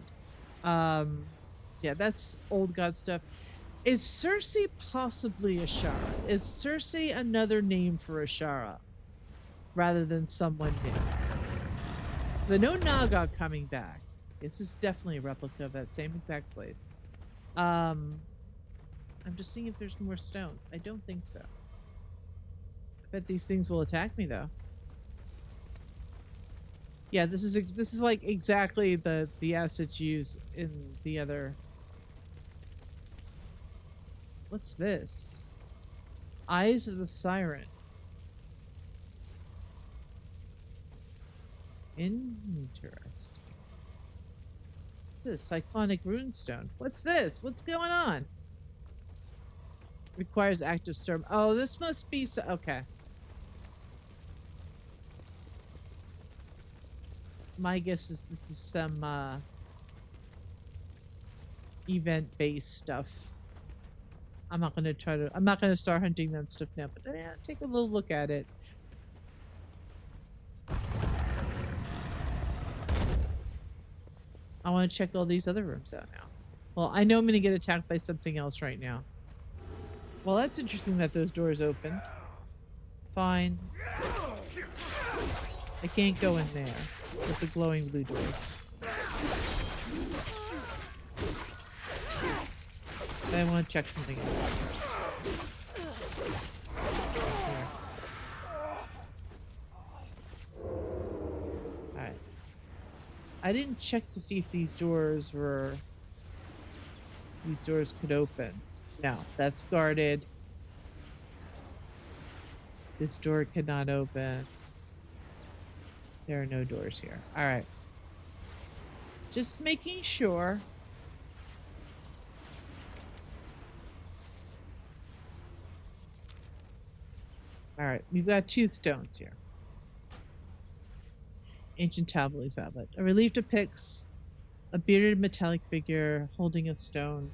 Yeah, that's old god stuff. Is Cersei possibly Ashara? Is Cersei another name for Ashara rather than someone new? Because I know Naga coming back. This is definitely a replica of that same exact place. I'm just seeing if there's more stones. I don't think so. I bet these things will attack me though. Yeah, this is like exactly the assets used in the other. What's this? Eyes of the Siren. Interesting. What's this? Cyclonic runestone. What's this? What's going on? Requires active storm. Oh, this must be okay. My guess is this is some event-based stuff. I'm not gonna start hunting that stuff now, but take a little look at it. I want to check all these other rooms out now. Well, I know I'm gonna get attacked by something else right now. Well, that's interesting that those doors opened. Fine. I can't go in there with the glowing blue doors. But I want to check something else out first. Alright. I didn't check to see if these doors could open. No, that's guarded. This door cannot open. There are no doors here. Alright. Just making sure. Alright, we've got 2 stones here. Ancient tablet. A relief depicts a bearded metallic figure holding a stone.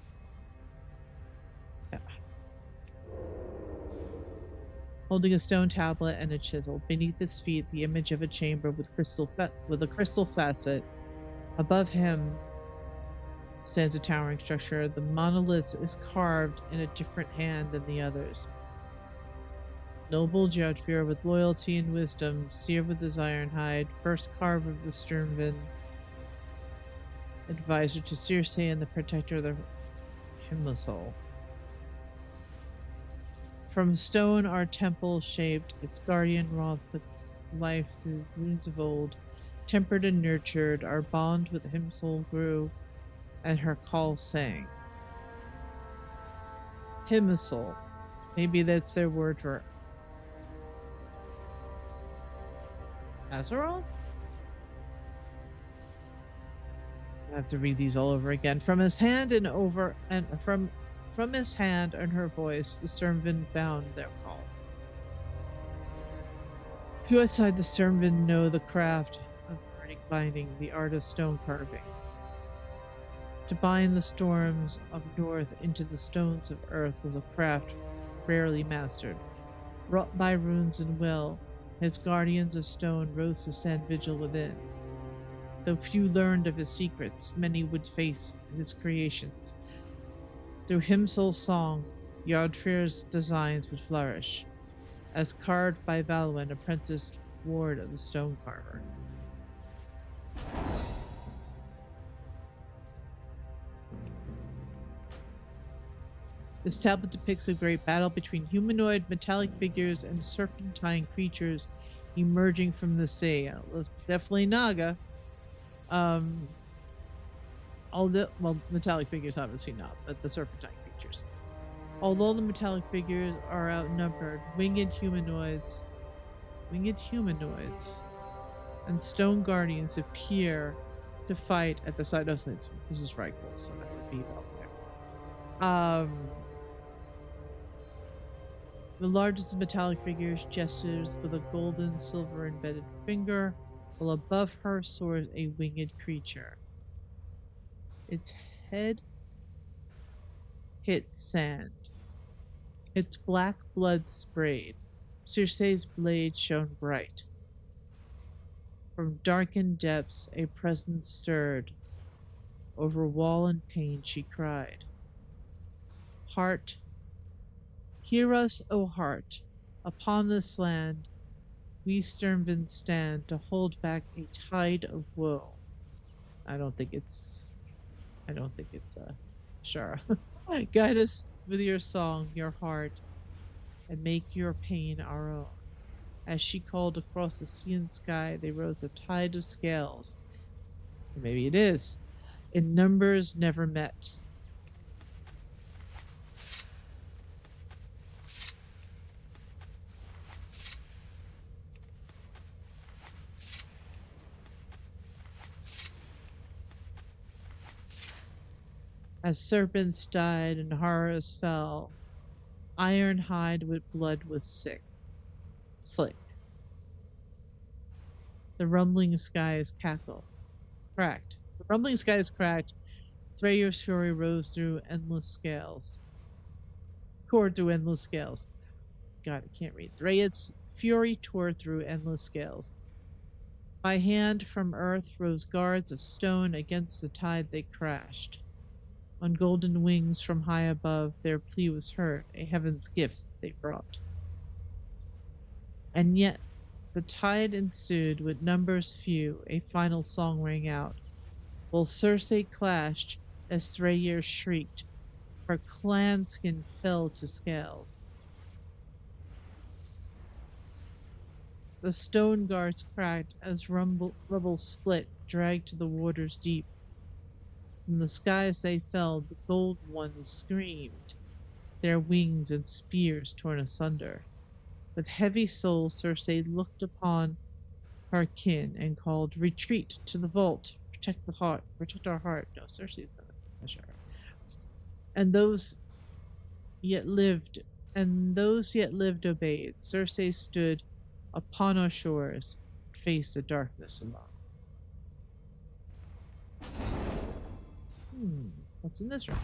Holding a stone tablet and a chisel. Beneath his feet, the image of a chamber with a crystal facet. Above him stands a towering structure. The monolith is carved in a different hand than the others. Noble Judgefear with loyalty and wisdom, seared with his iron hide, first carver of the Sternvin, advisor to Circe and the protector of the Himmelshole. From stone our temple shaped, its guardian wrought with life through wounds of old. Tempered and nurtured, our bond with him soul grew, and her call sang. Himsol. Maybe that's their word for Azeroth? I have to read these all over again. From his hand and over and from his hand and her voice, the Sermvin found their call. Few outside the Sermvin know the craft of the binding, the art of stone carving. To bind the storms of north into the stones of earth was a craft rarely mastered. Wrought by runes and will, his guardians of stone rose to stand vigil within. Though few learned of his secrets, many would face his creations. Through Himsol's song, Yardfir's designs would flourish, as carved by Valwyn, apprenticed ward of the stone carver. This tablet depicts a great battle between humanoid metallic figures and serpentine creatures emerging from the sea. Definitely Naga. Metallic figures obviously not, but the serpentine creatures. Although the metallic figures are outnumbered, winged humanoids and stone guardians appear to fight at the side of this. This is Reichel, so that would be up there. The largest of metallic figures gestures with a golden silver embedded finger, while above her soars a winged creature. Its head hit sand. Its black blood sprayed. Circe's blade shone bright. From darkened depths a presence stirred. Over wall and pane she cried. Heart, hear us, O heart. Upon this land we Sturmvind stand to hold back a tide of woe. I don't think it's Shara. Guide us with your song, your heart, and make your pain our own. As she called across the sea and sky, they rose a tide of scales. Or maybe it is. In numbers never met. As serpents died and horrors fell, Ironhide with blood was slick. The rumbling skies cracked. The rumbling skies cracked. Threyer's fury rose through endless scales. Tore through endless scales. God, I can't read. Threyer's fury tore through endless scales. By hand from earth rose guards of stone, against the tide they crashed. On golden wings from high above their plea was heard, a heaven's gift they brought. And yet the tide ensued with numbers few, a final song rang out, while Circe clashed as Threyer shrieked, her clanskin fell to scales. The stone guards cracked as rubble split, dragged to the waters deep. From the skies they fell, the gold ones screamed, their wings and spears torn asunder. With heavy soul, Circe looked upon her kin and called, "Retreat to the vault, protect our heart." No, Circe's not sure. And those yet lived obeyed. Circe stood upon our shores, faced the darkness alone. What's in this room?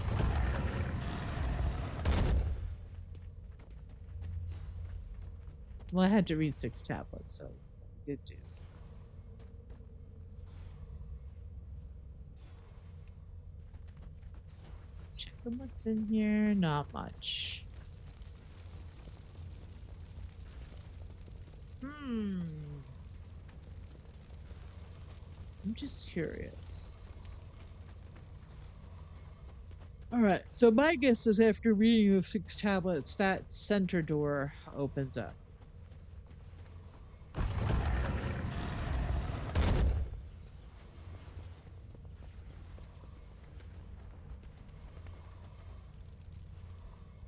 Well, I had to read 6 tablets, so I did do. Checking what's in here. Not much. I'm just curious. All right. So my guess is after reading the 6 tablets, that center door opens up.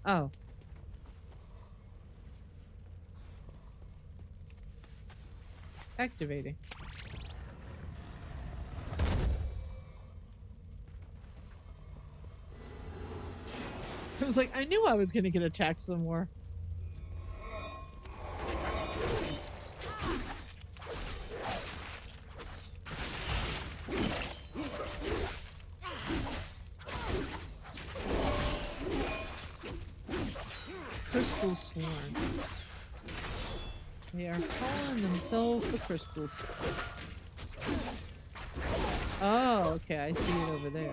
Oh. Activating. I was like, I knew I was going to get attacked some more. Crystal Swarm. They are calling themselves the Crystal Swarm. Oh, okay, I see it over there.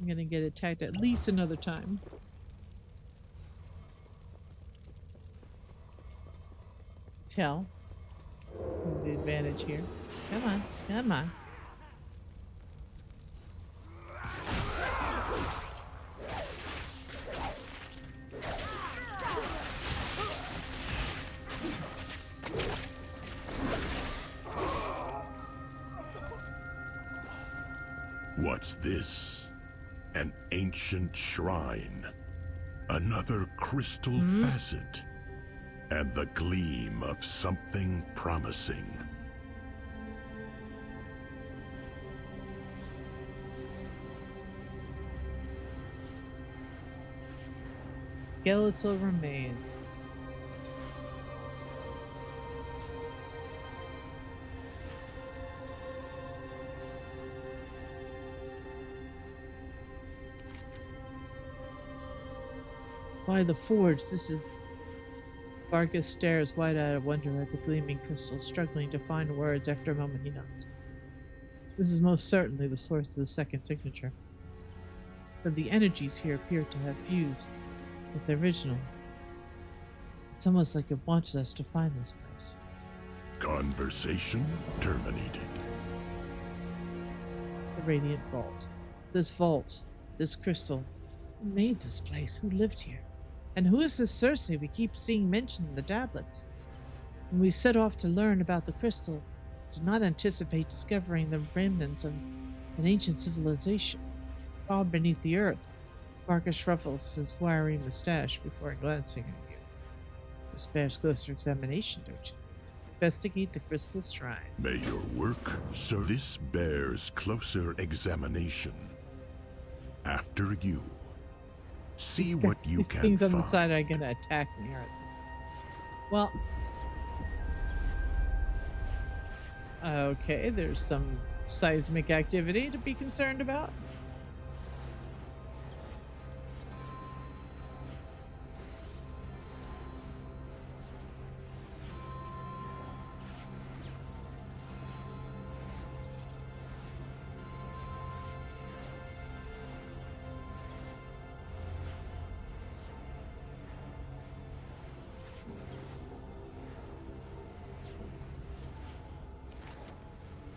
I'm gonna get attacked at least another time. Tell. Who's the advantage here? Come on, come on. What's this? An ancient shrine. Another crystal facet. And the gleam of something promising. Skeletal remains. By the forge, this is... Vargas stares wide-eyed of wonder at the gleaming crystal, struggling to find words. After a moment, he nods. This is most certainly the source of the second signature. But the energies here appear to have fused with the original. It's almost like it wanted us to find this place. Conversation terminated. The Radiant Vault. This vault, this crystal. Who made this place? Who lived here? And who is this Circe we keep seeing mentioned in the tablets? When we set off to learn about the crystal, did not anticipate discovering the remnants of an ancient civilization. Far beneath the earth, Marcus ruffles his wiry mustache before glancing at you. This bears closer examination, don't you? Investigate the crystal shrine. May your work serve. This bears closer examination. After you. See what you these can things on find. the side are going to attack me, aren't they? Well, okay, there's some seismic activity to be concerned about.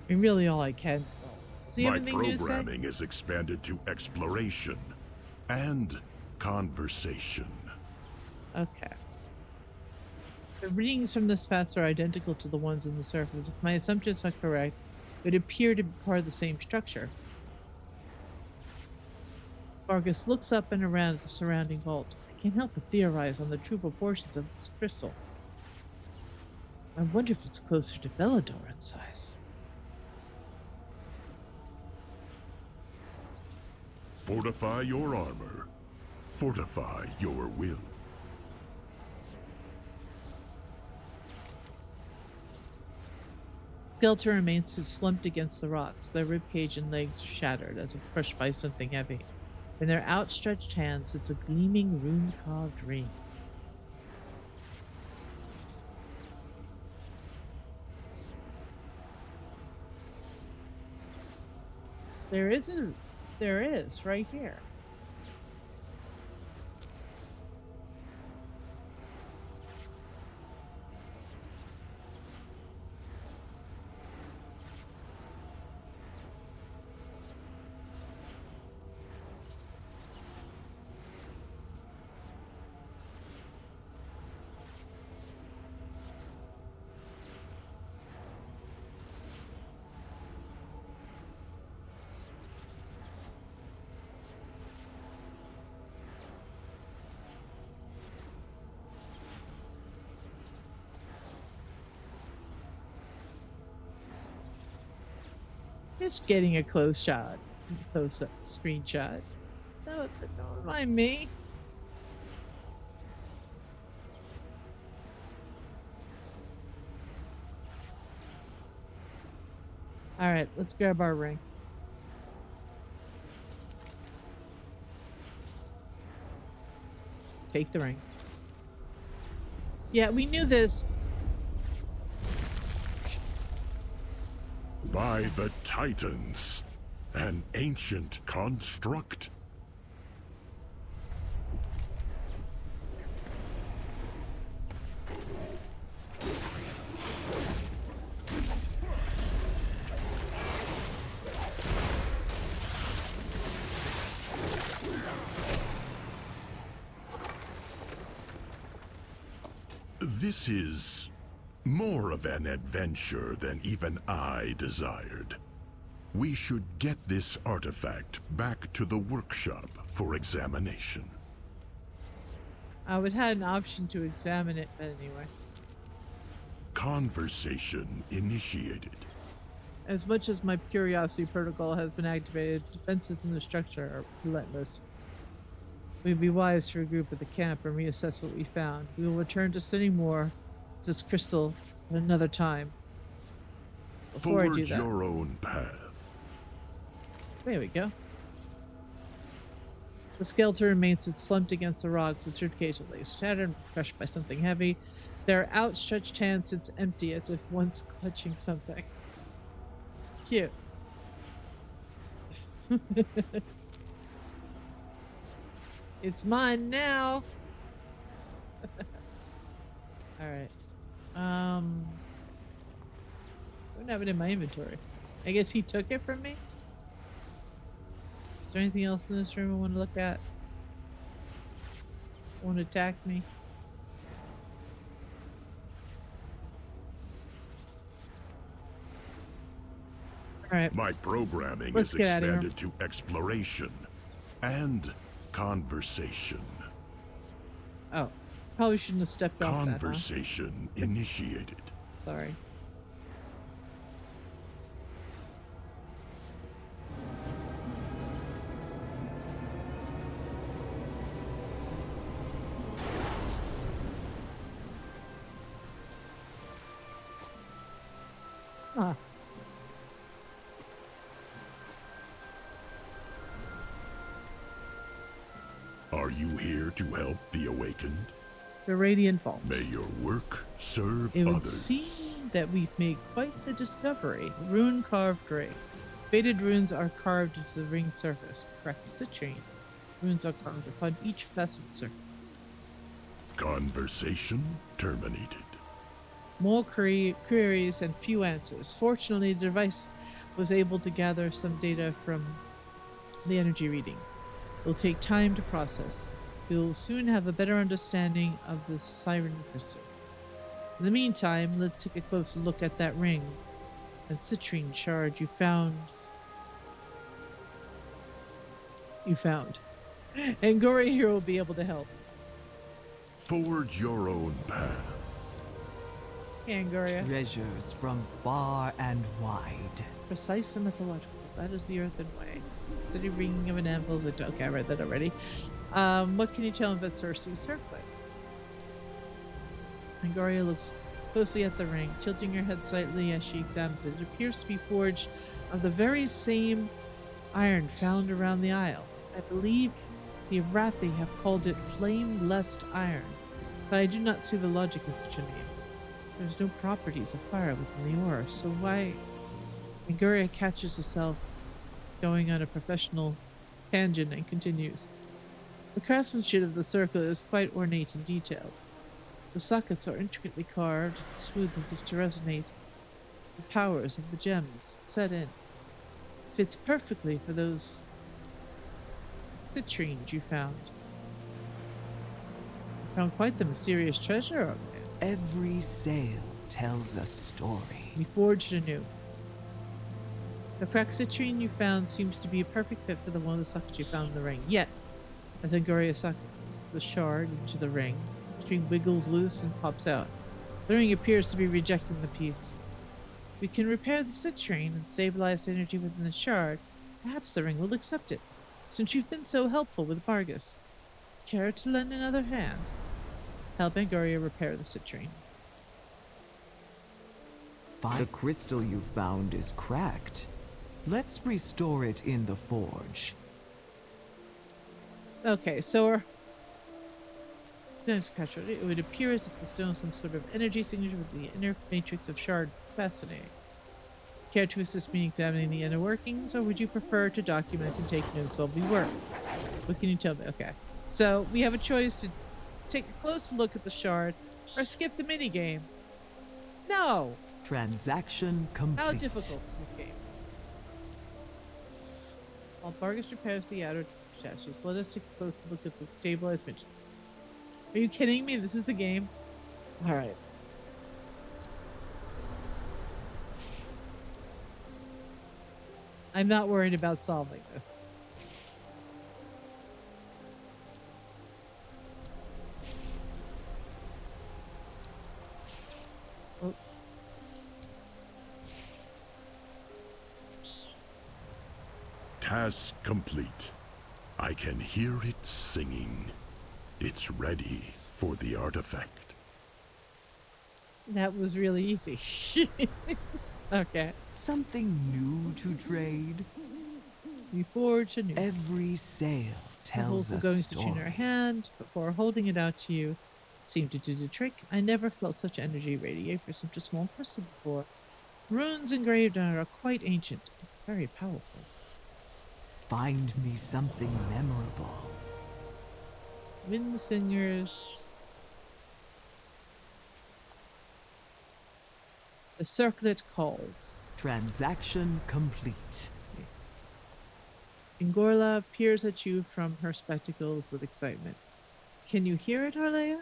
I mean, really all I can. See, My everything you say? programming is expanded to exploration and conversation. Okay. The readings from this path are identical to the ones on the surface. If my assumptions are correct, it would appear to be part of the same structure. Vargas looks up and around at the surrounding vault. I can't help but theorize on the true proportions of this crystal. I wonder if it's closer to Bellador in size. Fortify your armor. Fortify your will. Skeleton remains slumped against the rocks. Their ribcage and legs are shattered as if crushed by something heavy. In their outstretched hands, it's a gleaming rune-carved ring. There isn't. There is, right here. Just getting a close-up screenshot. Don't mind me. All right, let's grab our ring. Take the ring. Yeah, we knew this. By the Titans, an ancient construct. This is more of an adventure than even I desired. We should get this artifact back to the workshop for examination. It had an option to examine it, but anyway. Conversation initiated. As much as my curiosity protocol has been activated, defenses in the structure are relentless. We'd be wise to regroup at the camp and reassess what we found. We will return to studying more of this crystal at another time. Before I do Forge that, your own path. there we go. The skeleton remains slumped against the rocks, its ribcage is shattered and crushed by something heavy. Their outstretched hand sits empty as if once clutching something. Cute. It's mine now. All right. I don't have it in my inventory. I guess he took it from me. Is there anything else in this room I want to look at? Want to attack me? All right. My programming Let's is get out of here. expanded to exploration and conversation. Oh, probably shouldn't have stepped off that, huh? Conversation initiated. Sorry. Huh. Are you here to help the awakened? The Radiant Vault. May your work serve It would others. seem that we've made quite the discovery. Rune carved ring. Faded runes are carved into the ring surface. Correct citrine. Runes are carved upon each facet surface. Conversation terminated. More queries and few answers. Fortunately, the device was able to gather some data from the energy readings. It will take time to process. We will soon have a better understanding of the Siren crystal. In the meantime, let's take a closer look at that ring and citrine shard you found. And Gory here will be able to help. Forge your own path. Angoria. Treasures from far and wide. Precise and mythological. That is the earthen way. Steady ringing of an anvil. Okay, I read that already. What can you tell about Cersei's circlet? Angoria looks closely at the ring, tilting her head slightly as she examines it. It appears to be forged of the very same iron found around the isle. I believe the Arathi have called it flame-lessed iron, but I do not see the logic in such a name. There's no properties of fire within the ore, so why... Angoria catches herself going on a professional tangent and continues. The craftsmanship of the circlet is quite ornate and detailed. The sockets are intricately carved, smooth as if to resonate the powers of the gems set in. Fits perfectly for those citrines you found. You found quite the mysterious treasure over there. Every sail tells a story. We forged anew. The cracked citrine you found seems to be a perfect fit for the one of the sockets you found in the ring. Yet, as Angoria sockets the shard into the ring, the citrine wiggles loose and pops out. The ring appears to be rejecting the piece. We can repair the citrine and stabilize the energy within the shard. Perhaps the ring will accept it, since you've been so helpful with Vargas. Care to lend another hand? Help Angoria repair the citrine. The crystal you found is cracked. Let's restore it in the forge. Okay, so it would appear as if the stone has some sort of energy signature with the inner matrix of shard. Fascinating. Care to assist me examining the inner workings, or would you prefer to document and take notes while we work? What can you tell me? Okay, so we have a choice to take a close look at the shard or skip the minigame. No! Transaction complete. How difficult is this game? While Vargas repairs the outer chassis, let us take a close look at the stabilized matrix. Are you kidding me? This is the game? Alright. I'm not worried about solving this. Oh. Task complete. I can hear it singing. It's ready for the artifact. That was really easy. Okay. Something new to trade? We forge a new. Every sale tells a a going story. in her hand before holding it out to you. Seemed to do the trick. I never felt such energy radiate for such a small crystal before. Runes engraved on it are quite ancient, very powerful. Find me something memorable. Wind singers. The circlet calls. Transaction complete. Ingorla peers at you from her spectacles with excitement. Can you hear it, Arlea?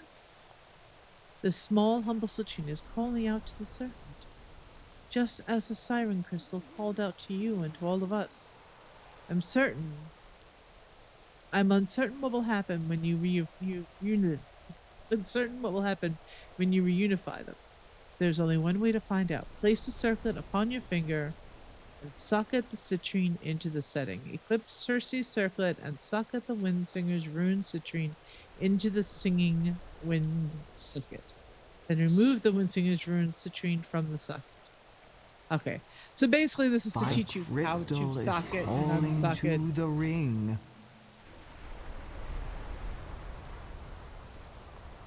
The small, humble citrine is calling out to the serpent, just as the siren crystal called out to you and to all of us. I'm uncertain what will happen when you uncertain what will happen when you reunify them. There's only one way to find out. Place the circlet upon your finger and socket the citrine into the setting. Equip Circe's circlet and socket the wind singer's rune citrine into the singing wind socket. Then remove the wind singer's rune citrine from the socket. Okay, so basically this is to teach you how to socket and unsocket. To the ring.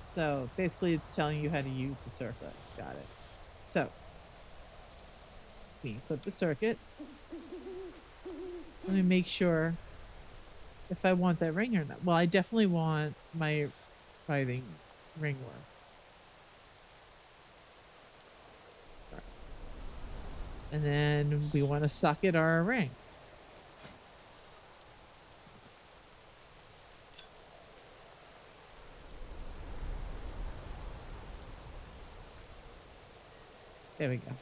So basically it's telling you how to use the circlet. Got it. So we put the circuit. Let me make sure if I want that ring or not. Well, I definitely want my writhing ringworm. And then we want to socket our ring. There we go.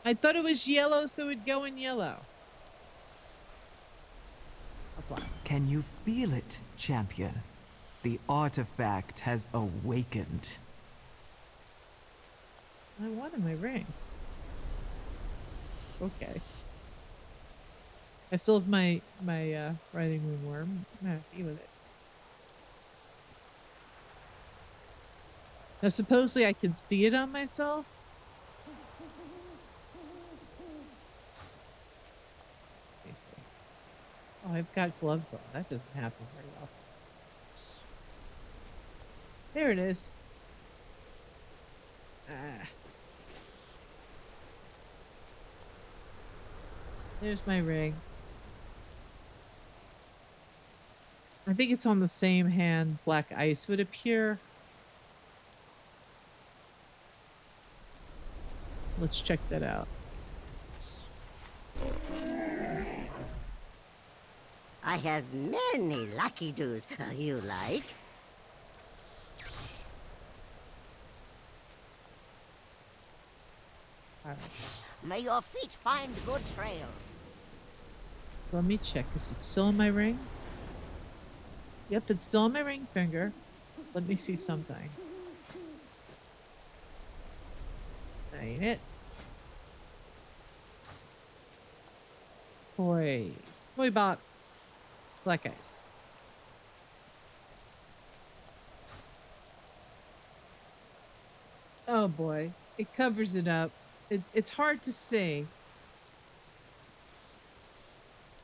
I thought it was yellow, so it would go in yellow. Apply. Can you feel it, champion? The artifact has awakened. I wanted my ring. Okay. I still have my writhing ringworm. I'm happy with it. Now supposedly I can see it on myself. Let me see. Oh, I've got gloves on. That doesn't happen very well. There it is. There's my ring. I think it's on the same hand black ice would appear. Let's check that out. I have many lucky doos you like. May your feet find good trails. So let me check. Is it still in my ring? Yep, it's still on my ring finger. Let me see something. That ain't it. Toy. Toy box. Black ice. Oh boy. It covers it up. It's hard to say.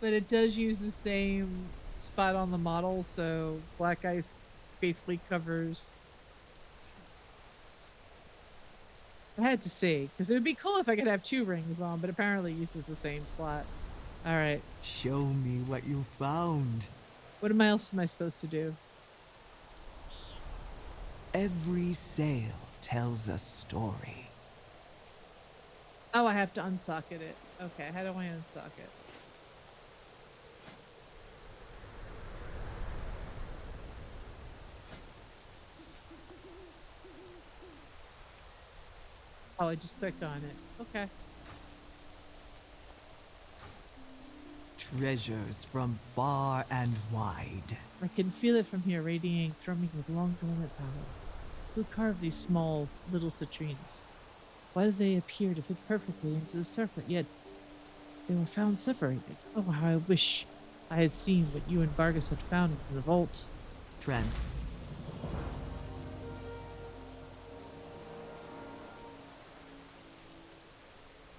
But it does use the same spot on the model, so black ice basically covers. I had to see, because it would be cool if I could have 2 rings on, but apparently it uses the same slot. Alright. Show me what you found. What else am I supposed to do? Every sail tells a story. Oh, I have to unsocket it. Okay, how do I unsock it? Oh, I just clicked on it. Okay. Treasures from far and wide. I can feel it from here, radiating, thrumming with long dormant power. Who carved these small, little citrines? Why did they appear to fit perfectly into the circlet, yet they were found separated? Oh, how I wish I had seen what you and Vargas had found in the vault. Trent.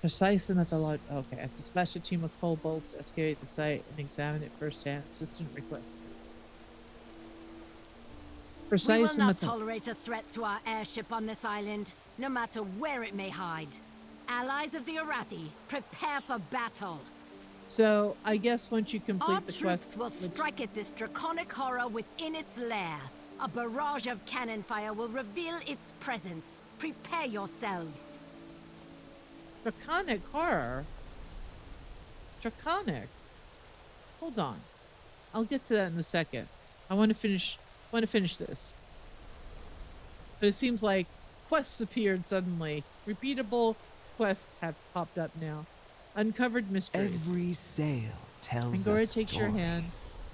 Precise and at the lot. Okay, I have to dispatch a team of kobolds to excavate the site and examine it firsthand. Assistant request. Precise We will and not methodical. tolerate a threat to our airship on this island, no matter where it may hide. Allies of the Arathi, prepare for battle. So I guess once you Our complete the troops quest, will strike at this draconic horror within its lair. A barrage of cannon fire will reveal its presence. Prepare yourselves. draconic horror. Draconic. Hold on, I'll get to that in a second. I want to finish. This. But it seems like quests appeared suddenly. Repeatable quests have popped up now. Uncovered mysteries. Every sail tells Angora a takes story. your hand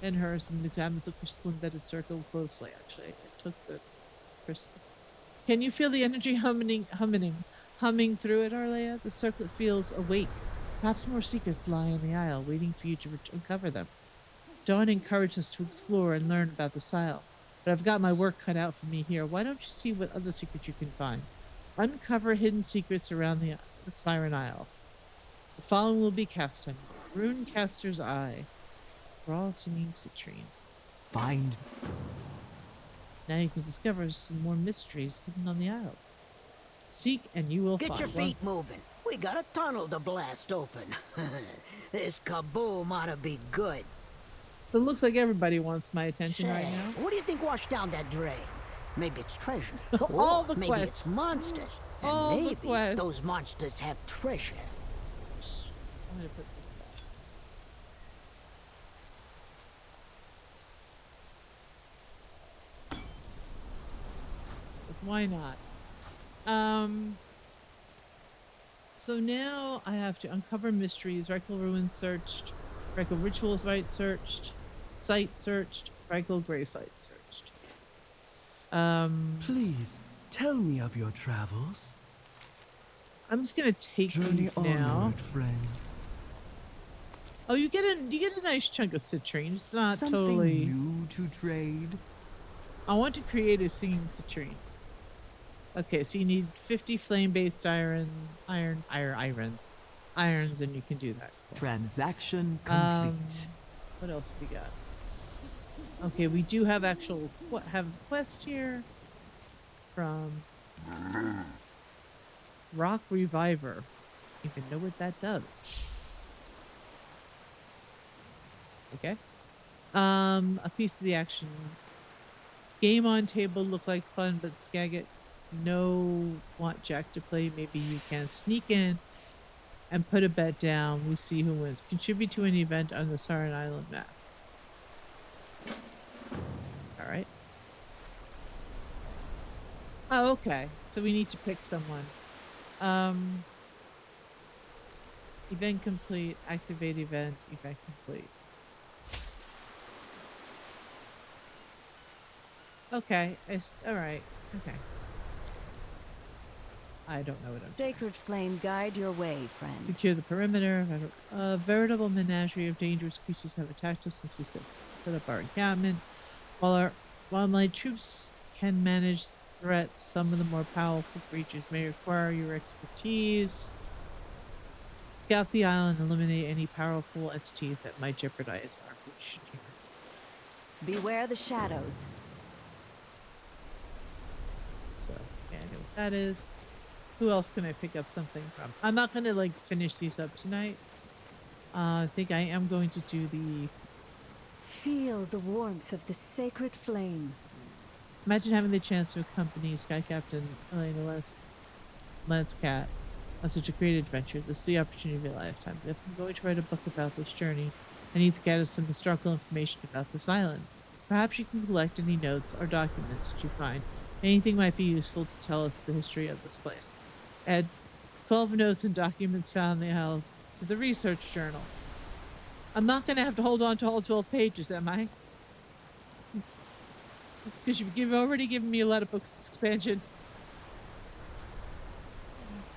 in hers and examines the crystal-embedded circle closely. Actually, I took the crystal. Can you feel the energy humming through it, Arlea? The circlet feels awake. Perhaps more secrets lie in the isle, waiting for you to uncover them. Dawn encouraged us to explore and learn about the isle, but I've got my work cut out for me here. Why don't you see what other secrets you can find? Uncover hidden secrets around the Siren Isle. The following will be cast on you. Runecaster's Eye. Raw Singing Citrine. Find. Now you can discover some more mysteries hidden on the isle. Seek and you will Get find. your feet moving. We got a tunnel to blast open. This kaboom ought to be good. So it looks like everybody wants my attention Say, right now. what do you think washed down that drain? Maybe it's treasure. All Or the maybe quests. it's monsters. And All the maybe quests. those monsters have treasure. I'm gonna put this back. 'Cause why not? So now I have to uncover mysteries. Reichel ruins searched. Reichel rituals searched. Site searched. Reichel gravesite searched. Please, tell me of your travels. I'm just gonna take Journey these now. onward, friend. Oh, you get a nice chunk of citrine. It's not Something totally new to trade. I want to create a singing citrine. Okay, so you need 50 flame-based irons, and you can do that. Cool. Transaction complete. What else have we got? Okay, we do have a quest here from Rock Reviver. You can know what that does. Okay. A piece of the action. Game on table look like fun, but Skagit, no want Jack to play. Maybe you can sneak in and put a bet down. We see who wins. Contribute to an event on the Siren Island map. All right. Oh, okay. So we need to pick someone. Event complete. Activate event. Event complete. Okay. It's all right. Okay. I don't know what I'm Sacred flame, guide your way, friend. Secure the perimeter. A veritable menagerie of dangerous creatures have attacked us since we set up our encampment. While my troops can manage threats, some of the more powerful creatures may require your expertise. Scout the island and eliminate any powerful entities that might jeopardize our position here. Beware the shadows. So, yeah, I know what that is. Who else can I pick up something from? I'm not going to, like, finish these up tonight. I think I am going to do the... Feel the warmth of the sacred flame. Imagine having the chance to accompany Sky Captain Elena Lancecat on such a great adventure. This is the opportunity of a lifetime. But if I'm going to write a book about this journey, I need to gather some historical information about this island. Perhaps you can collect any notes or documents that you find. Anything might be useful to tell us the history of this place. Add 12 notes and documents found in the isle to the research journal. I'm not going to have to hold on to all 12 pages, am I? Because you've already given me a lot of books expansion.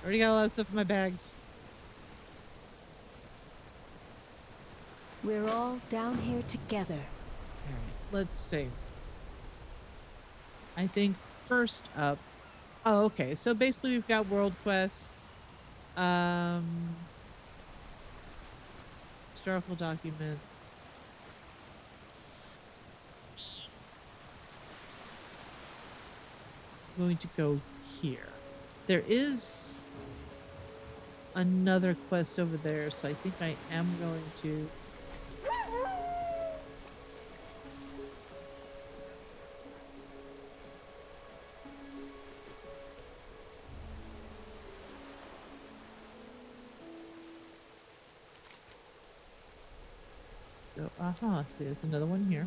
Already got a lot of stuff in my bags. We're all down here together. Alright, let's see. I think first up... Oh, okay. So basically we've got world quests. Historical documents. I'm going to go here. There is another quest over there, so I think I am going to... So, see, there's another one here.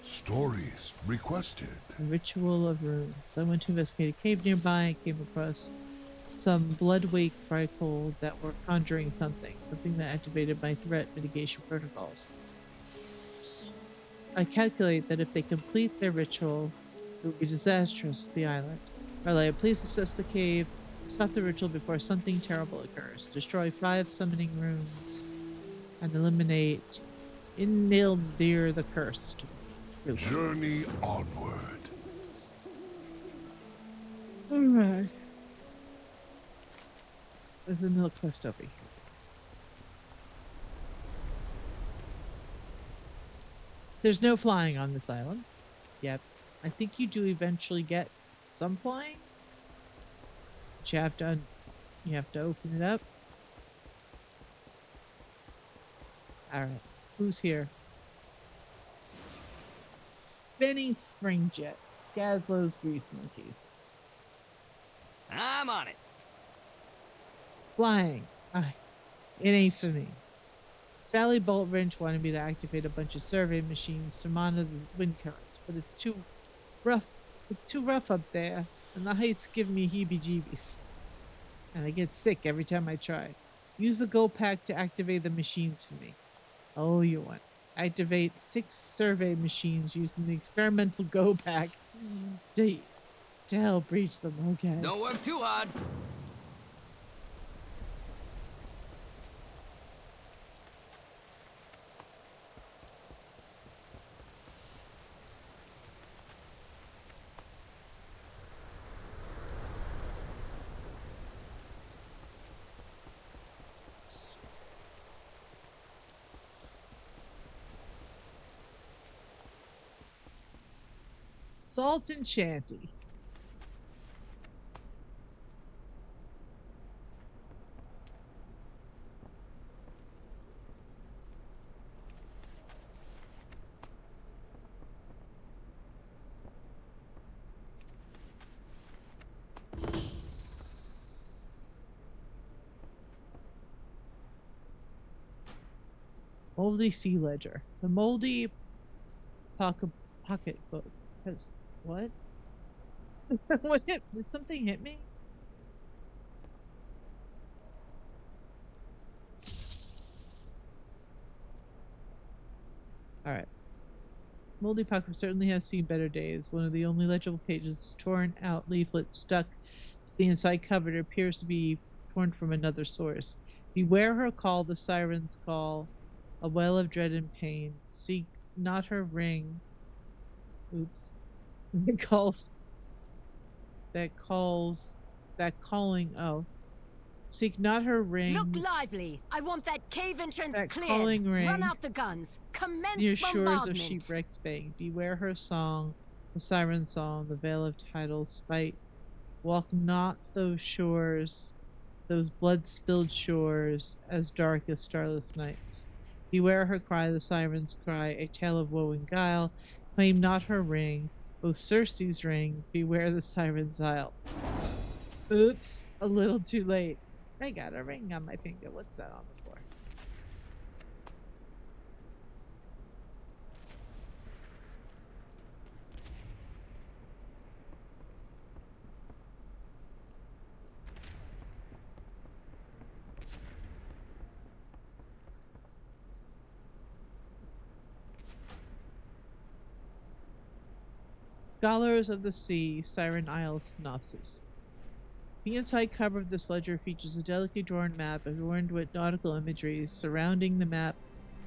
Stories requested. A ritual of runes. I went to investigate a cave nearby and came across some blood-wake cry-cold that were conjuring something that activated my threat mitigation protocols. I calculate that if they complete their ritual, it will be disastrous for the island. Raleigh, please assess the cave, stop the ritual before something terrible occurs. Destroy 5 summoning runes and eliminate Inildir the Cursed. Journey onward. Alright. There's another quest over here. There's no flying on this island. Yep. I think you do eventually get some flying. But you have to open it up. Alright. Who's here? Benny Springjet. Gazlo's Grease Monkeys. I'm on it. Flying. It ain't for me. Sally Boltwrench wanted me to activate a bunch of survey machines to monitor the wind currents, but it's too rough. It's too rough up there, and the heights give me heebie-jeebies. And I get sick every time I try. Use the Go Pack to activate the machines for me. Oh, you want. Activate 6 survey machines using the experimental Go Pack to help reach them. Okay. Don't work too hard. Salt and Shanty. Moldy Sea Ledger. The moldy pocketbook has what? What hit? Did something hit me? Alright. Moldy Pucker certainly has seen better days. One of the only legible pages is torn out leaflet stuck to the inside cover. It appears to be torn from another source. Beware her call, the siren's call, a well of dread and pain. Seek not her ring. Oops. It calls. That calling. Oh. Seek not her ring. Look lively! I want that cave entrance that cleared. calling ring Run out the guns. Commence near shores of bombardment. shipwrecks bank. Beware her song, the siren song, the veil of tidal spite. Walk not those shores, those blood-spilled shores, as dark as starless nights. Beware her cry, the siren's cry, a tale of woe and guile. Claim not her ring, O Circe's ring. Beware the siren's isle. Oops, a little too late. I got a ring on my finger. What's that on the floor? Scholars of the Sea, Siren Isle synopsis. The inside cover of this ledger features a delicately drawn map adorned with nautical imagery. Surrounding the map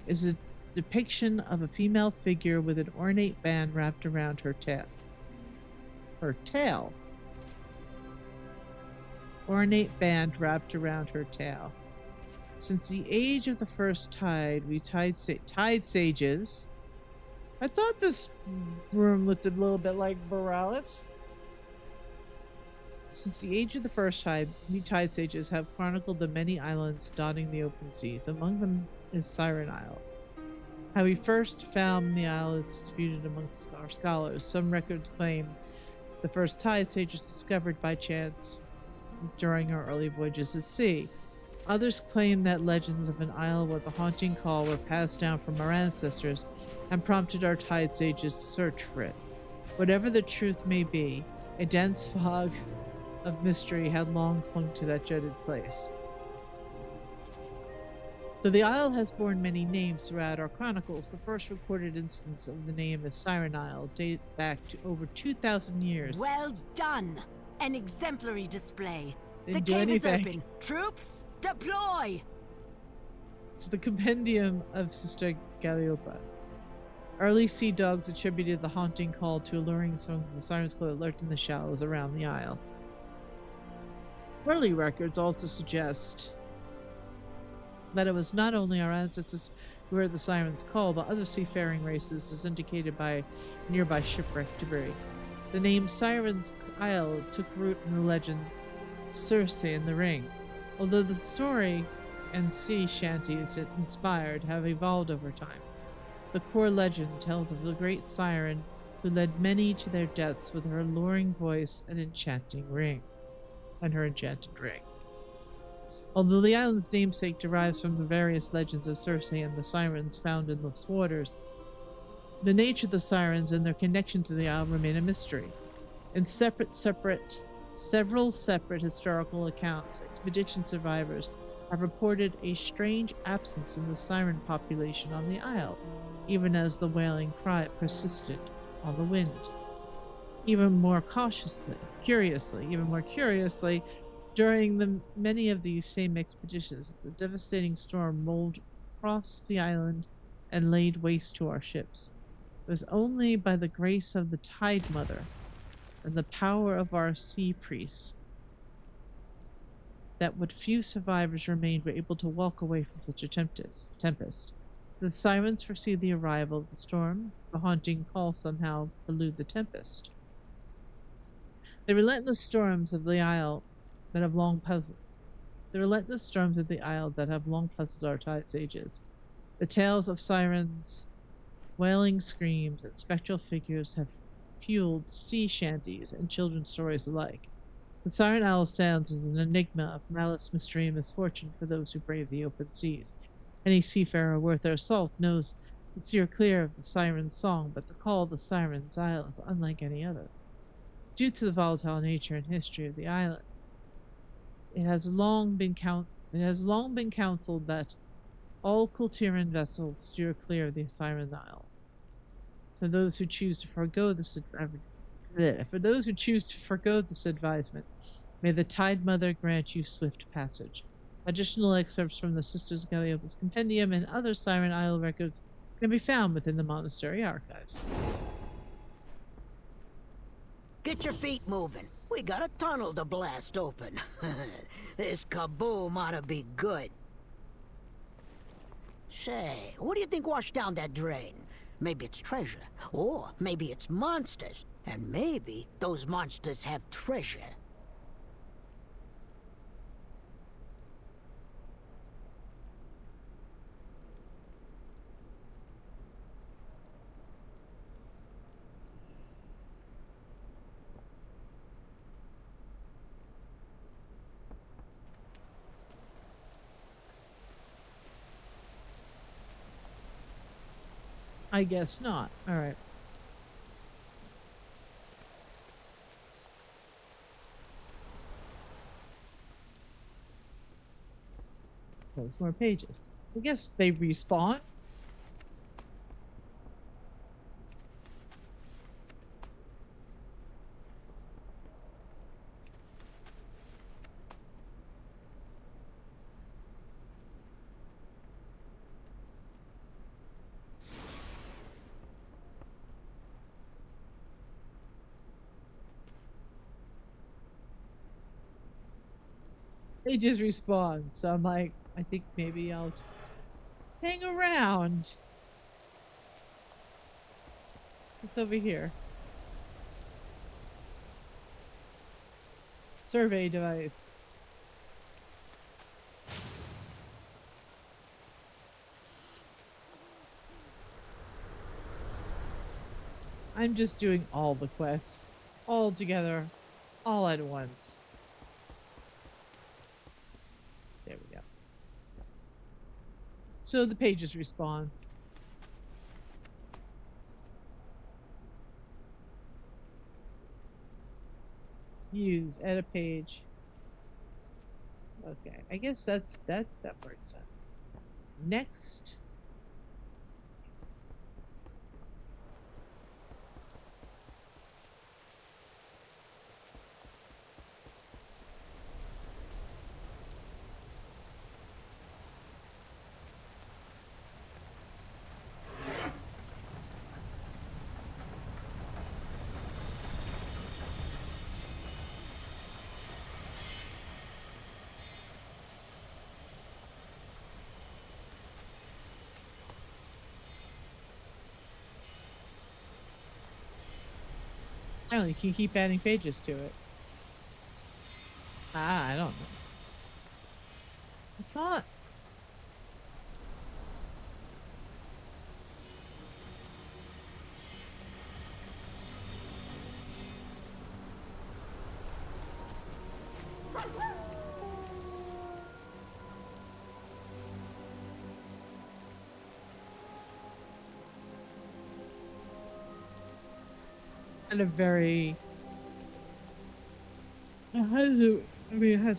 is a depiction of a female figure with an ornate band wrapped around her tail. Her tail? Ornate band wrapped around her tail. Since the age of the first tide, we tide sages. I thought this room looked a little bit like Borealis. Since the age of the first tide, we tide sages have chronicled the many islands dotting the open seas. Among them is Siren Isle. How we first found the isle is disputed amongst our scholars. Some records claim the first tide sages discovered by chance during our early voyages at sea. Others claim that legends of an isle with a haunting call were passed down from our ancestors and prompted our tide sages to search for it. Whatever the truth may be, a dense fog of mystery had long clung to that dreaded place. Though the isle has borne many names throughout our chronicles, the first recorded instance of the name is Siren Isle dates back to over 2,000 years. Well done! An exemplary display. Didn't The do cave is anything. open. Troops, deploy! To the compendium of Sister Galliopa. Early sea dogs attributed the haunting call to alluring songs of the siren's call that lurked in the shallows around the isle. Early records also suggest that it was not only our ancestors who heard the siren's call, but other seafaring races, as indicated by nearby shipwreck debris. The name Siren's Isle took root in the legend Circe and the Ring, although the story and sea shanties it inspired have evolved over time. The core legend tells of the great siren who led many to their deaths with her alluring voice and enchanting ring. Although the island's namesake derives from the various legends of Circe and the sirens found in those waters, the nature of the sirens and their connection to the isle remain a mystery. In several separate historical accounts, expedition survivors have reported a strange absence in the siren population on the isle, even as the wailing cry persisted on the wind. Even more curiously, during many of these same expeditions, a devastating storm rolled across the island and laid waste to our ships. It was only by the grace of the Tide Mother and the power of our sea priests that what few survivors remained were able to walk away from such a tempest. The sirens foresee the arrival of the storm. The haunting call somehow elude the tempest. The relentless storms of the isle that have long puzzled our tide sages. The tales of sirens, wailing screams, and spectral figures have fueled sea shanties and children's stories alike. The Siren Isle stands as an enigma of malice, mystery, and misfortune for those who brave the open seas. Any seafarer worth their salt knows to steer clear of the siren's song, but the call of the Siren's Isle is unlike any other. due to the volatile nature and history of the island. It has long been counseled that all Kultiran vessels steer clear of the Siren Isle. For those who choose to forego this advisement, may the Tide Mother grant you swift passage. Additional excerpts from the Sisters Galliopa's Compendium and other Siren Isle records can be found within the monastery archives. Get your feet moving. We got a tunnel to blast open. This kaboom ought to be good. Say, what do you think washed down that drain? Maybe it's treasure, or maybe it's monsters, and maybe those monsters have treasure. I guess not. All right. Close more pages. I guess they respawn. They just respawn. So I'm like, I think maybe I'll just hang around. What's over here? Survey device. I'm just doing all the quests. All together. All at once. There we go. So the pages respawn. Use, edit page. Okay, I guess that part's done. Next. Apparently, you can keep adding pages to it. I don't know. I thought. And a very it has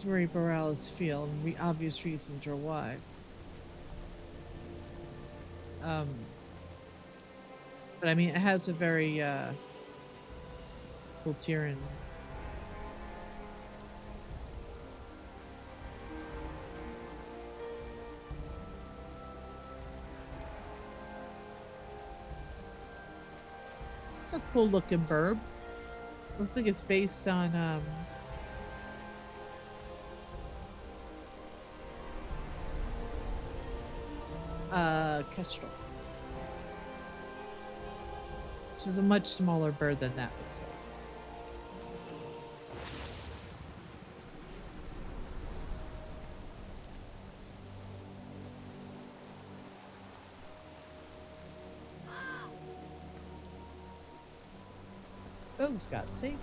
a very Borealis feel, and obvious reasons are why. But I mean, it has a very Kultiran. It's a cool looking burb. Looks like it's based on Kestrel, which is a much smaller bird than that looks like. Oh, Scott, see?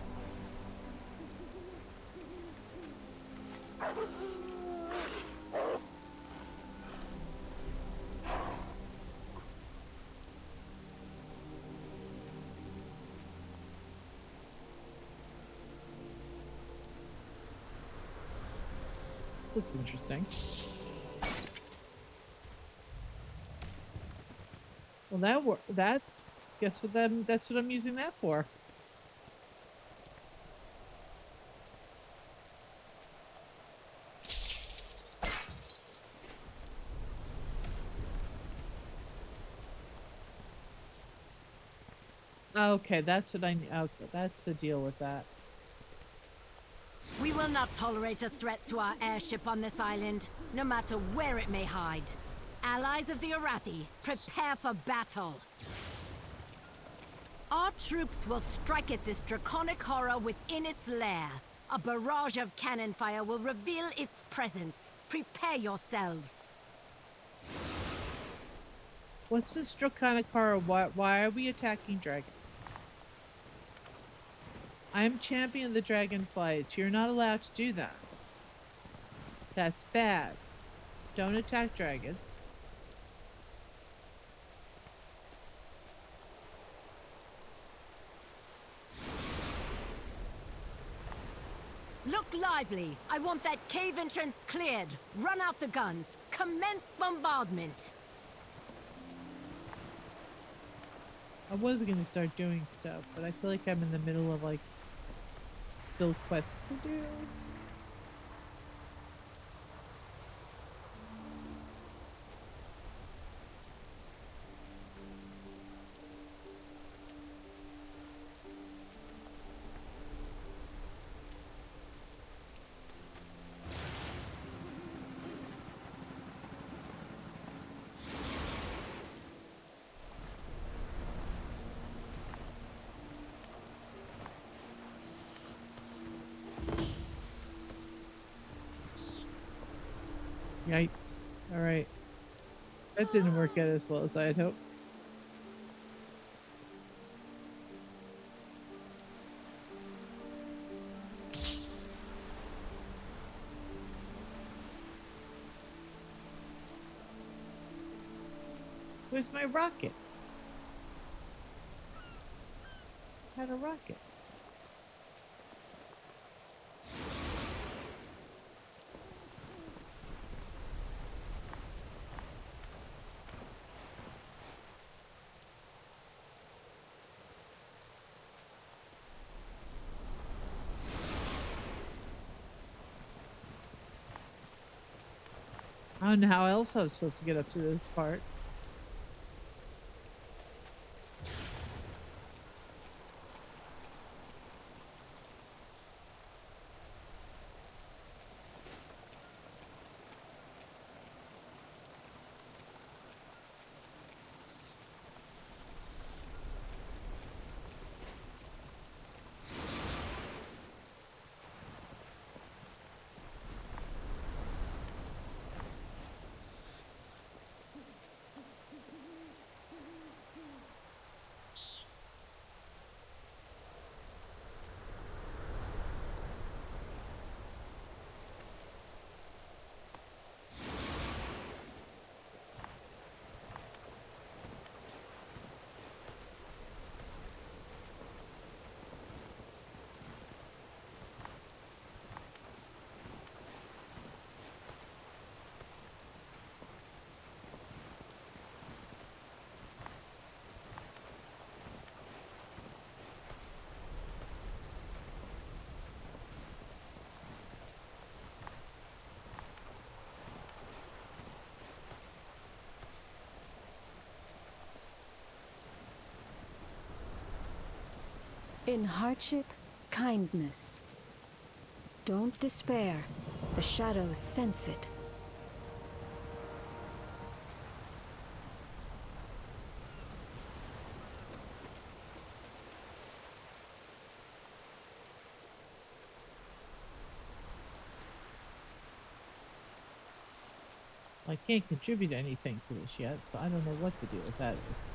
looks interesting. Well, that's guess what that's what I'm using that for. Okay, that's what I need. Okay, that's the deal with that. We will not tolerate a threat to our airship on this island, no matter where it may hide. Allies of the Arathi, prepare for battle. Our troops will strike at this draconic horror within its lair. A barrage of cannon fire will reveal its presence. Prepare yourselves. What's this draconic horror? Why are we attacking dragons? I'm champion of the dragonflights. You're not allowed to do that. That's bad. Don't attack dragons. Look lively. I want that cave entrance cleared. Run out the guns. Commence bombardment. I was gonna start doing stuff, but I feel like I'm in the middle of like still quests to do. Yikes. Alright. That didn't work out as well as I had hoped. Where's my rocket? I had a rocket. I don't know how else I was supposed to get up to this part. In hardship, kindness. Don't despair. The shadows sense it. I can't contribute anything to this yet, so I don't know what the deal with that is.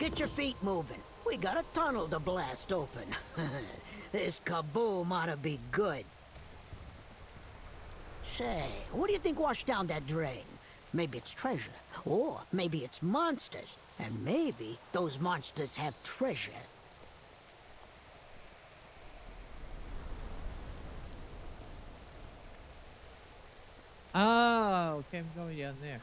Get your feet moving. We got a tunnel to blast open. This kaboom ought to be good. Say, what do you think washed down that drain? Maybe it's treasure, or maybe it's monsters. And maybe those monsters have treasure. Oh, okay, I'm going down there.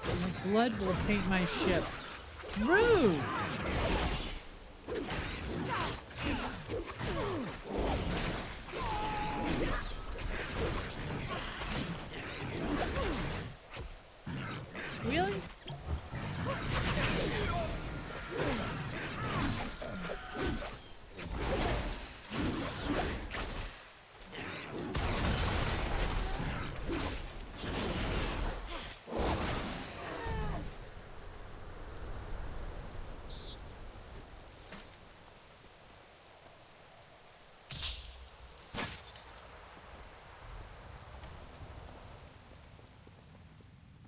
My blood will paint my ship. Rude! Really?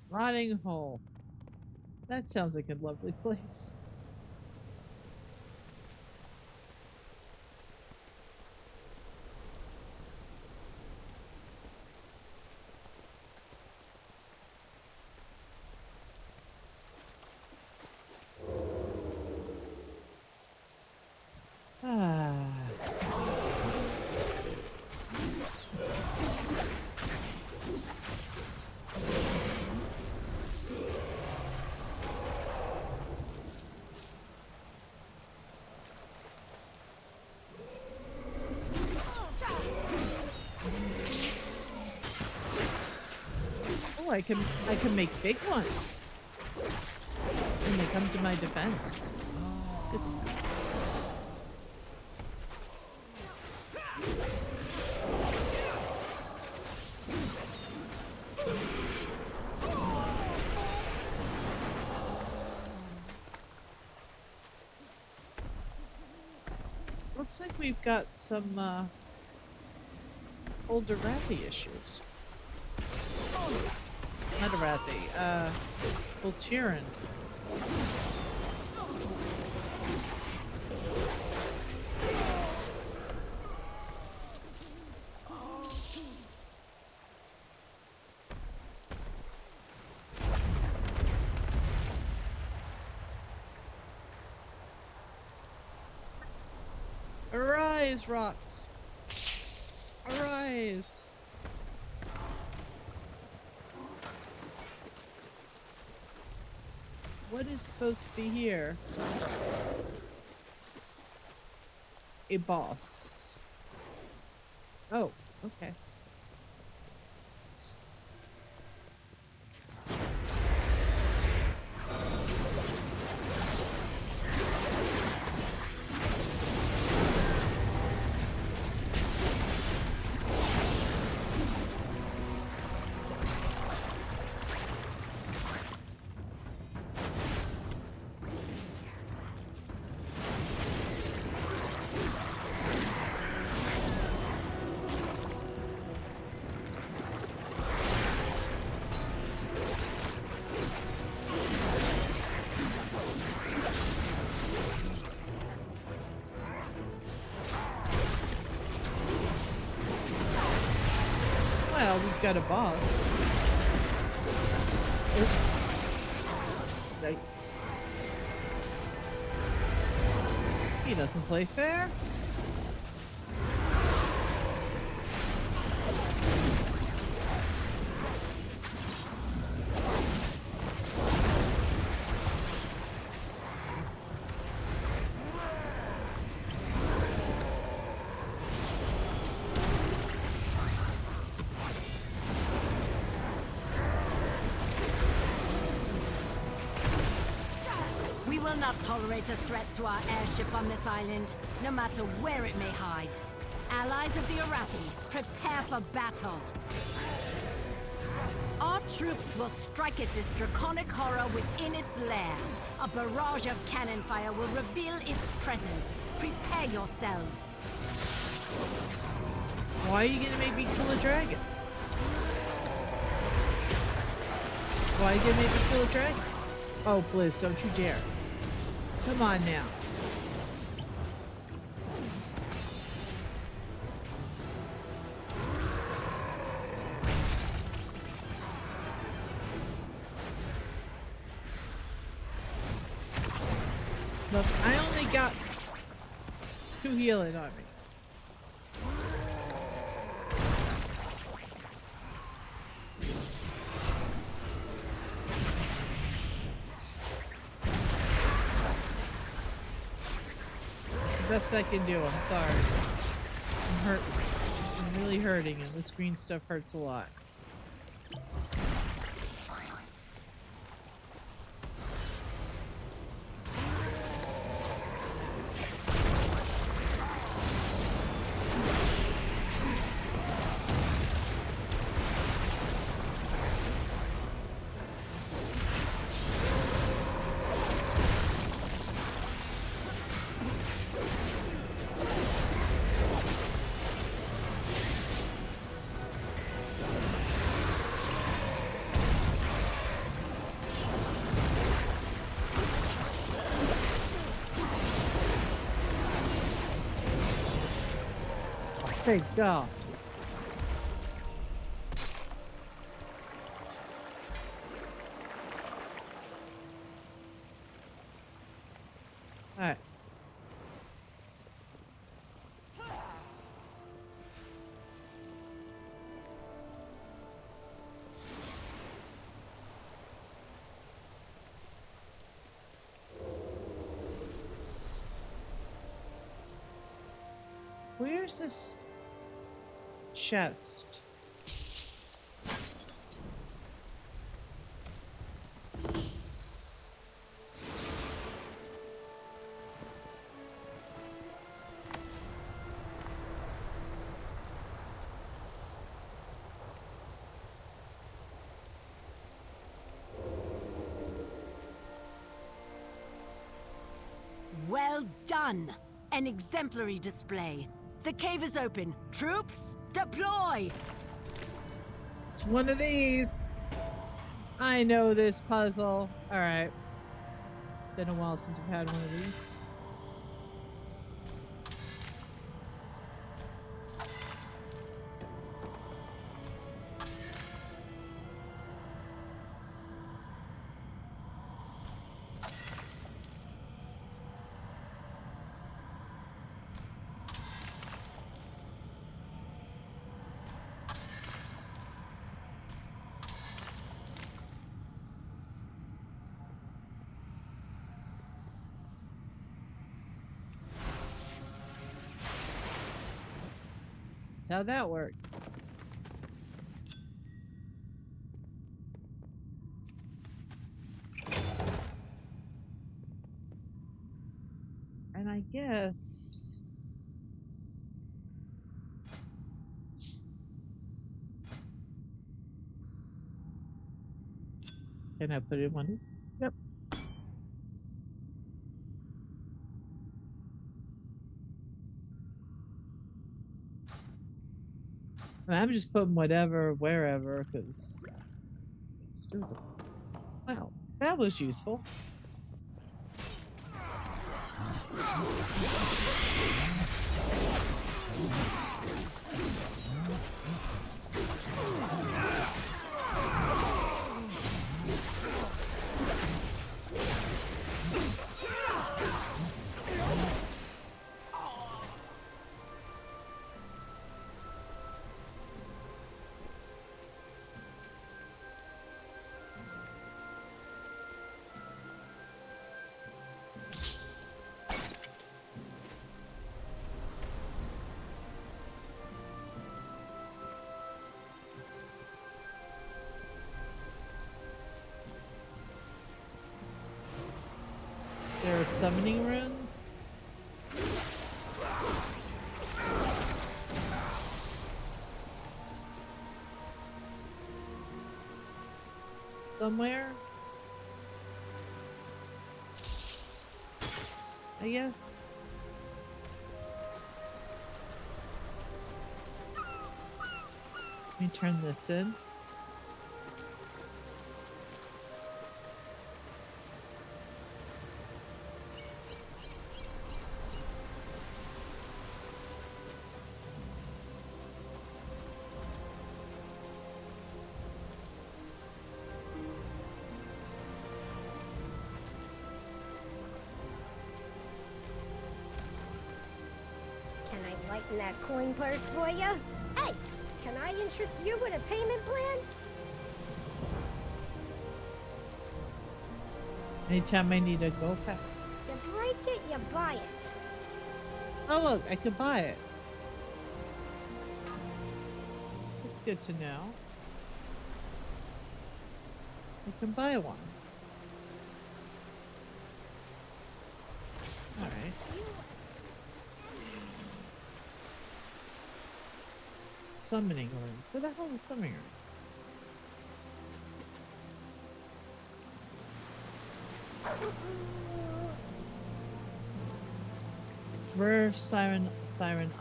Rotting hole. That sounds like a lovely place. Ah. Oh, I can make big ones. And they come to my defense. Good. Looks like we've got some older Rathy issues. Not a Rathy, Voltiran. Arise, rocks! Arise! What is supposed to be here? A boss. Oh, okay. Well, we've got a boss. Oh. Yikes. He doesn't play fair. We will not tolerate a threat to our airship on this island, no matter where it may hide. Allies of the Arathi, prepare for battle! Our troops will strike at this draconic horror within its lair. A barrage of cannon fire will reveal its presence. Prepare yourselves. Why are you gonna make me kill a dragon? Why are you gonna make me kill a dragon? Oh, Blizz, don't you dare. Come on now. Look, I only got 2 healing on me. It's the best I can do, I'm sorry. I'm hurting. I'm really hurting, and this green stuff hurts a lot. Thank God. Alright. Where's this chest? Well done! An exemplary display. The cave is open. Troops, deploy! It's one of these. I know this puzzle. Alright. Been a while since I've had one of these. That's how that works. And I guess... Can I put it in one? Yep. I'm just putting whatever, wherever, because... Wow, that was useful. There are summoning runes. somewhere. I guess. Let me turn this in. Can I lighten that coin purse for you? Hey, can I interest you in a payment plan? Anytime I need a go pack. You break it, you buy it. Oh look, I could buy it. It's good to know. I can buy one. Alright. Summoning rooms. Where the hell is summoning rooms? Rare Siren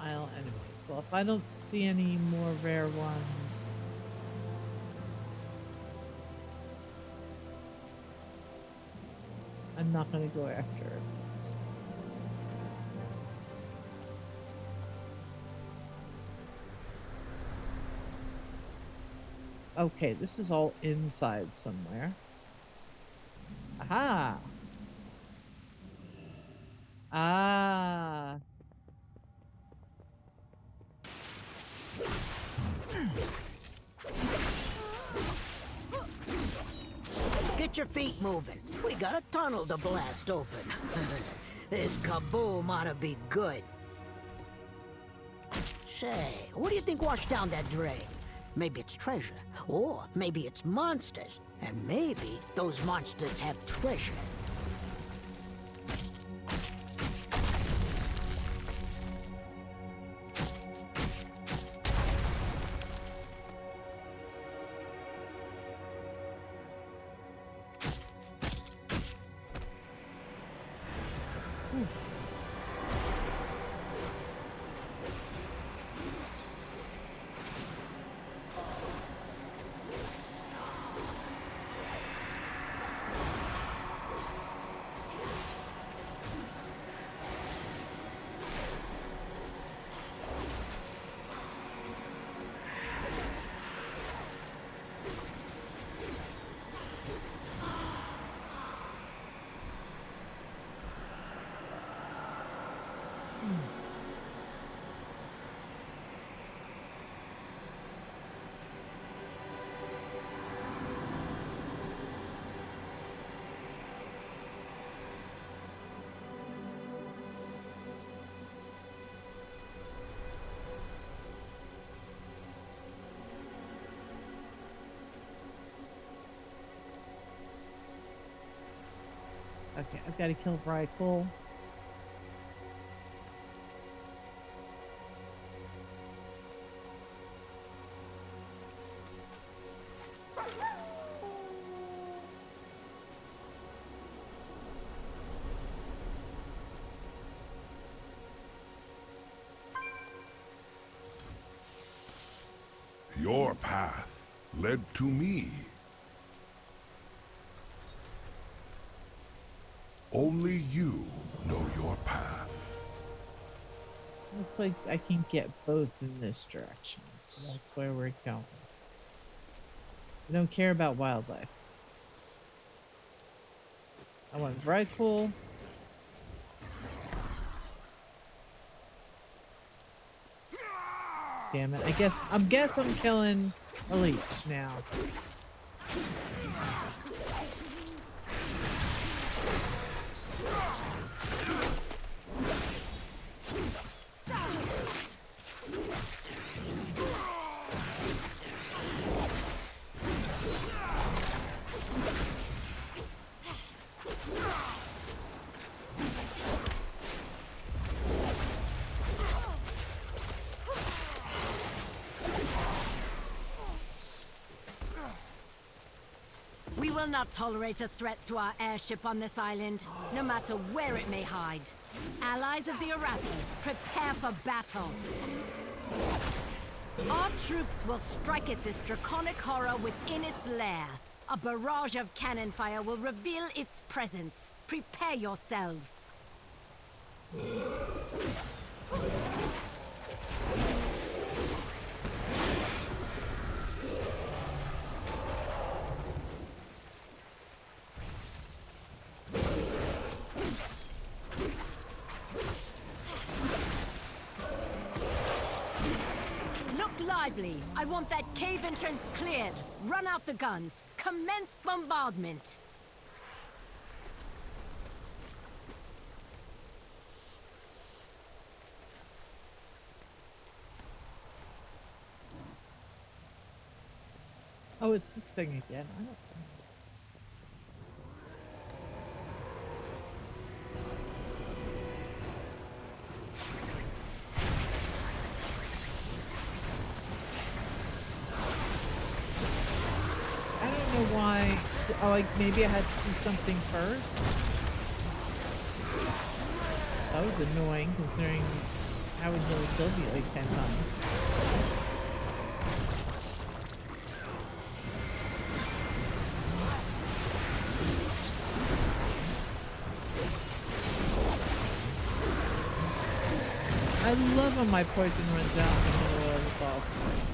Isle enemies. Well, if I don't see any more rare ones, I'm not going to go after it. Okay, this is all inside somewhere. Aha! Ah! Get your feet moving. We got a tunnel to blast open. This kaboom ought to be good. Say, what do you think washed down that drain? Maybe it's treasure, or maybe it's monsters, and maybe those monsters have treasure. Okay, I've got to kill Vrykul. Your path led to me. Only you know your path. Looks like I can get both in this direction, so that's where we're going. I don't care about wildlife. I want Vrykul. Damn it! I guess I'm killing elites now. We will not tolerate a threat to our airship on this island, no matter where it may hide. Allies of the Arathi, prepare for battle. Our troops will strike at this draconic horror within its lair. A barrage of cannon fire will reveal its presence. Prepare yourselves. Lively. I want that cave entrance cleared. Run out the guns. Commence bombardment. Oh, it's this thing again. I don't know why. Oh, like maybe I had to do something first. That was annoying considering I would really killed me like 10 times. I love when my poison runs out in the middle of the boss fight.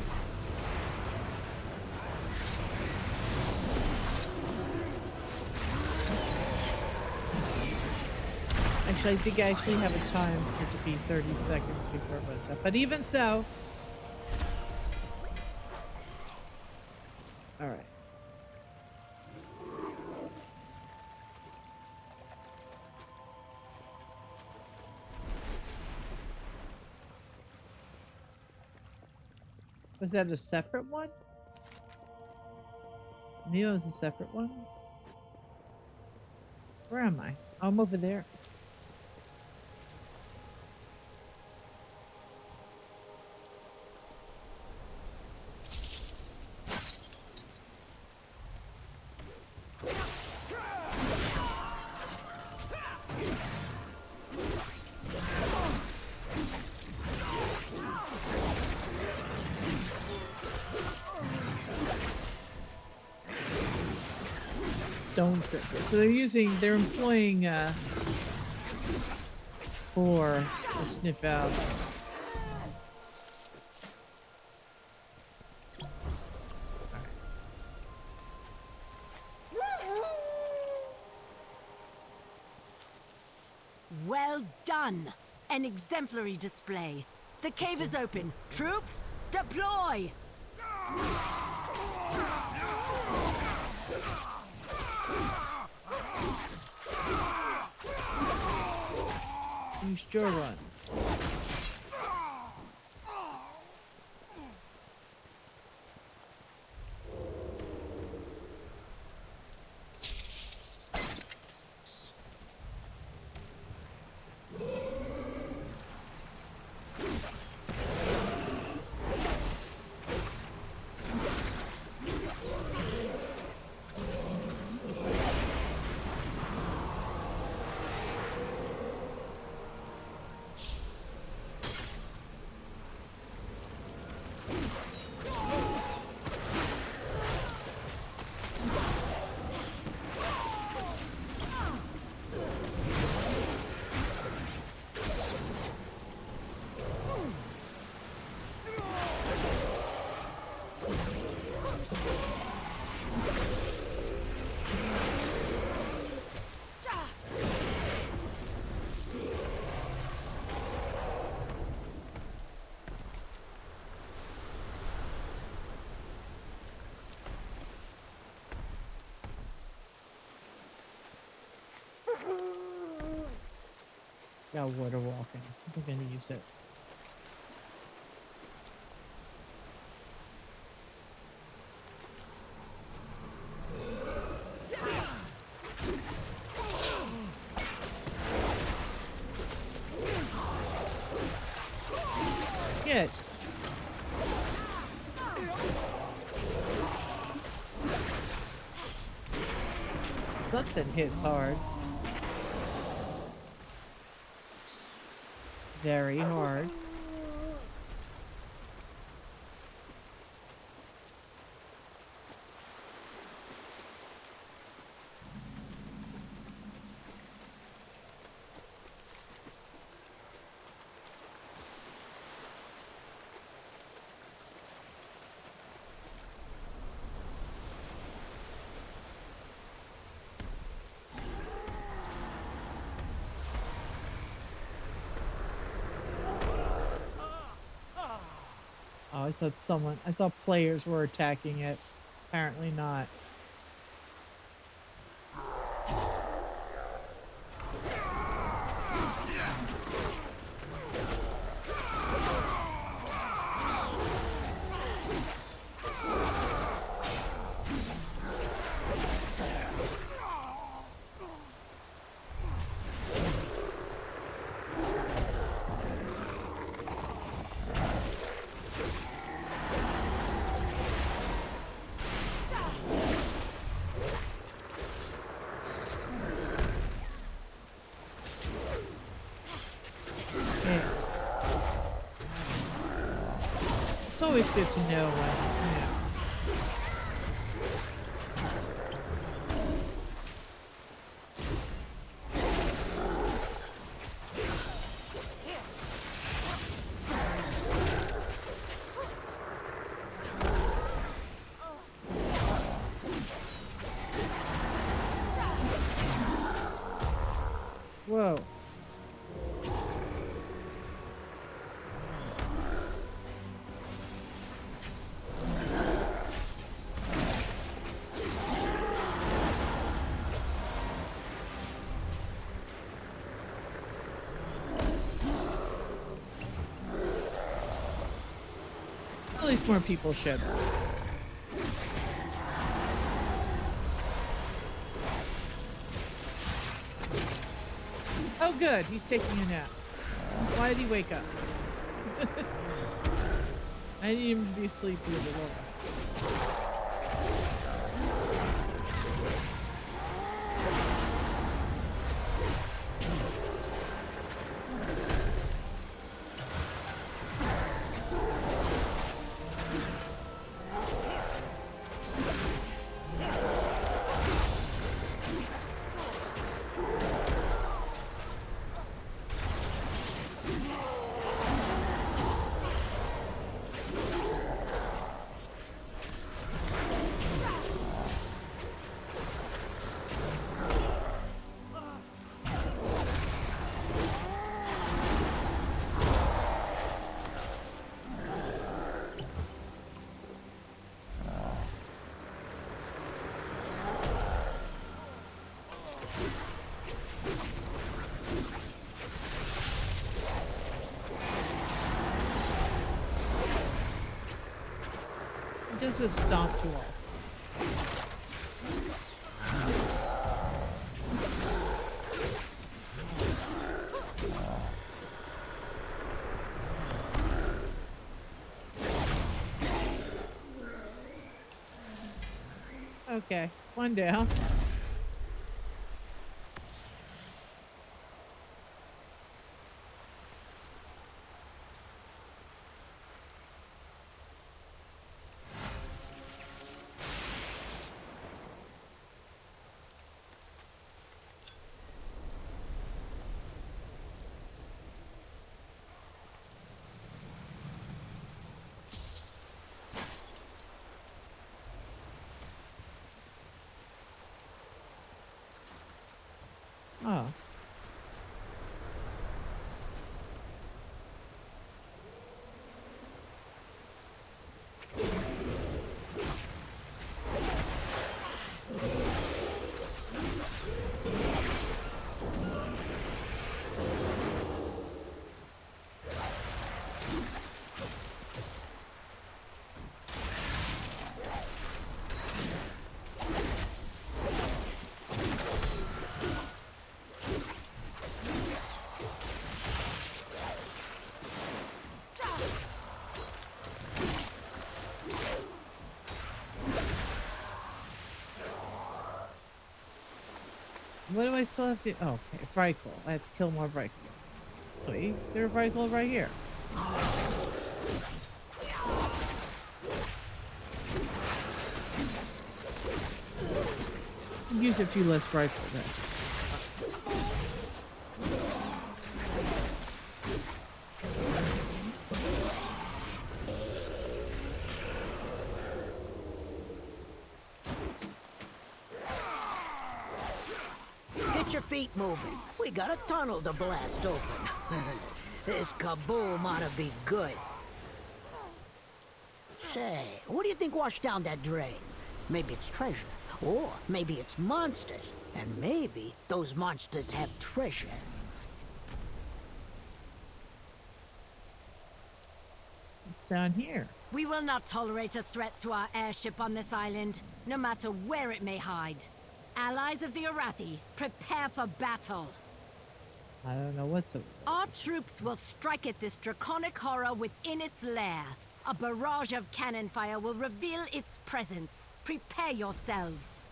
Actually, I think I actually have a time for it to be 30 seconds before it runs out. But even so. Alright. Was that a separate one? Neo is a separate one? Where am I? Oh, I'm over there. So they're employing 4 to sniff out. Well done! An exemplary display. The cave is open. Troops, deploy! Use your run. Got water walking. We're gonna use it. Good. Something hits hard. Very hard. Oh, I thought players were attacking it. Apparently not. It's always good to know when, you know. Whoa. At least more people should. Oh good, he's taking a nap. Why did he wake up? I need him to be asleep a little longer. Just a stomp to all. Okay, one down. Oh. What do I still have to? Oh, okay, Vrykul. I have to kill more Vrykul. Wait, there's a Vrykul right here. Use a few less Vrykul then. Get your feet moving. We got a tunnel to blast open. This kaboom ought to be good. Say, what do you think washed down that drain? Maybe it's treasure. Or maybe it's monsters. And maybe those monsters have treasure. It's down here. We will not tolerate a threat to our airship on this island, no matter where it may hide. Allies of the Arathi, prepare for battle. I don't know what's over. Our troops will strike at this draconic horror within its lair. A barrage of cannon fire will reveal its presence. Prepare yourselves.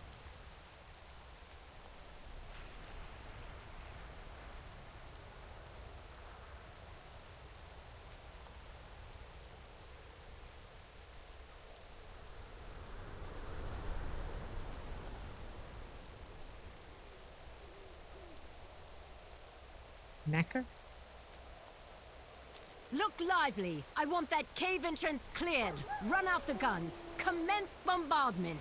Knacker? Look lively. I want that cave entrance cleared. Run out the guns. Commence bombardment.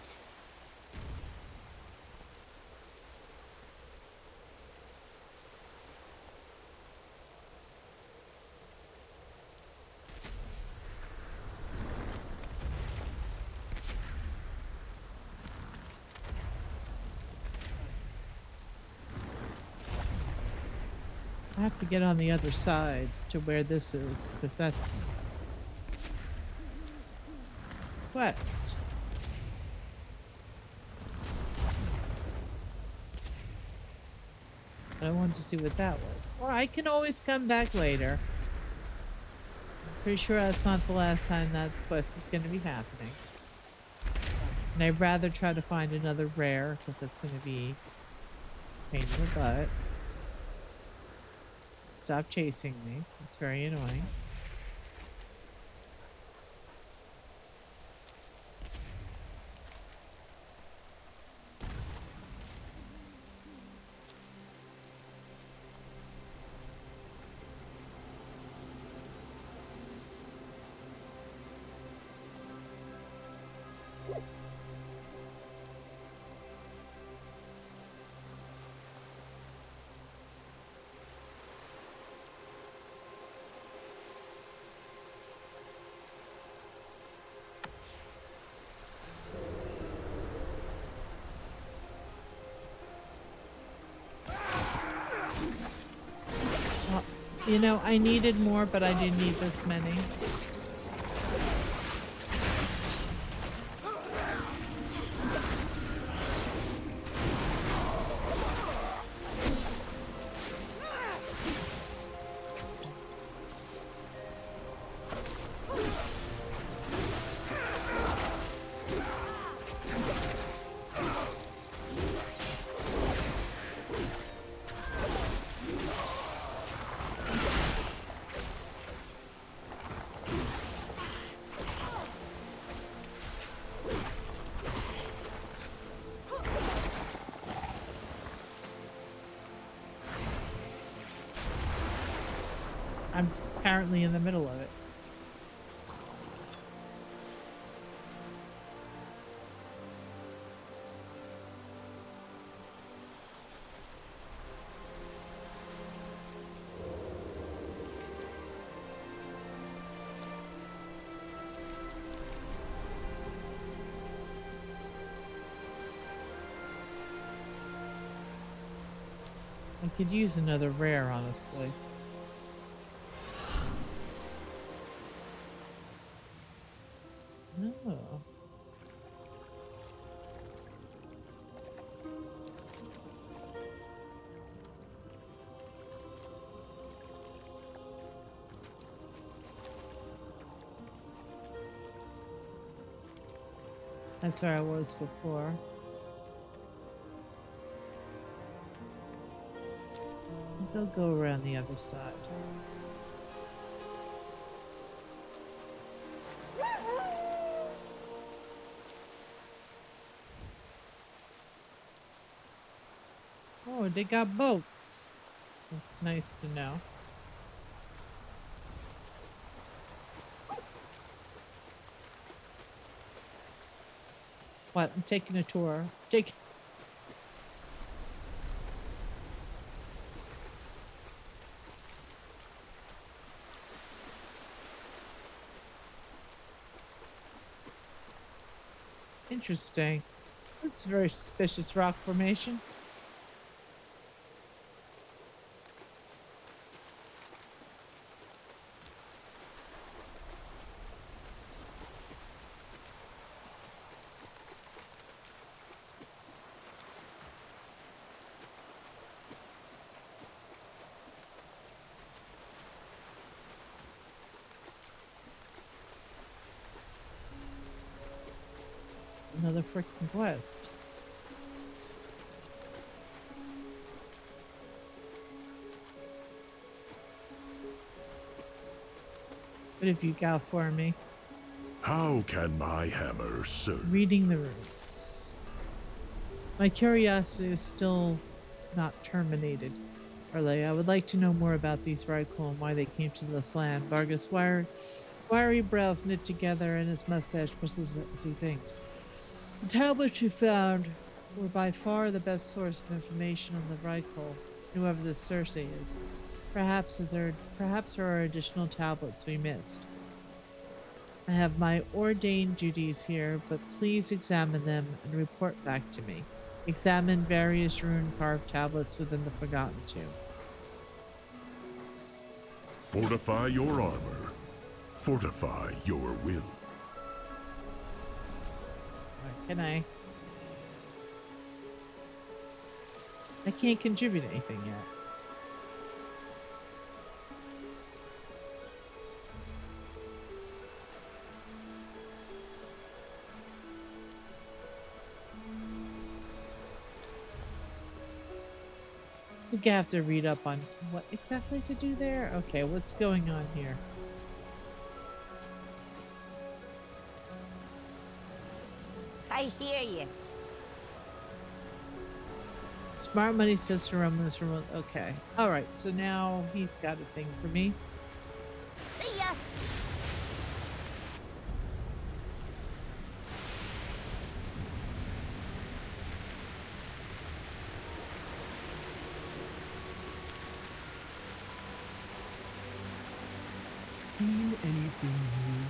I have to get on the other side to where this is, because that's west. I wanted to see what that was. Or I can always come back later. Pretty sure that's not the last time that quest is going to be happening. And I'd rather try to find another rare, because that's going to be a pain in the butt. Stop chasing me. It's very annoying. You know, I needed more, but I didn't need this many. I'm just currently in the middle of it. I could use another rare, honestly. Oh. That's where I was before. They'll go around the other side. Oh, they got boats. That's nice to know. What? I'm taking a tour. Interesting. This is a very suspicious rock formation. Another freaking quest. What have you got for me? How can my hammer serve? Reading the runes. My curiosity is still not terminated. Arle, I would like to know more about these Ryko and why they came to this land. Vargas' wiry brows knit together and his mustache bristles at see things. The tablets you found were by far the best source of information on the Ryko, whoever this Circe is. Perhaps there are additional tablets we missed. I have my ordained duties here, but please examine them and report back to me. Examine various rune-carved tablets within the Forgotten Tomb. Fortify your armor. Fortify your will. Can I? I can't contribute anything yet. I think I have to read up on what exactly to do there. Okay, what's going on here? I hear you. Smart money says to Roman is remote. Okay. Alright, so now he's got a thing for me. See ya! Seen anything new?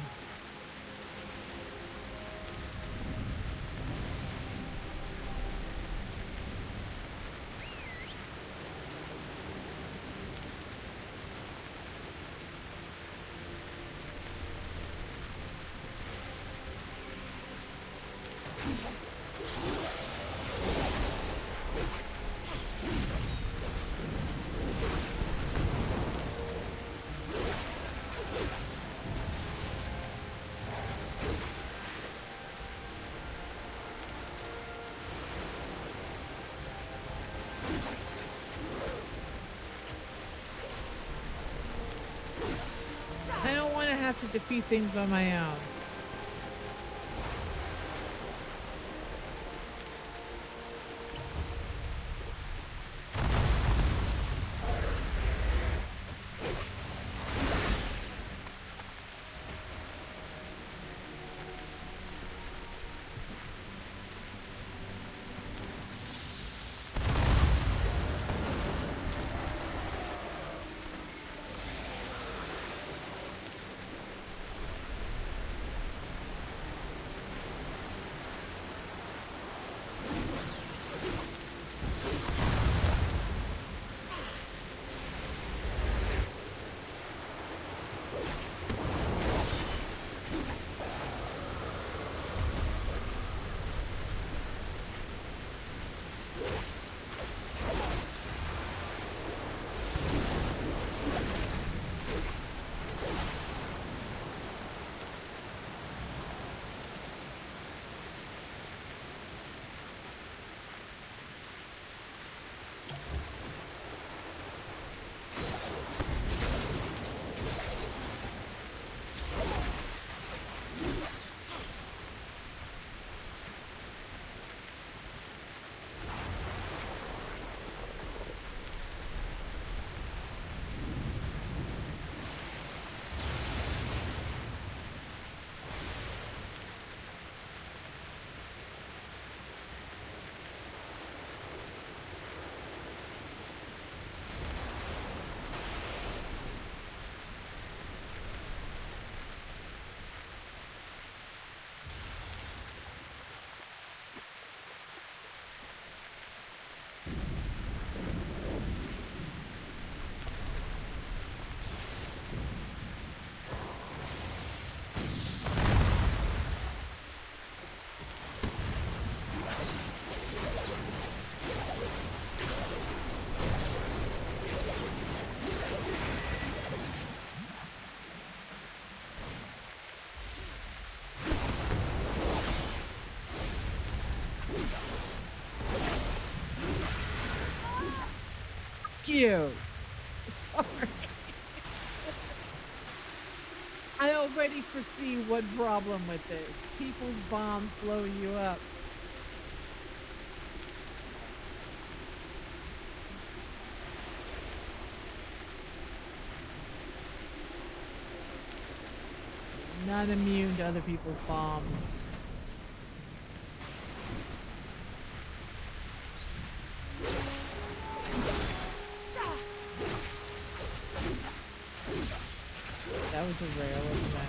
I don't want to have to defeat things on my own. you. Sorry. I already foresee one problem with this. People's bombs blow you up. Not immune to other people's bombs. That was a rare, wasn't it?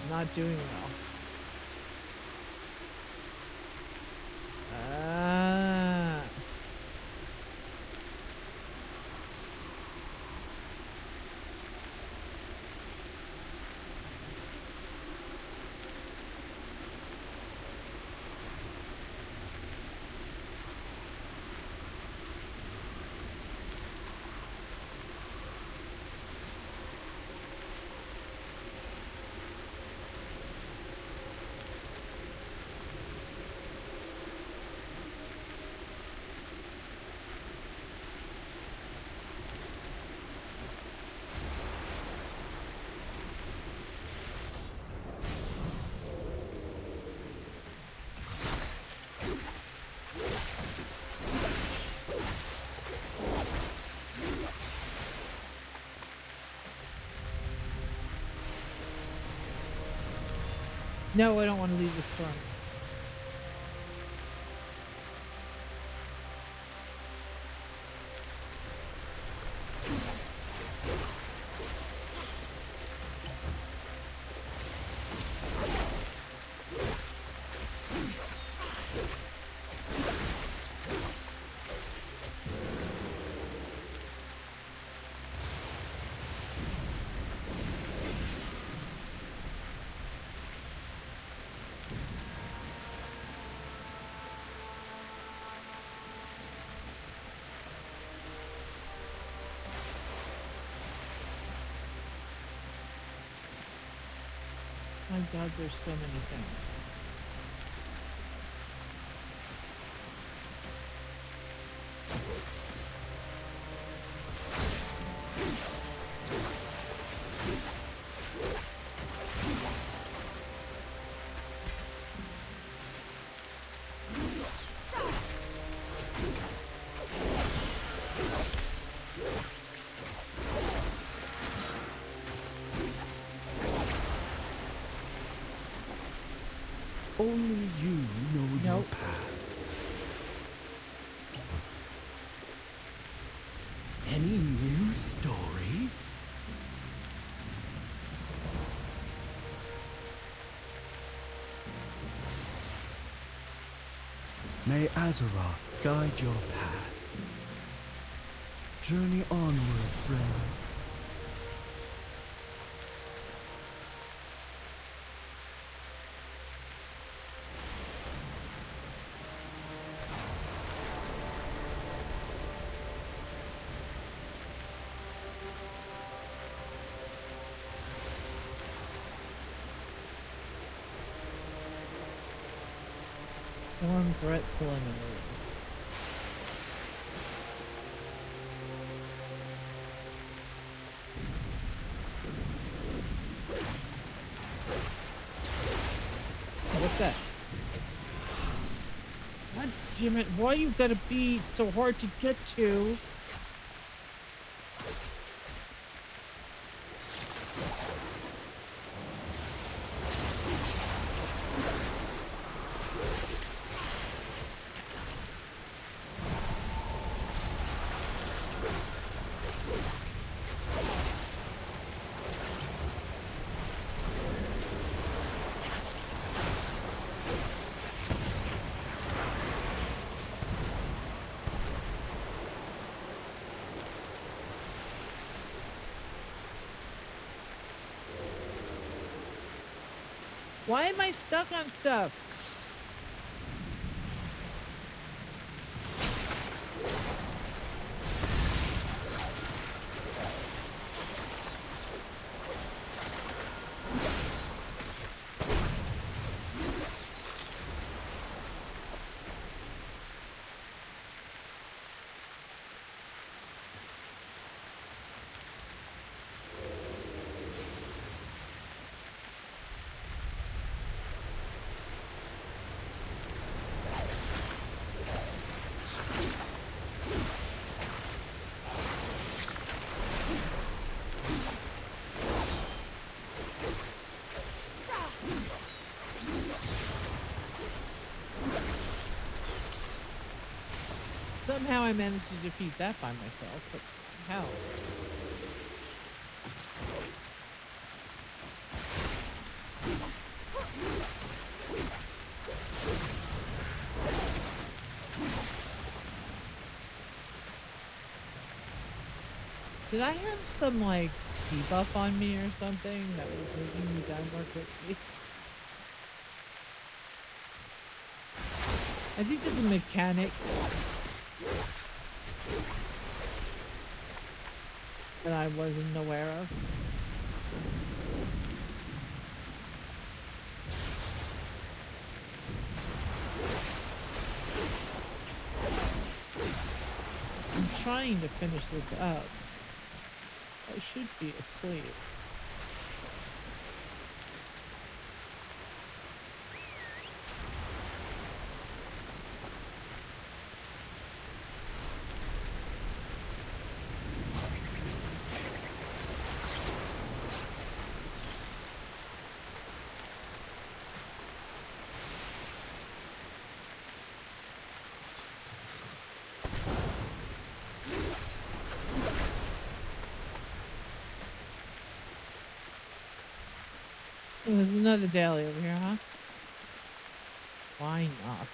Not doing well. No, I don't want to leave the storm. My God, there's so many things. Only you know your path. Any new stories? May Azeroth guide your path. Journey onward, friend. Storm threat eliminated. What's that? God damn it, why you gotta be so hard to get to? Why am I stuck on stuff? Somehow I managed to defeat that by myself, but how? Did I have some, like, debuff on me or something that was making me die more quickly? I think there's a mechanic that I wasn't aware of. I'm trying to finish this up. I should be asleep. There's another daily over here, huh? Why not?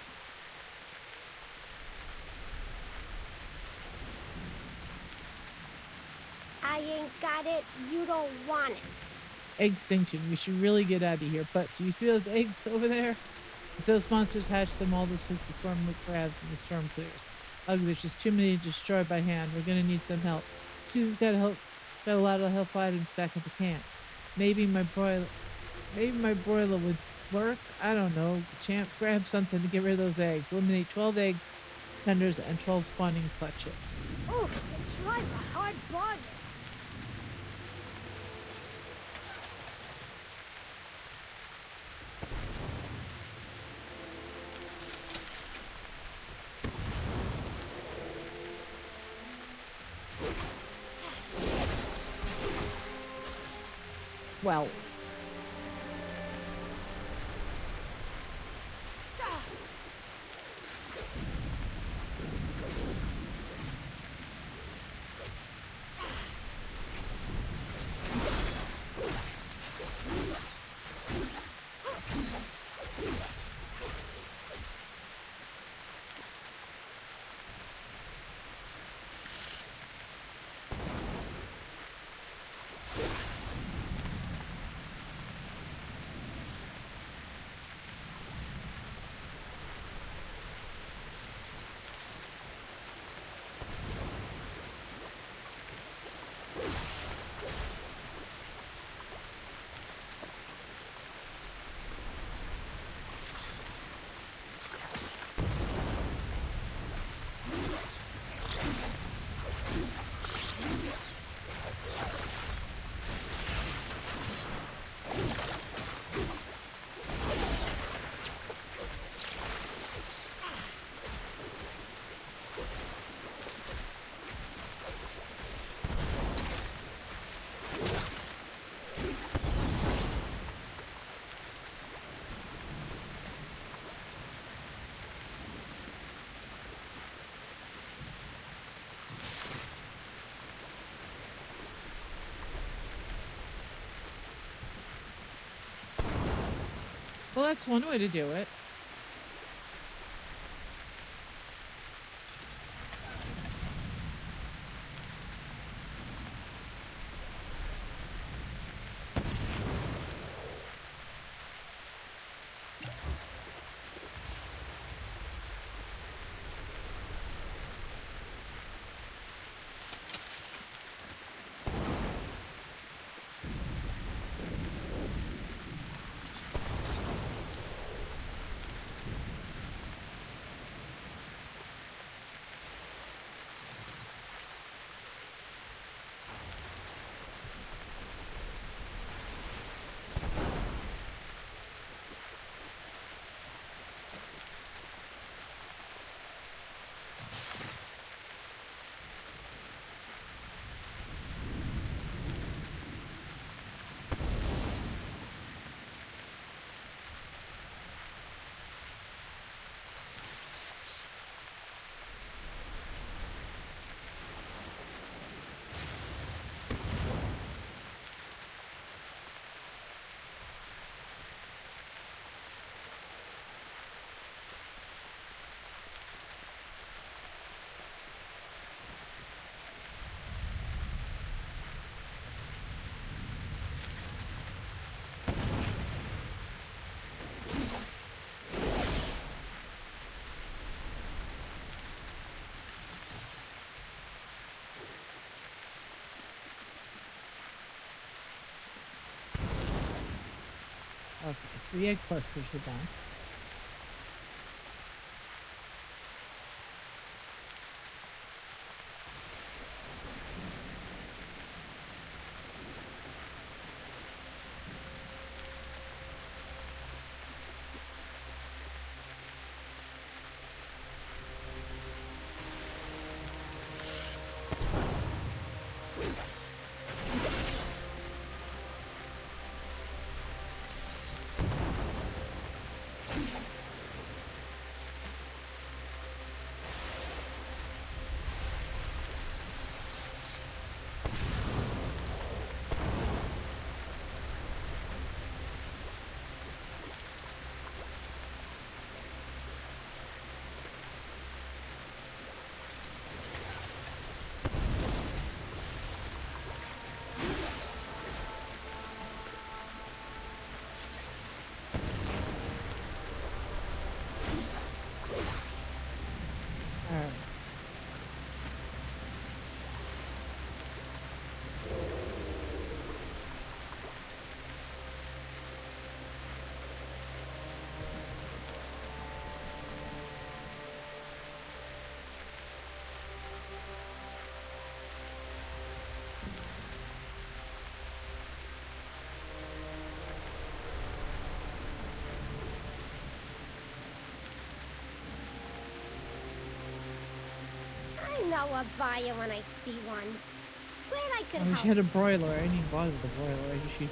I ain't got it. You don't want it. Extinction. We should really get out of here. But do you see those eggs over there? If those monsters hatch them, all those fish will swarm with crabs and the storm clears. Ugh, there's just too many to destroy by hand. We're gonna need some help. Susan's got a lot of helpful items back at the camp. Maybe my broiler would work. I don't know. Champ, grab something to get rid of those eggs. Eliminate 12 egg tenders and 12 spawning clutches. Oh, it's like a hard bargain. Well, well, that's one way to do it. Okay, so the egg clusters are done. I know a buyer when I see one. Glad I could I wish help. you had a broiler. I didn't bother with the broiler. I just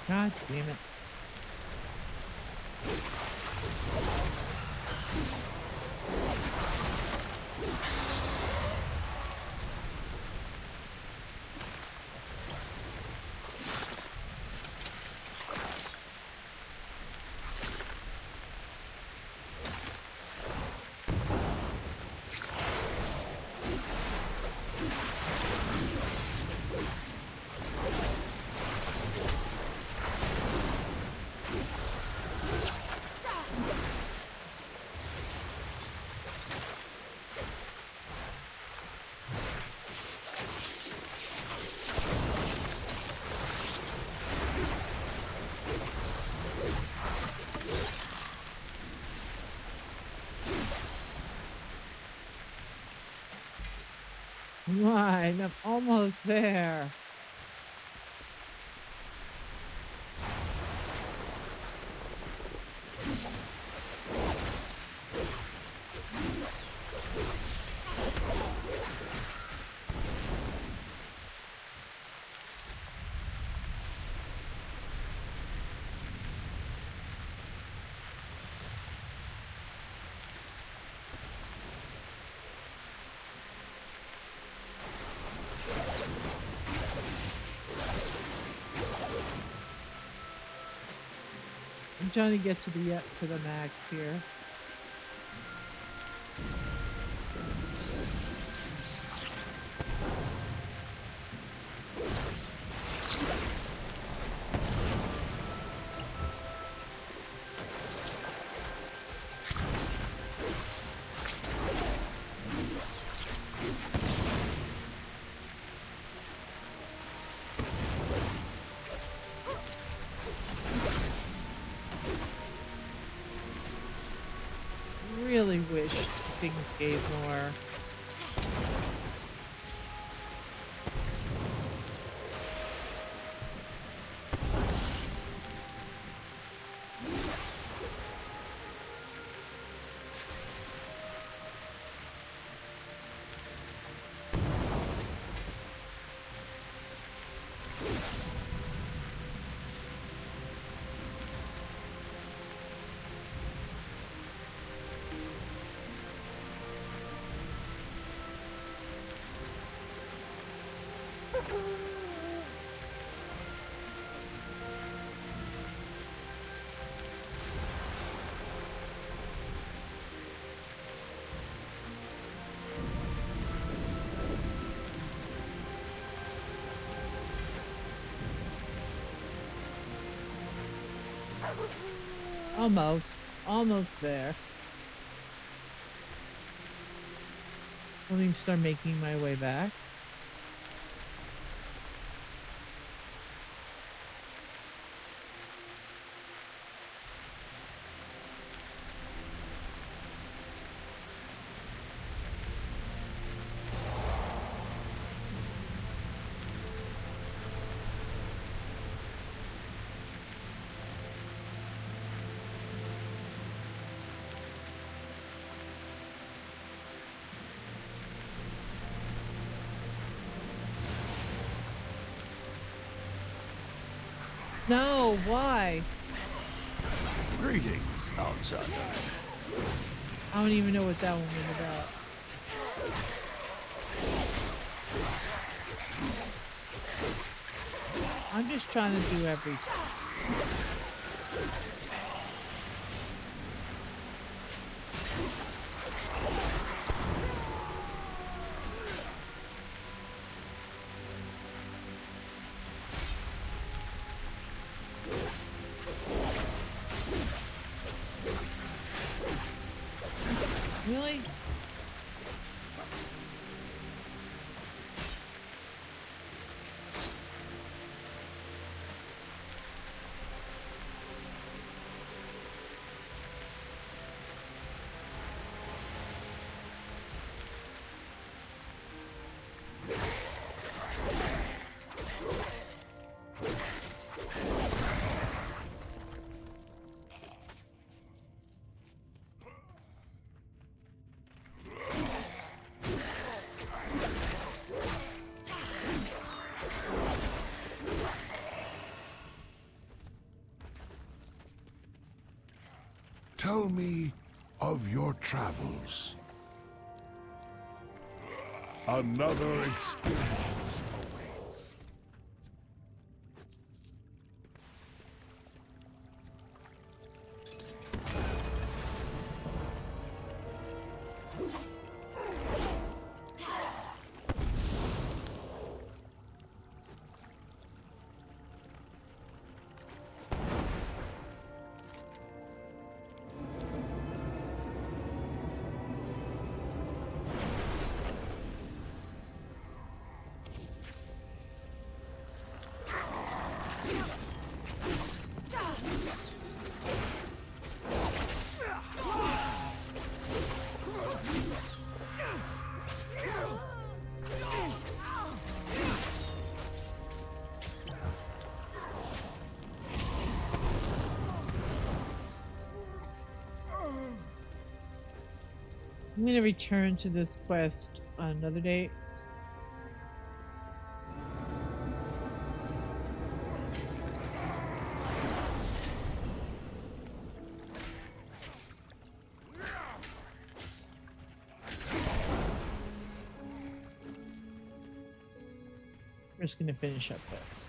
God damn it. Come on, I'm almost there. Johnny gets to the max here. wished things gave more. Almost there. Let me start making my way back. No, why? Greetings, outsider. I don't even know what that one was about. I'm just trying to do everything. Really? Tell me of your travels. Another experience awaits. I'm going to return to this quest on another date. We're just going to finish up this.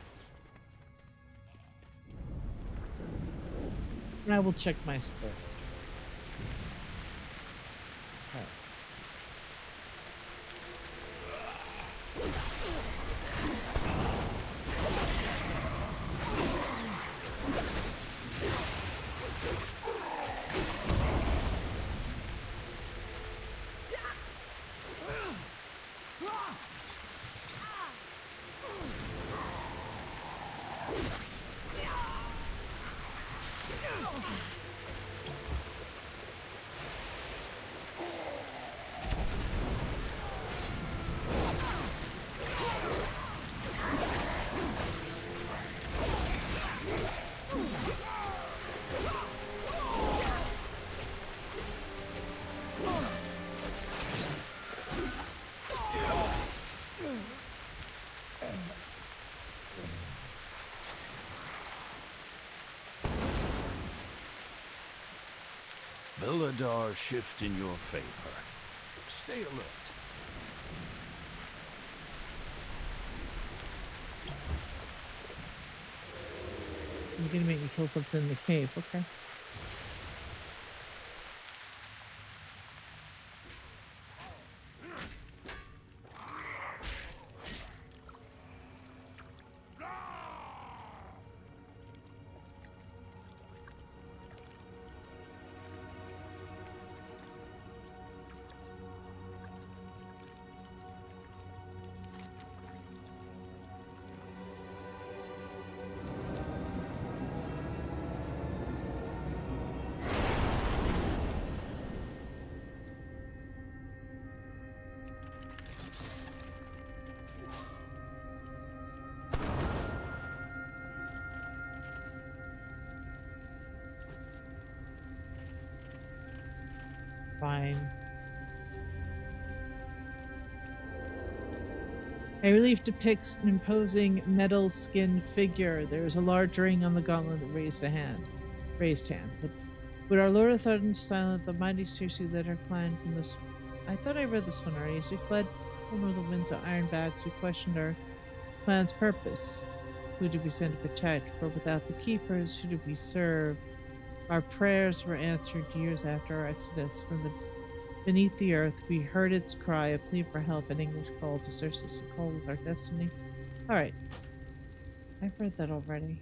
And I will check my skills. Illidan shift in your favor. Stay alert. You're gonna make me kill something in the cave, okay. Fine. A relief depicts an imposing metal-skinned figure. There is a large ring on the gauntlet that raised hand. But would our Lord of Thunder silent the mighty Circe led her clan from this? I thought I read this one already. As we fled from the winds of iron bags, we questioned our clan's purpose. Who did we send to protect? For without the keepers, who did we serve? Our prayers were answered years after our exodus from beneath the earth. We heard its cry, a plea for help, an English call to Circe's call was our destiny. Alright. I've read that already.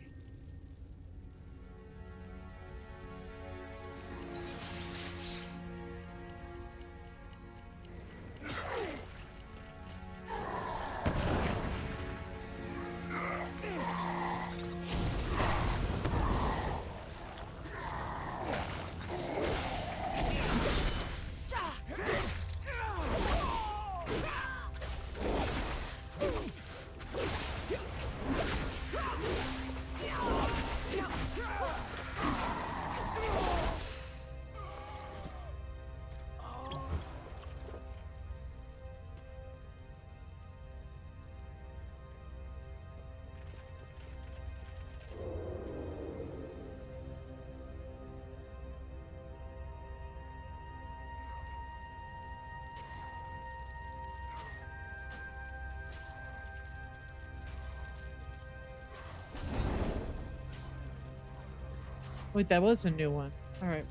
Wait, that was a new one. Alright.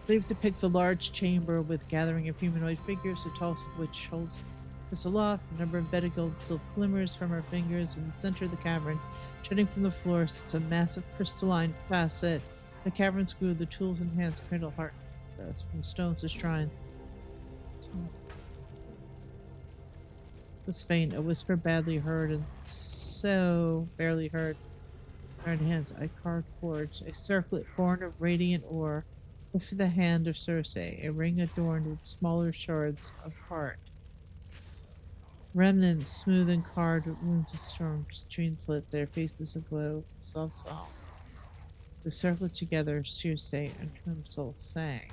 Relief depicts a large chamber with gathering of humanoid figures, the tallest of which holds us aloft. A number of bedded gold silk glimmers from her fingers. In the center of the cavern, jutting from the floor, sits a massive crystalline facet. The cavern grew, the tools and hands cradle heart from stones to shrine. Was faint, a whisper badly heard, and so barely heard. Iron hands, I carved forged a circlet born of radiant ore, with the hand of Circe, a ring adorned with smaller shards of heart. Remnants, smooth and carved with wounds of storm, slit, their faces aglow, soft song. The circlet together, Circe and Crimsol sang.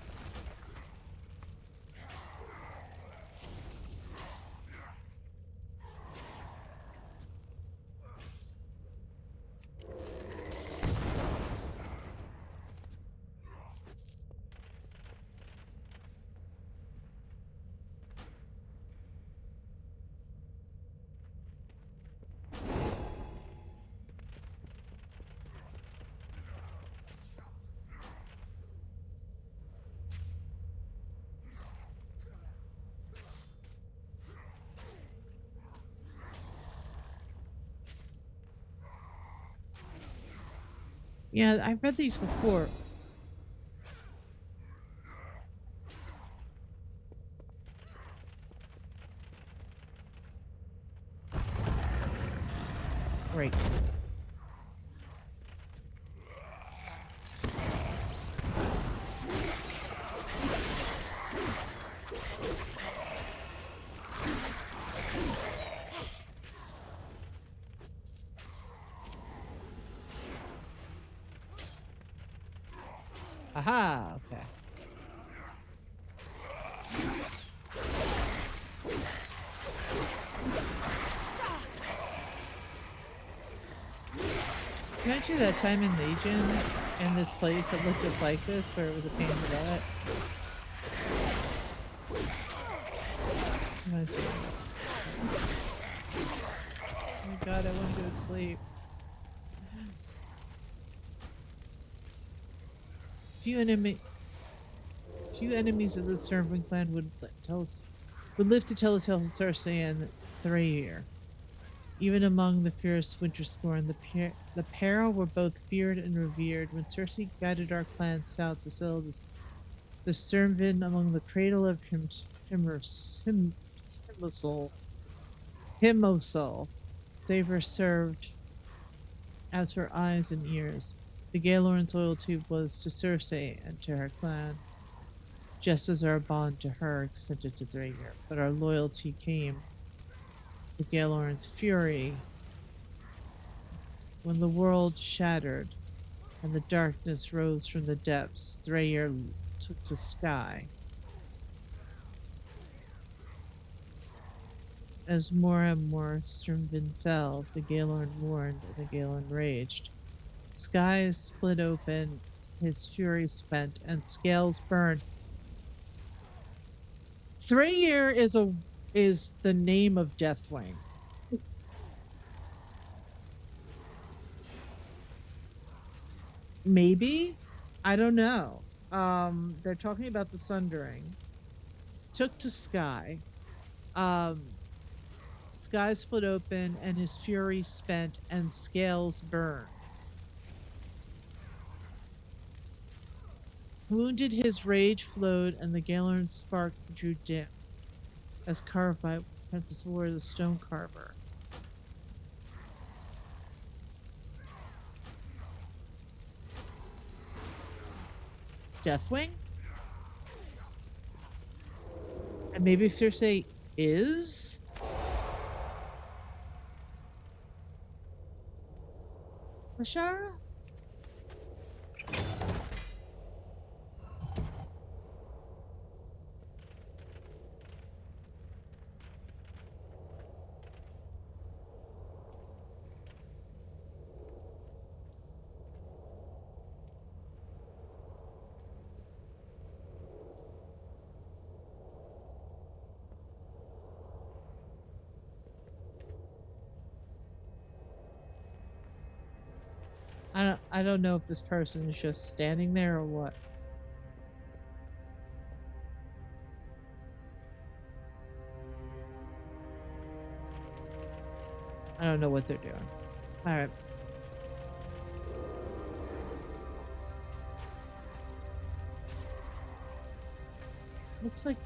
Yeah, I've read these before. Great. Aha, okay. Can I do that time in Legion? in this place that looked just like this, where it was a pain in the butt. Oh my god, I want to go to sleep. Few enemies of the Serpent Clan would live to tell the tales of Cersei and Thrair. Even among the fierce Winterscorn, the pair were both feared and revered. When Cersei guided our clan south to settle the Servin among the cradle of Himosol, they were served as her eyes and ears. The Gaelorn's loyalty was to Cersei and to her clan, just as our bond to her extended to Thrair. But our loyalty came to Gaelorn's fury when the world shattered and the darkness rose from the depths. Thrair took to sky. As more and more Sturmwind fell, the Gaelorn mourned and the Gaelorn raged. Skies split open, his fury spent, and scales burned. Thrair is the name of Deathwing. Maybe? I don't know. They're talking about the Sundering. Took to sky. Sky split open, and his fury spent, and scales burned. Wounded, his rage flowed, and the Gaelorn spark drew dim, as carved by Apprentice War the stone carver. Deathwing? And maybe Cersei is? Ashara? I don't know if this person is just standing there or what. I don't know what they're doing. All right. Looks like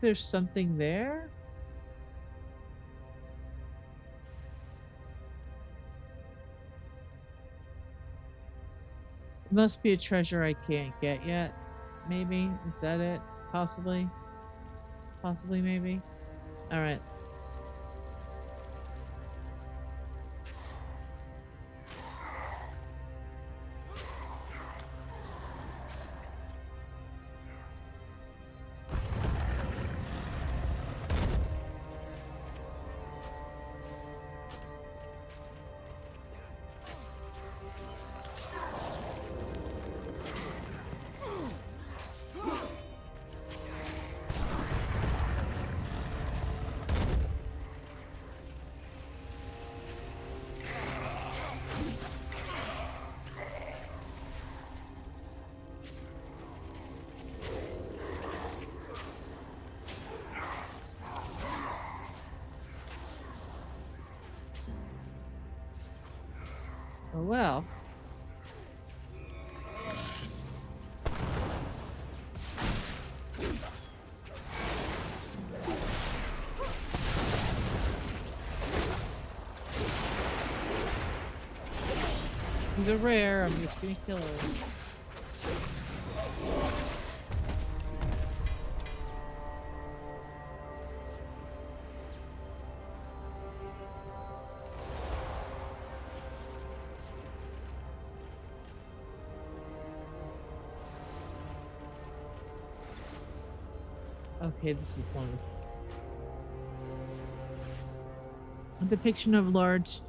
there's something there. It must be a treasure I can't get yet. Maybe. Is that it? Possibly. Possibly, maybe. All right. Oh well. He's a rare, I'm just gonna kill him. Okay, this is one of a depiction of a large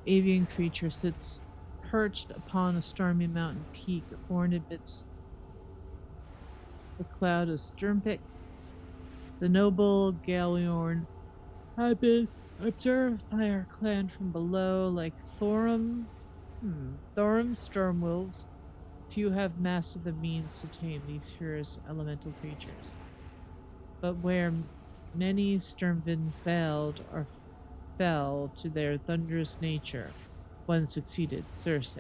avian creature sits perched upon a stormy mountain peak, born amidst the cloud of Sturmpick. The noble Galliorn had been observed by our clan from below, like Thorum Stormwolves. Few have mastered the means to tame these fierce elemental creatures. But where many Sturmvind failed or fell to their thunderous nature, one succeeded, Circe.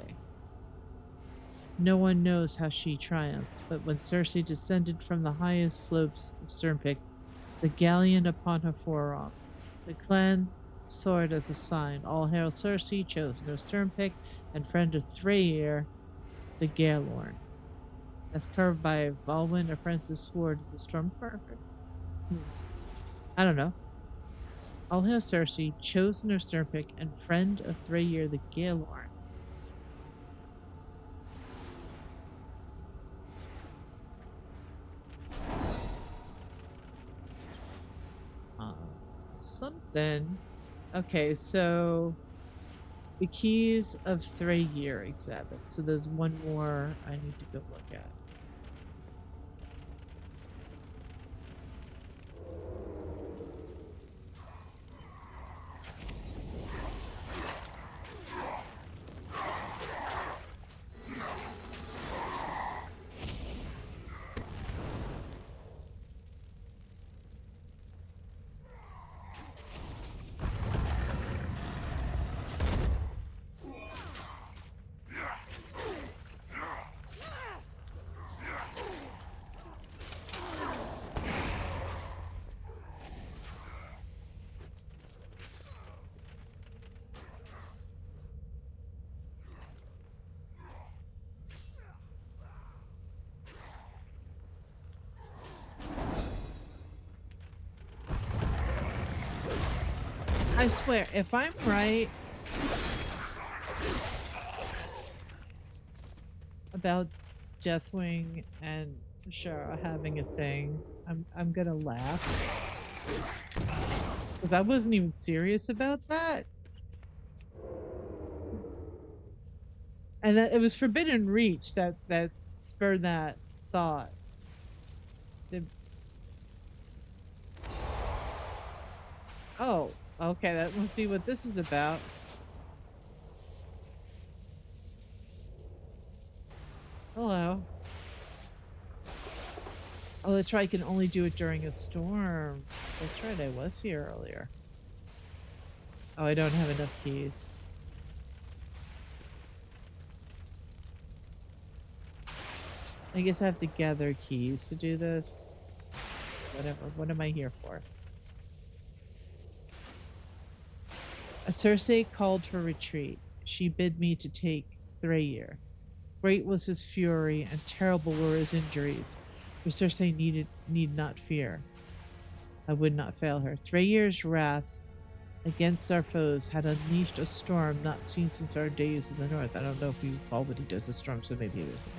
No one knows how she triumphed, but when Circe descended from the highest slopes of Sturmpick, the galleon upon her forearm, the clan saw it as a sign. All hail Circe, chosen of Sturmpick, and friend of Freyr, the Galorn. As carved by Valwyn, apprentice sword of the Stormcarver. I don't know. All hail Circe, chosen of Sturmpick, and friend of Freyr, the Galorn. Something. Okay, so the keys of Freyr exhibit. So there's one more I need to go look at. I swear, if I'm right about Deathwing and Shara having a thing, I'm gonna laugh. Because I wasn't even serious about that. And that it was Forbidden Reach that spurred that thought. Oh, okay, that must be what this is about. Hello. Oh, that's right, I can only do it during a storm. That's right, I was here earlier. Oh, I don't have enough keys. I guess I have to gather keys to do this. Whatever, what am I here for? A Circe called for retreat. She bid me to take Freyr. Great was his fury, and terrible were his injuries, for Circe need not fear. I would not fail her. Freyr's wrath against our foes had unleashed a storm not seen since our days in the north. I don't know if you call what he does a storm, so maybe it isn't.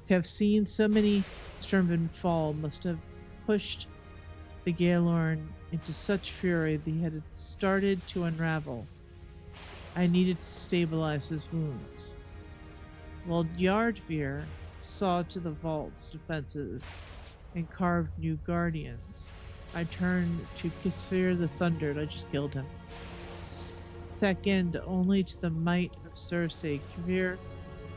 To have seen so many Sturmvind fall must have pushed the Galorn into such fury that he had started to unravel. I needed to stabilize his wounds. While Yardvir saw to the vault's defenses and carved new guardians, I turned to Kisfir the Thundered. I just killed him. Second only to the might of Circe, Kvir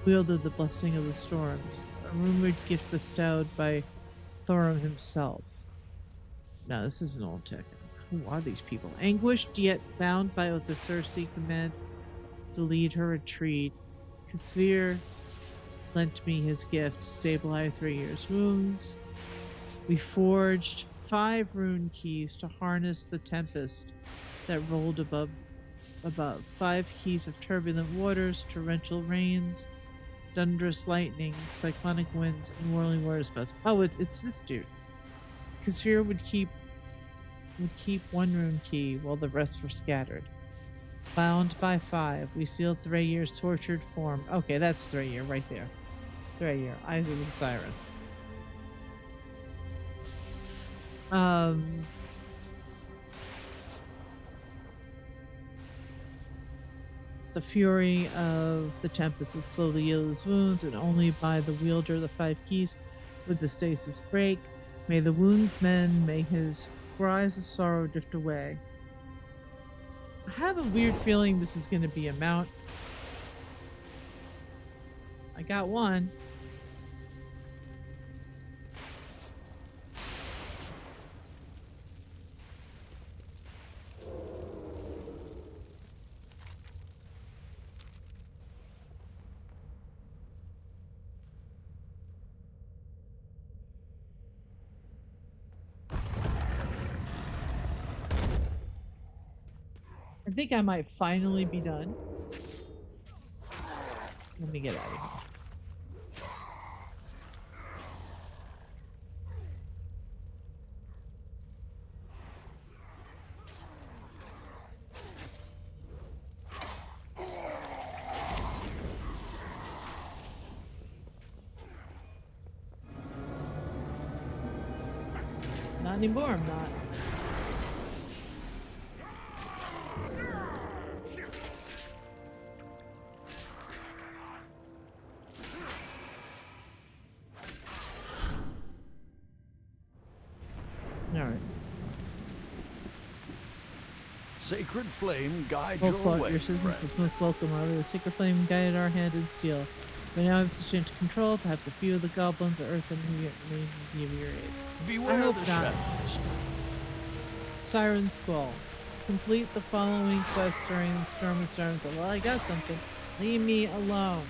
wielded the blessing of the storms, a rumored gift bestowed by Thorum himself. Now, this is an old tech. Who are these people? Anguished yet bound by the Circe command to lead her retreat, Kvir lent me his gift to stabilize Freyr's wounds. We forged 5 rune keys to harness the tempest that rolled above. 5 keys of turbulent waters, torrential rains, thunderous lightning, cyclonic winds, and whirling water spouts. Oh, it's this dude. Kasir would keep 1 rune key while the rest were scattered. Bound by 5, we sealed Freyr's tortured form. Okay, that's Freyr right there. Freyr, Eyes of the Siren. Um, the fury of the tempest would slowly heal his wounds, and only by the wielder of the 5 keys would the stasis break. May the wounds mend, may his cries of sorrow drift away. I have a weird feeling this is going to be a mount. I got one. I think I might finally be done. Let me get out of here. Not anymore, I'm not. Alright. Sacred flame guide Oh, your Clark, way, your assistance friend. was most welcome. However, the sacred flame guided our hand in steel. We now have sufficient control. Perhaps a few of the goblins or earth may be of your aid. Beware I hope the not. shadows. Siren Skull. Complete the following quest during Storm and Storm. Well, I got something. Leave me alone.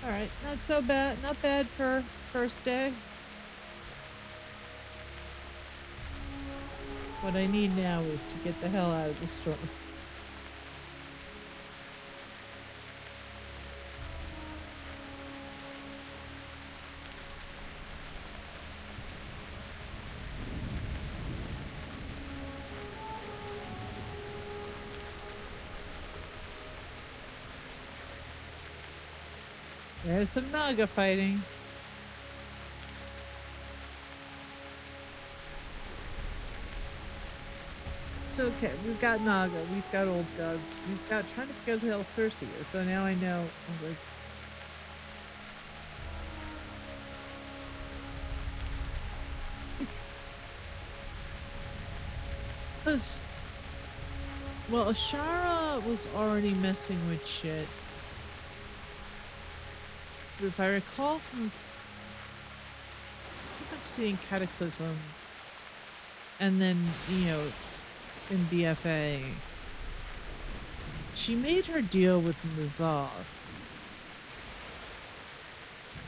Alright, not so bad. Not bad for first day. What I need now is to get the hell out of the storm. There's some Naga fighting. It's okay. We've got Naga. We've got old gods. We've got trying to figure out who the hell Cersei is. So now I know. I'm like, because, well, Ashara was already messing with shit. If I recall from seeing Cataclysm, and then, you know, in BFA, she made her deal with Nazar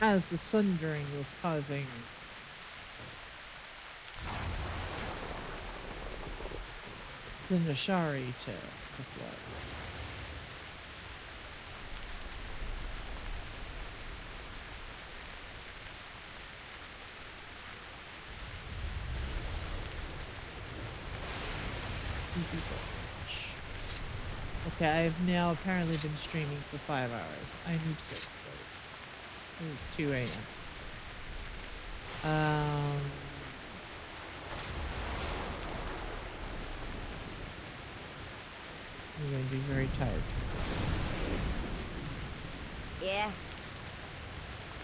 as the Sundering was causing Zinashari to flood. Okay, I've now apparently been streaming for 5 hours. I need to go to sleep. It's 2 a.m. I'm going to be very tired. Yeah.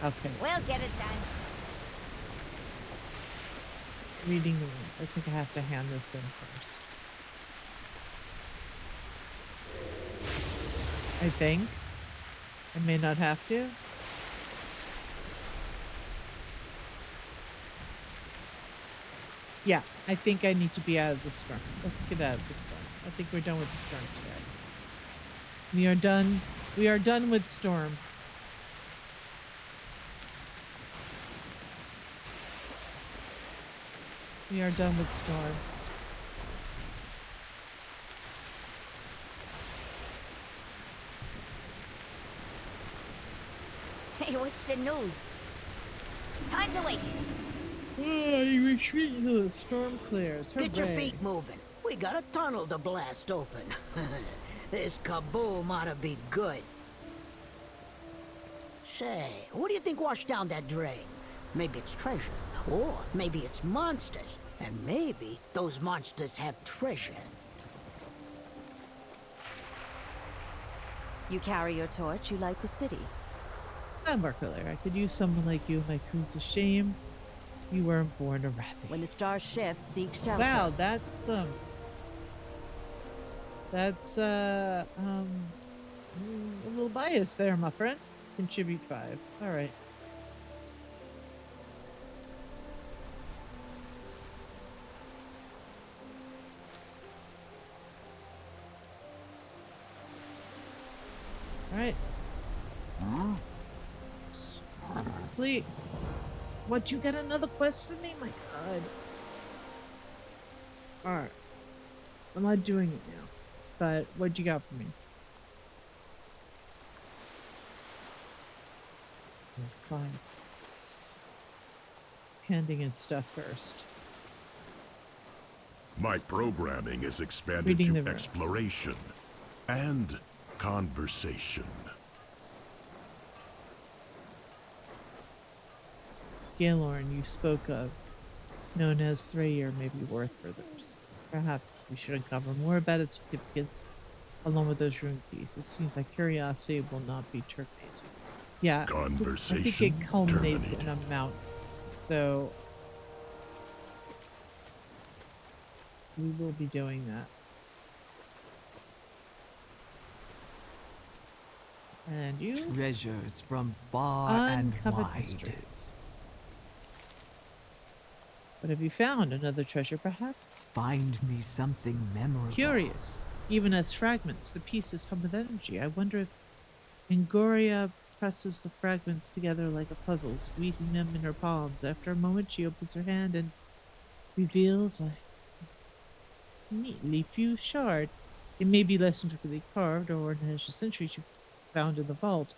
Okay. We'll get it done. Reading the runes. I think I have to hand this in first. I think. I may not have to. Yeah, I think I need to be out of the storm. Let's get out of the storm. I think we're done with the storm today. We are done. We are done with storm. We are done with storm. Hey, what's the news? Time to waste. Oh, you retreat until the storm clears. Hooray. Get your feet moving. We got a tunnel to blast open. This kaboom ought to be good. Say, what do you think washed down that drain? Maybe it's treasure, or maybe it's monsters, and maybe those monsters have treasure. You carry your torch, you light the city. I'm Markler. I could use someone like you in my croons of shame. You weren't born a Wrathy. When the star shifts, seek shelter. Wow, that's a little bias there, my friend. Contribute 5. All right. All right. Please. What, you got another quest for me? My God. Alright. I'm not doing it now. But what you got for me? Fine. Handing in stuff first. My programming is expanded Reading to the exploration and conversation. Gaelorn, you spoke of, known as Thrayir, may be worth furthers. Perhaps we should uncover more about its significance along with those rune keys. It seems like curiosity will not be terminated. Yeah, Conversation I think it culminates terminated. in a mountain. So we will be doing that. And you? Treasures from far and Uncovered wide. mysteries. What have you found? Another treasure, perhaps? Find me something memorable. Curious. Even as fragments, the pieces hum with energy. I wonder if Angoria presses the fragments together like a puzzle, squeezing them in her palms. After a moment, she opens her hand and reveals a neatly fused shard. It may be less intricately carved or an ancient century she found in the vault.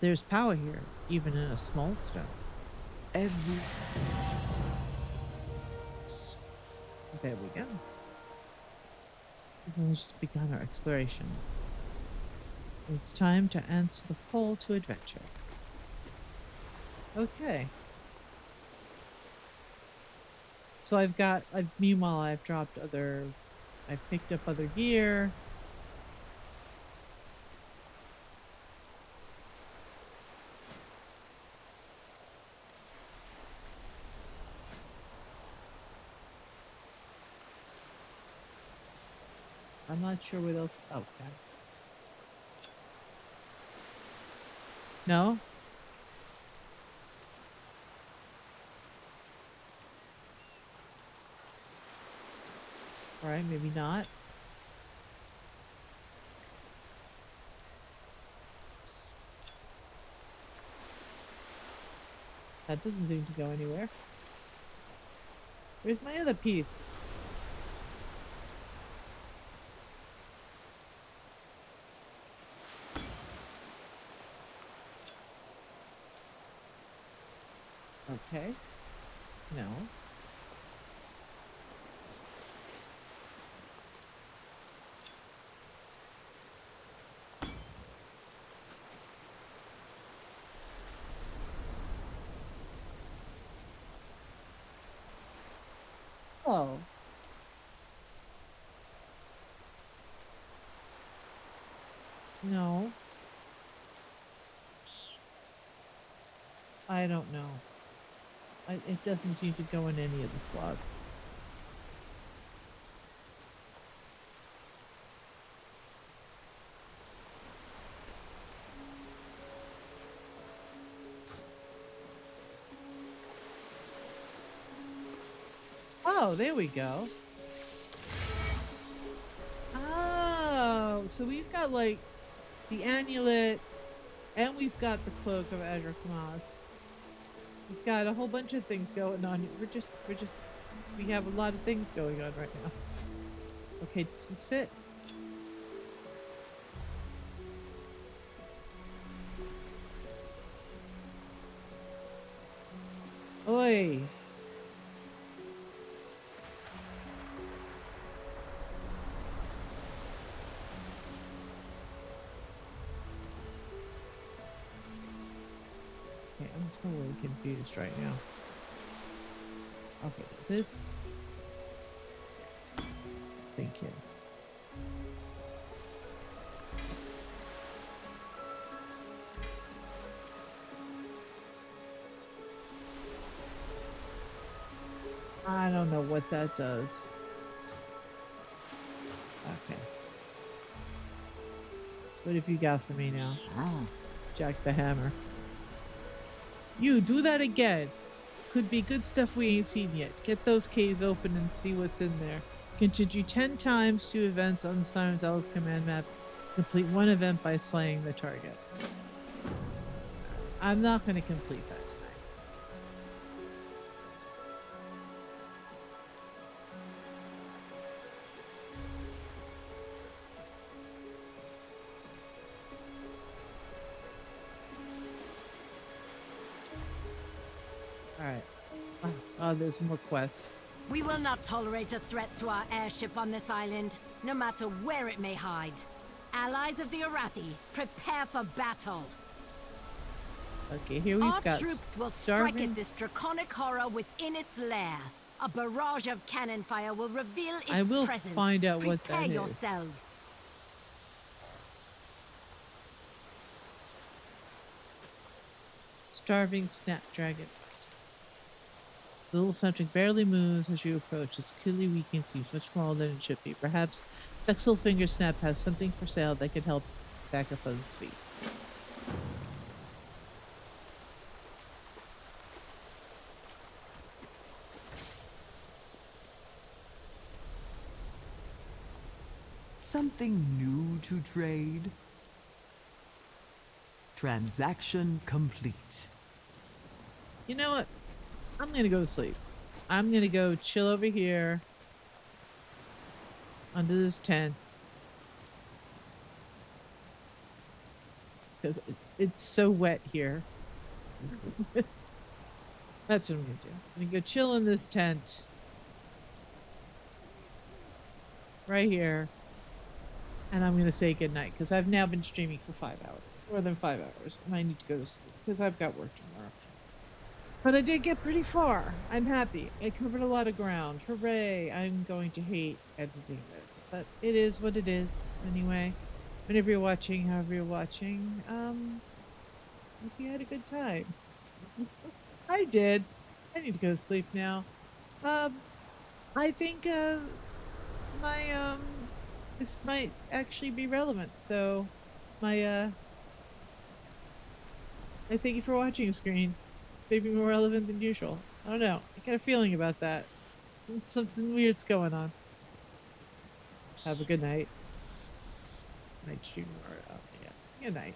There's power here, even in a small stone. There we go. We've just begun our exploration. It's time to answer the call to adventure. Okay. So meanwhile I've dropped I've picked up other gear. I'm not sure what else. Oh, God. No? Alright, maybe not. That doesn't seem to go anywhere. Where's my other piece? Okay. No. Oh. No. I don't know. It doesn't seem to go in any of the slots. Oh, there we go. Oh, so we've got like the amulet, and we've got the cloak of Azure Kamas. We've got a whole bunch of things going on. We have a lot of things going on right now. Okay, does this fit? Oi. Okay, I'm totally confused right now. Okay, this. Thank you. I don't know what that does. Okay. What have you got for me now? Jack the Hammer. You do that again. Could be good stuff we ain't seen yet. Get those caves open and see what's in there. Continue 10 times 2 events on the Siren Isle's command map. Complete 1 event by slaying the target. I'm not going to complete that tonight. Alright. Oh, there's more quests. We will not tolerate a threat to our airship on this island, no matter where it may hide. Allies of the Arathi, prepare for battle. Okay, here we've Our got troops will strike at this draconic horror within its lair. A barrage of cannon fire will reveal its presence. I will find out what that is. Prepare yourselves. Starving snapdragon. The little subject barely moves as you approach. Its clearly weak and seems much smaller than it should be. Perhaps Sexual Finger Snap has something for sale that could help back up on its feet. Something new to trade? Transaction complete. You know what? I'm gonna go to sleep. I'm gonna go chill over here under this tent because it's so wet here. That's what I'm gonna do. I'm gonna go chill in this tent right here, and I'm gonna say goodnight because I've now been streaming for 5 hours, more than 5 hours, and I need to go to sleep because I've got work tomorrow. But I did get pretty far. I'm happy. I covered a lot of ground. Hooray! I'm going to hate editing this, but it is what it is. Anyway, whenever you're watching, however you're watching, hope you had a good time. I did. I need to go to sleep now. I think my this might actually be relevant. So, I thank you for watching, Screen. Maybe more relevant than usual. I don't know. I got a feeling about that. Something weird's going on. Have a good night. Night stream. Yeah. Good night.